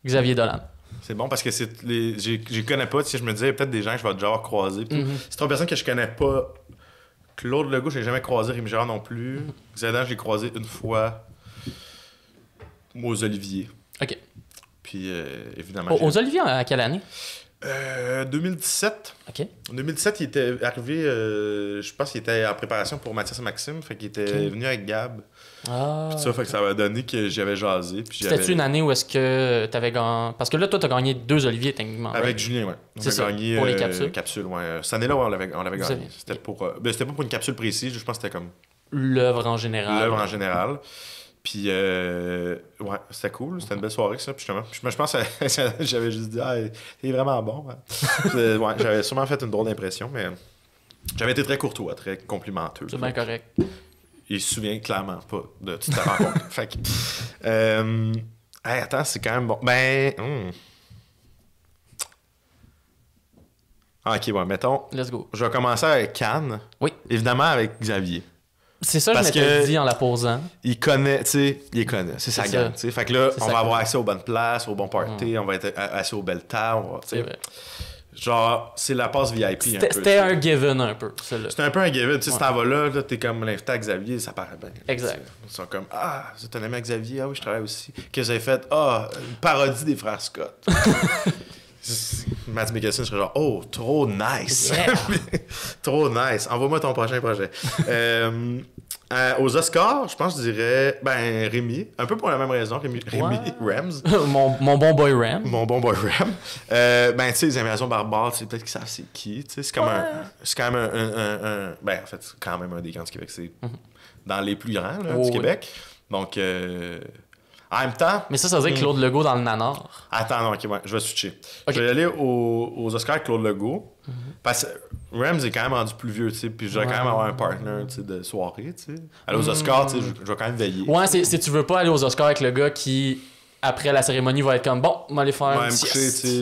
Xavier Dolan. C'est bon parce que je connais pas. Je me disais, il y a peut-être des gens que je vais déjà avoir croisés. C'est trois personnes que je connais pas. Claude Legault, je l'ai jamais croisé. Rémi Girard non plus. Xavier Dolan, je l'ai croisé une fois aux Oliviers. OK. Puis, évidemment... Aux Oliviers, à quelle année? 2017. OK. En 2017, il était arrivé... je pense qu'il était en préparation pour Mathias et Maxime. Fait qu'il était venu avec Gab. Ah. Puis ça, fait que ça m'a donné que j'avais jasé. C'était-tu une année où est-ce que t'avais gagné... Parce que là, toi, t'as gagné 2 Oliviers, techniquement. Avec Julien, ouais. On a gagné pour les capsules. Capsules, ouais. Cette année-là, on l'avait gagné. C'était c'était pas pour une capsule précise, je pense que c'était comme... L'œuvre en général. L'œuvre en général. Puis, ouais, c'était cool. C'était une belle soirée, ça. Puis je pense que j'avais juste dit, ah, il est vraiment bon. Hein. Ouais, j'avais sûrement fait une drôle d'impression, mais j'avais été très courtois, très complimenteux. C'est bien correct. Il se souvient clairement pas de toute ta rencontre. Fait que, hey, attends, c'est quand même bon. Ben, ok, bon, mettons. Let's go. Je vais commencer avec Cannes. Oui. Évidemment avec Xavier. C'est ça, parce je m'étais dit en la posant. Il connaît, tu sais, c'est sa gang. Fait que là, on va avoir accès aux bonnes places, aux bons parties, on va être assis aux belles tables. C'est vrai. Genre, c'est la passe VIP. C'était un given un peu, celle-là. C'était un peu un given. Tu sais, si t'en vas là, t'es comme l'invité à Xavier, ça paraît bien. Exact. Ils sont comme, ah, c'est un ami à Xavier, ah oui, je travaille aussi. Qu'est-ce que vous avez fait? Ah, une parodie des frères Scott. Matt Mikkelsen serait genre, oh, trop nice. Yeah. Trop nice. Envoie-moi ton prochain projet. Aux Oscars, je pense que je dirais, ben, Rémi. Un peu pour la même raison, Rémi Rams. mon bon boy Ram. Mon bon boy Ram. Ben, tu sais, les Invasions barbares, peut-être qu'ils savent c'est qui. Tu sais, c'est comme c'est quand même un. Ben, en fait, c'est quand même un des grands du Québec. C'est dans les plus grands là, du Québec. Donc, en même temps... Mais ça veut dire Claude Legault dans le nanar. Attends, non, ok, ouais, je vais switcher. Okay. Je vais aller aux Oscars avec Claude Legault. Parce que Rams est quand même rendu plus vieux, tu sais, puis je vais quand même avoir un partner, tu sais, de soirée, tu sais. Aller aux Oscars, tu sais, je vais quand même veiller. Ouais, si tu veux pas aller aux Oscars avec le gars qui... Après la cérémonie, va être comme bon, on va aller faire un petit coucher,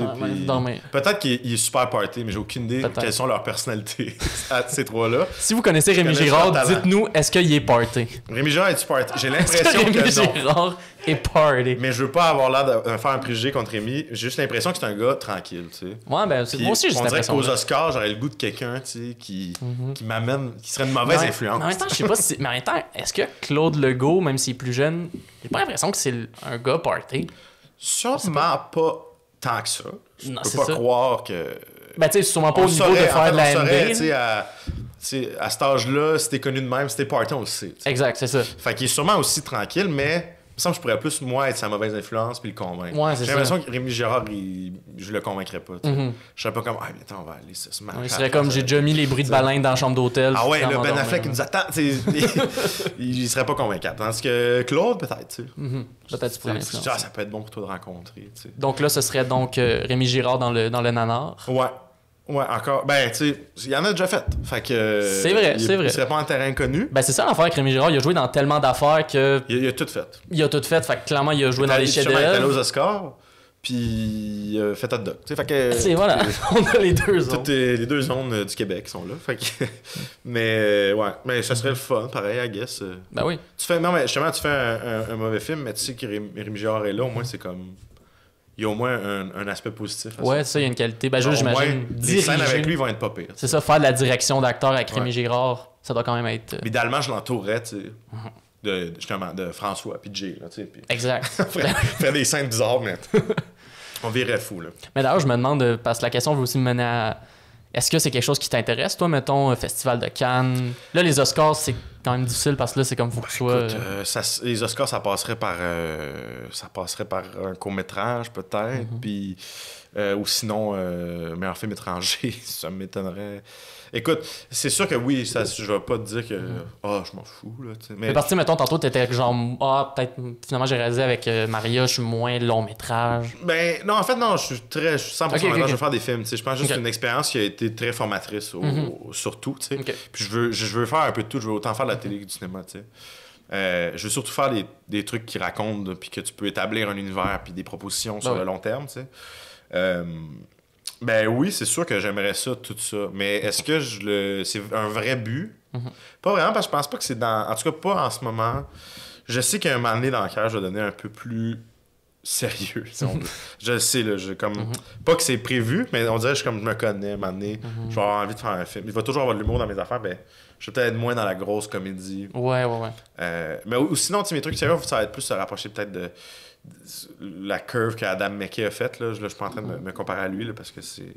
peut-être qu'il est super party, mais j'ai aucune idée quelles sont leurs personnalités à ces trois-là. Si vous connaissez Rémi Girard, dites-nous, est-ce qu'il est party? Rémi Girard est-tu party? J'ai l'impression que Rémi Girard est party. Mais je veux pas avoir l'air de faire un préjugé contre Rémi. J'ai juste l'impression que c'est un gars tranquille, tu sais. Ouais, ben moi aussi j'ai cette impression. On dirait qu'aux Oscars, j'aurais le goût de quelqu'un, tu sais, qui m'amène, qui serait une mauvaise influence. En même temps, je sais pas si... Mais en même temps, est-ce que Claude Legault, même s'il est plus jeune, j'ai pas l'impression que c'est un gars party? Sûrement pas tant que ça. Je peux pas croire que... Ben, tu sais, sûrement pas au niveau de faire de la MD. À cet âge-là, si t'es connu de même, si t'es party, on le sait. Exact, c'est ça. Fait qu'il est sûrement aussi tranquille, mais me semble que je pourrais plus, moi, être sa mauvaise influence puis le convaincre. Ouais, j'ai l'impression que Rémi Girard, je le convaincrais pas. Je serais pas comme, ah, mais attends, on va aller se marcher. Il serait comme, j'ai déjà mis les bruits de baleine dans la chambre d'hôtel. Ah ouais, le Ben Affleck qui nous attend. Il serait pas convaincant. Tandis que Claude, peut-être. Peut-être tu pourrais l'influencer. Ça peut être bon pour toi de rencontrer. T'sais. Donc là, ce serait donc Rémi Girard dans le nanar. Ouais, encore. Ben, tu sais, il y en a déjà fait. Fait que. C'est vrai. Il serait pas en terrain connu. Ben, c'est ça l'affaire avec Rémi Girard. Il a joué dans tellement d'affaires que. Il a tout fait. Il a tout fait. Fait que clairement, il a joué dans les chefs-d'œuvre. Il est allé aux Oscars, puis il a fait hot dog. Fait que. C'est voilà. On a les deux zones. Toutes les deux zones du Québec sont là. Fait que. Mais, ouais. Mais ça serait le fun, pareil, I guess. Ben oui. Non, mais justement, tu fais un mauvais film, mais tu sais que Rémi Girard est là, au moins, c'est comme. Il y a au moins un aspect positif. Ouais, ça, il y a une qualité. Ben, j'imagine. Les scènes avec lui vont être pas pires. C'est ça, faire de la direction d'acteur avec Rémi Girard, ça doit quand même être. Mais idéalement, je l'entourerais, tu sais, justement, de François, puis Jay, là, tu sais. Exact. Faire des scènes bizarres, mais on virait fou, là. Mais d'ailleurs, je me demande, parce que la question veut aussi me mener à. Est-ce que c'est quelque chose qui t'intéresse, toi, mettons, Festival de Cannes? Là, les Oscars, c'est quand même difficile parce que là, c'est comme faut que tu sois. Écoute, les Oscars, ça passerait par un court-métrage, peut-être. Puis, ou sinon, meilleur film étranger, ça m'étonnerait. Écoute, c'est sûr que oui, je vais pas te dire que je m'en fous. Là, mais parce que, mettons, tantôt, t'étais genre, peut-être, finalement, j'ai réalisé avec Maria, je suis moins long-métrage. Ben, non, en fait, non, je suis 100% je veux faire des films. Je pense juste une expérience qui a été très formatrice, surtout. Puis je veux faire un peu de tout. Je veux autant faire de la télé que du cinéma. Je veux surtout faire des trucs qui racontent, puis que tu peux établir un univers, puis des propositions sur le long terme. Ben oui, c'est sûr que j'aimerais ça, tout ça. Mais est-ce que c'est un vrai but? Pas vraiment, parce que je pense pas que c'est dans. En tout cas, pas en ce moment. Je sais qu'à un moment donné dans la carrière, je vais donner un peu plus sérieux, si on veut. Je le sais, là. Pas que c'est prévu, mais on dirait que je me connais, à un moment donné. Je vais avoir envie de faire un film. Il va toujours avoir de l'humour dans mes affaires, ben. Je vais peut-être être moins dans la grosse comédie. Ouais. Mais ou sinon, mes trucs sérieux, ça va être plus se rapprocher peut-être de la curve qu'Adam McKay a faite. Là. Je suis pas en train de me comparer à lui là, parce que c'est,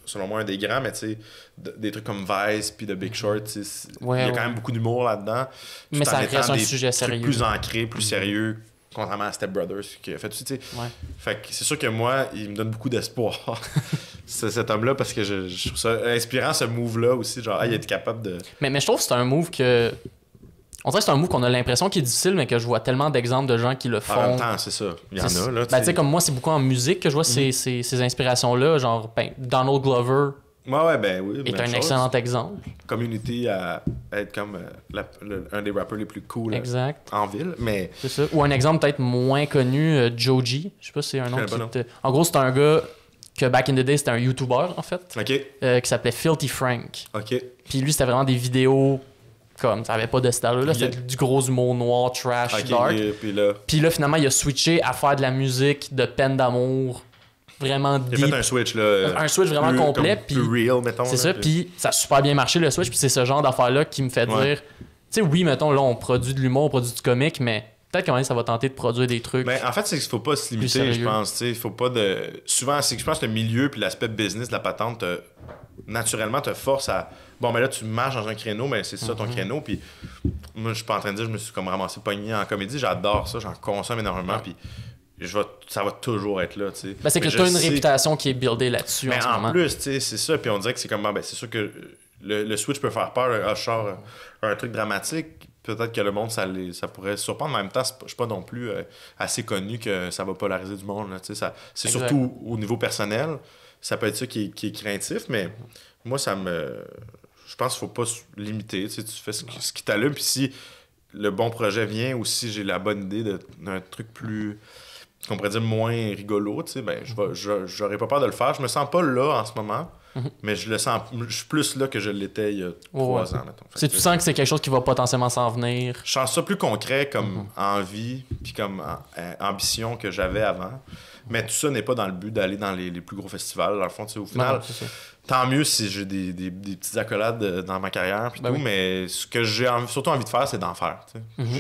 selon moi, un des grands, mais tu sais, des trucs comme Vice puis The Big Short, il y a quand même beaucoup d'humour là-dedans. Mais ça reste un sujet sérieux. Plus ancré, plus sérieux, contrairement à Step Brothers qui a fait aussi, tu sais. Fait que c'est sûr que moi, il me donne beaucoup d'espoir. cet homme-là, parce que je trouve ça inspirant, ce move-là aussi, genre, il est capable de... Mais je trouve que c'est un move que... On dirait que c'est un move qu'on a l'impression qu'il est difficile, mais que je vois tellement d'exemples de gens qui le font. En même temps, c'est ça. Il y en a, là. Ben, tu sais, comme moi, c'est beaucoup en musique que je vois ces inspirations-là. Genre, Donald Glover est un excellent exemple. Community à être comme un des rappers les plus cool en ville. Mais... C'est ça. Ou un exemple peut-être moins connu, Joji. Je sais pas si c'est un nom qui... En gros, c'est un gars que back in the day, c'était un YouTuber, en fait. Qui s'appelait Filthy Frank. Puis lui, c'était vraiment des vidéos... Comme, ça avait pas de style là, c'était du gros humour noir, trash, dark. Puis là, finalement, il a switché à faire de la musique de peine d'amour, vraiment deep. Il a fait un switch, là. Un switch vraiment complet. Puis plus real, mettons. C'est ça, puis ça a super bien marché, le switch. Puis c'est ce genre d'affaires-là qui me fait dire, tu sais, oui, mettons, là, on produit de l'humour, on produit du comique, mais peut-être quand même, ça va tenter de produire des trucs. Ben, en fait, c'est qu'il faut pas se limiter, je pense. Il faut pas de... Souvent, c'est que je pense que le milieu puis l'aspect business de la patente, naturellement, te force à... Bon, mais là, tu marches dans un créneau, mais c'est ça ton créneau. Puis moi, je suis pas en train de dire, je me suis comme ramassé pogné en comédie. J'adore ça, j'en consomme énormément. Puis ça va toujours être là, tu sais. Ben, c'est que tu as une réputation qui est buildée là-dessus en ce moment. En plus, tu sais, c'est ça. Puis on dirait que c'est comme, ben, c'est sûr que le switch peut faire peur. Je sors un truc dramatique. Peut-être que le monde, ça pourrait surprendre. Mais en même temps, je suis pas non plus assez connu que ça va polariser du monde. Là, c'est surtout au niveau personnel. Ça peut être ça qui est craintif, mais moi, je pense qu'il faut pas se limiter. Tu fais ce qui t'allume, puis si le bon projet vient ou si j'ai la bonne idée d'un truc plus, qu'on pourrait dire, moins rigolo, ben, j'aurais pas peur de le faire. Je me sens pas là en ce moment, mais je suis plus là que je l'étais il y a 3 ans. Si tu sens que c'est quelque chose qui va potentiellement s'en venir. Je sens ça plus concret comme envie, puis comme ambition que j'avais avant. Mais tout ça n'est pas dans le but d'aller dans les plus gros festivals. Dans le fond, au final, tant mieux si j'ai des petites accolades dans ma carrière, puis mais ce que j'ai surtout envie de faire, c'est d'en faire.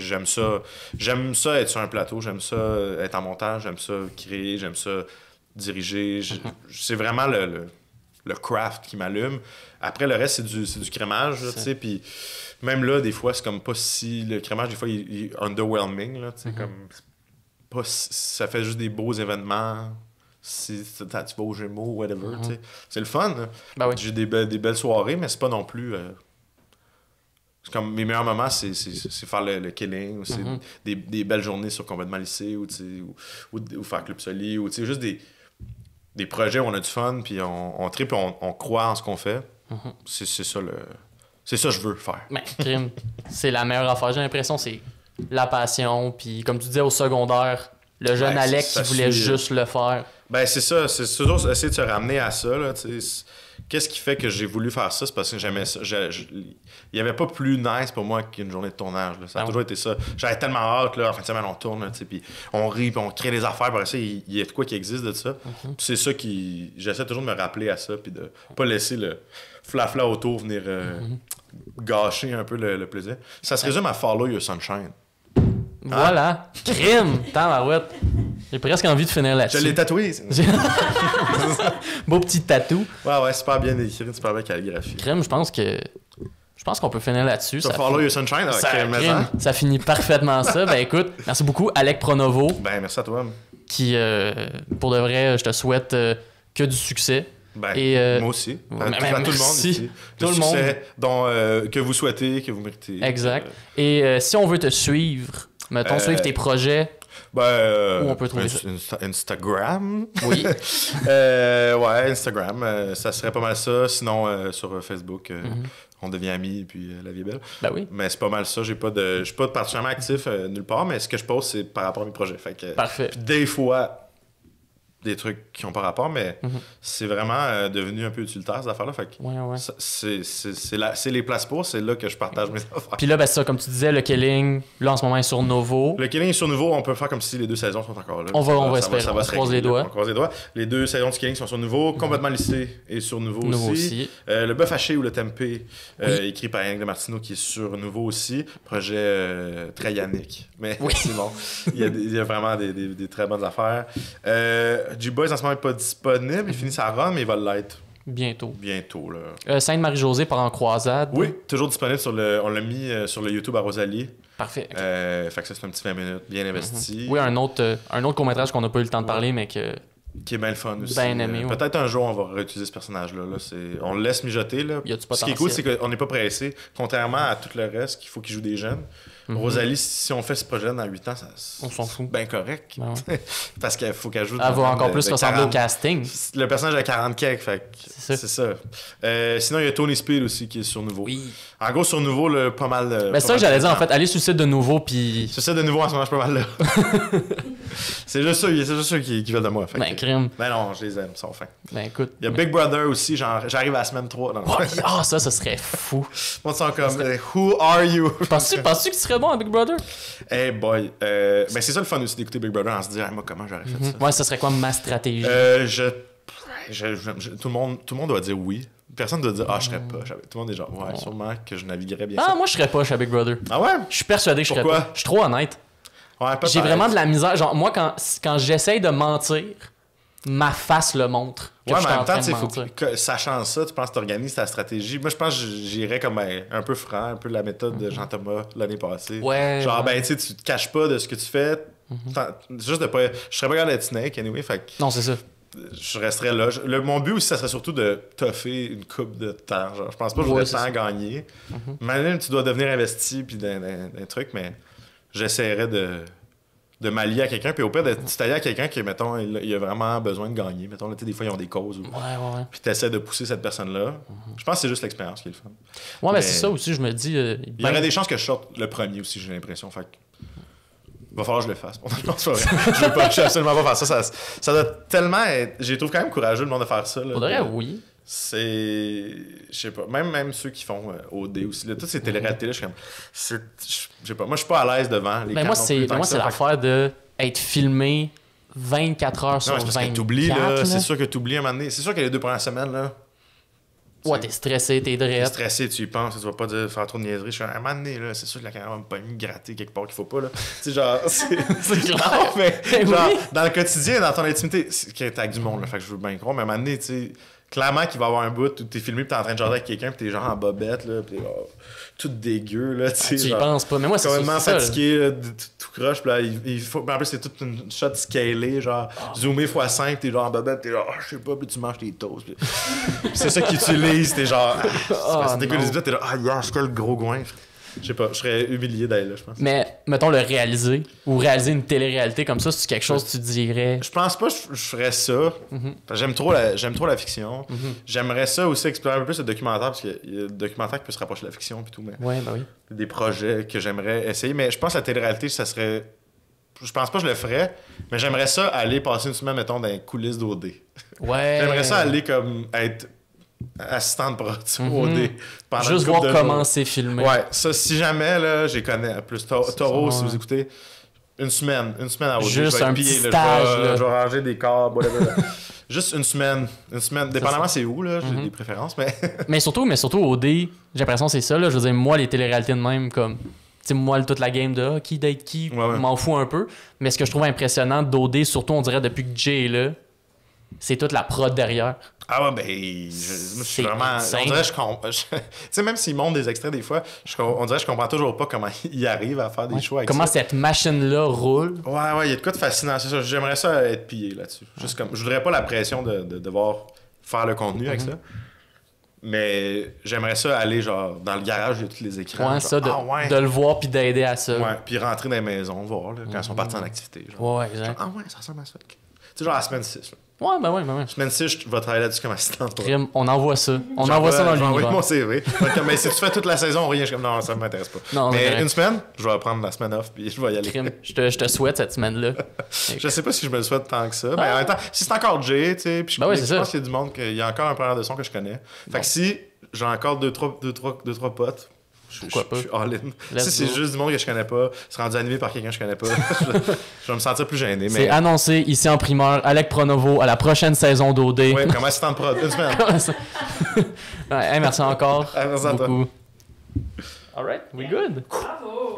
J'aime ça. J'aime ça être sur un plateau, j'aime ça être en montage, j'aime ça créer, j'aime ça diriger. C'est vraiment le craft qui m'allume. Après, le reste, c'est du crémage, puis même là, des fois, c'est comme pas si... Le crémage, des fois, il est underwhelming, là, comme... ça fait juste des beaux événements. Si tu vas au Gémeaux, whatever, tu sais. C'est le fun. Ben oui. J'ai des belles soirées, mais c'est pas non plus... c'est comme mes meilleurs moments, c'est faire le killing, ou c'est des belles journées sur Complètement Lycée, ou faire Club Soli, ou juste des projets où on a du fun, puis on tripe, on croit en ce qu'on fait. C'est ça c'est ça que je veux faire. Ben, crime, c'est la meilleure affaire. J'ai l'impression c'est la passion, puis comme tu disais au secondaire, le jeune Alec qui voulait juste le faire. Ben c'est ça, c'est toujours essayer de se ramener à ça, là, tu sais. Qu'est-ce qui fait que j'ai voulu faire ça? C'est parce que j'aimais ça. Il n'y avait pas plus nice pour moi qu'une journée de tournage. Là. Ça a toujours été ça. J'avais tellement hâte, là, en fin de semaine, on tourne, puis on rit, puis on crée des affaires. Pour ça, il y a de quoi qui existe de ça. C'est ça qui... J'essaie toujours de me rappeler à ça, puis de pas laisser le flafla autour venir gâcher un peu le plaisir. Ça se résume à Follow Your Sunshine. Voilà. Crime! Tabarouette. J'ai presque envie de finir là-dessus. Je l'ai tatoué. Beau petit tatou. Ouais, super bien écrit, super bien calligraphie. Crime, je pense qu'on peut finir là-dessus. Ça Follow Your Sunshine, ça finit parfaitement ça. Ben écoute, merci beaucoup, Alec Pronovo. Ben merci à toi. Qui, pour de vrai, je te souhaite que du succès. Ben, et, moi aussi. À tout le monde ici. Tout le succès monde. Que vous souhaitez, que vous méritez. Exact. Et si on veut te suivre, mettons, suivre tes projets, où on peut trouver ça? Instagram. Oui. Ouais, Instagram. Ça serait pas mal ça. Sinon, sur Facebook, on devient amis et puis la vie est belle. Ben oui. Mais c'est pas mal ça. Je suis pas particulièrement actif nulle part, mais ce que je poste, c'est par rapport à mes projets. Fait que, parfait. Des fois... des trucs qui n'ont pas rapport, mais c'est vraiment devenu un peu utilitaire, ces affaires-là. Fait que c'est les places pour, c'est là que je partage mes affaires. Puis là, ben, ça, comme tu disais, le Killing, là, en ce moment, est sur Novo. Le Killing est sur Novo, on peut faire comme si les 2 saisons sont encore là. On va espérer, on croise les doigts. On croise les doigts. Les 2 saisons du Killing sont sur Nouveau, Complètement Lycée est sur Nouveau aussi. Le Bœuf haché ou le Tempeh, écrit par Yannick de Martino, qui est sur Nouveau aussi. Projet très Yannick, mais c'est bon. Il y a vraiment des très bonnes affaires. G-Boys en ce moment n'est pas disponible, il finit sa run, mais il va l'être. Bientôt, là. Sainte-Marie-Josée part en croisade. Oui, toujours disponible on l'a mis sur le YouTube à Rosalie. Parfait. Okay. Fait que ça, c'est un petit 20 minutes, bien investi. Oui, un autre court-métrage qu'on n'a pas eu le temps de parler, mais que... Qui est bien le fun aussi. Bien aimé, peut-être un jour, on va réutiliser ce personnage-là. On le laisse mijoter. Là. Ce qui est cool, c'est qu'on n'est pas pressé. Contrairement à tout le reste, qu'il faut qu'il joue des jeunes. Rosalie, si on fait ce projet dans 8 ans, on s'en fout. Bien correct. Ben ouais. Parce qu'il faut qu'elle joue... Elle va encore plus ressembler au casting. Le personnage a 40 quelques, fait c'est ça. Sinon, il y a Tony Speed aussi qui est sur Nouveau. Oui. En gros, sur Nouveau, pas mal... Ben c'est ça que j'allais dire, en fait. Aller sur le site de Nouveau, puis... Sur le site de Nouveau, en ce moment, je suis pas mal là. C'est juste ceux qui veulent de moi. Fait ben, crime. Ben non, je les aime, ils sont fins. Ben écoute. Il y a Big Brother aussi, j'arrive à la semaine 3. Ça serait fou. Moi, ils sont comme, who are you? Penses-tu que tu serais bon à Big Brother? Hey boy. Ben c'est ça le fun aussi d'écouter Big Brother en se disant, moi, comment j'aurais fait ça? Ouais, ça serait quoi ma stratégie? Tout le monde doit dire oui. Personne doit dire, je serais pas. Tout le monde est genre, sûrement que je naviguerais bien. Moi, je serais pas chez Big Brother. Ah ouais? Je suis persuadé que je serais pas. Je suis trop honnête. Ouais, j'ai vraiment de la misère. Genre, moi, quand j'essaye de mentir, ma face le montre. Ouais, mais en même temps, sachant ça, tu penses que tu organises ta stratégie. Moi, je pense que j'irais comme un peu franc, un peu la méthode de Jean-Thomas l'année passée. Ouais. Genre, tu sais, tu te caches pas de ce que tu fais. Juste de pas. Je serais pas capable d'être Snake, anyway. Fait que non, c'est ça. Je resterais là. Mon but aussi, ça serait surtout de toffer une coupe de temps. Genre, je pense pas que j'aurais le temps à gagner. Même tu dois devenir investi puis d'un truc, mais j'essaierais de m'allier à quelqu'un, puis au pire, de t'allier à quelqu'un qui, mettons, il a vraiment besoin de gagner. Mettons, là, des fois, ils ont des causes. Ouais. Puis t'essaies de pousser cette personne-là. Je pense que c'est juste l'expérience qui est le fun. Ouais, mais c'est ça aussi, je me dis... il y aurait des chances que je sorte le premier aussi, j'ai l'impression. Fait que... il va falloir que je le fasse. Non, c'est pas vrai. Je vais absolument pas faire ça. Ça doit tellement être... J'ai trouvé quand même courageux le monde de faire ça. Là, faudrait, oui. C'est... Je sais pas. Même ceux qui font OD aussi. Là, toutes ces téléréalités-là, je suis comme... Je sais pas. Moi, je suis pas à l'aise devant les moi, c'est l'affaire d'être filmé 24 heures sur 24. Parce que t'oublies, là. C'est sûr que t'oublies un moment donné. C'est sûr que les 2 premières semaines, là... Ouais, t'es stressé, t'es drette. T'es stressé, tu y penses, tu vas pas faire trop de niaiseries. Je suis à un moment donné, là, c'est sûr que la caméra va me pas gratter quelque part qu'il faut pas, là. Tu sais, genre, c'est clair. Mais, genre, dans le quotidien, dans ton intimité, c'est qu'il y a avec du monde, là, fait que je veux bien croire, mais à un moment donné, tu sais, clairement qu'il va y avoir un bout où t'es filmé pis t'es en train de jaser avec quelqu'un pis t'es genre en bobette, là, pis t'es tout dégueu, là, tu sais. Tu y penses pas, mais moi, c'est complètement fatigué, là, tout croche, pis là, il faut... En plus, c'est toute une shot scalée, genre, zoomé x5, t'es genre en bobette, t'es genre, je sais pas, pis tu manges tes toasts. Pis c'est ça qu'ils utilisent, t'es genre, c'est dégueu, t'es genre, quel gros goinfre. Je sais pas, je serais humilié d'aller là, je pense. Mais, mettons, le réaliser, ou réaliser une télé-réalité comme ça, c'est quelque chose que tu dirais... Je pense pas que je ferais ça. J'aime trop la fiction. J'aimerais ça aussi explorer un peu plus le documentaire, parce qu'il y a des documentaires qui peuvent se rapprocher de la fiction et tout, mais ouais, ben oui. Des projets que j'aimerais essayer. Mais je pense que la télé-réalité, ça serait... Je pense pas que je le ferais, mais j'aimerais ça aller passer une semaine, mettons, dans les coulisses d'OD. Ouais. J'aimerais ça aller comme être... assistant de prod OD pendant juste voir comment c'est filmé. Ouais, ça, si jamais, là, j'y connais. Plus Taureau, si vous écoutez, une semaine à OD. Juste un petit stage. Je vais ranger des corps, juste une semaine, dépendamment c'est où, là, j'ai des préférences, mais... mais surtout OD, j'ai l'impression que c'est ça, là, je veux dire, moi, les téléréalités de même, comme... Tu sais, moi, toute la game de qui date qui, m'en fous un peu, mais ce que je trouve impressionnant d'OD, surtout, on dirait, depuis que Jay est là, c'est toute la prod derrière. Ah ouais, ben, je suis vraiment... Insane. On dirait que tu sais, même s'ils montrent des extraits des fois, on dirait que je comprends toujours pas comment ils arrivent à faire des choix avec comment ça. Cette machine-là roule. Ouais, il y a de quoi de fascinant, c'est ça. J'aimerais ça être pillé là-dessus. Juste comme... Je voudrais pas la pression de devoir faire le contenu avec ça. Mais j'aimerais ça aller, genre, dans le garage de tous les écrans. Ouais, genre, ça, de le voir puis d'aider à ça. Ouais, puis rentrer dans les maisons, voir, là, quand ils sont partis en activité. Genre. Ouais, exact. Genre, ça ressemble à ça. Tu sais, genre, à la semaine 6, là. Ouais, ben oui. Semaine 6, je vais travailler là-dessus comme assistant. On envoie ça. On envoie ça dans l'univers. Oui, mon CV. Mais si tu fais toute la saison, rien, je suis comme, non, ça m'intéresse pas. Non, mais une semaine, je vais prendre la semaine off, puis je vais y aller. Je te souhaite cette semaine-là. Je sais pas si je me le souhaite tant que ça. Mais en même temps, si c'est encore Jay, tu sais, puis je pense qu'il y a du monde, qu'il y a encore un preneur de son que je connais. Fait que si j'ai encore deux, trois potes, je suis all-in. Si c'est juste du monde que je connais pas, c'est rendu animé par quelqu'un que je connais pas, je vais me sentir plus gêné. Mais... C'est annoncé ici en primeur, Alec Pronovo à la prochaine saison d'OD. Oui, comme assistant de prod, une semaine. Merci encore. Merci à toi. All right, we good. Bravo.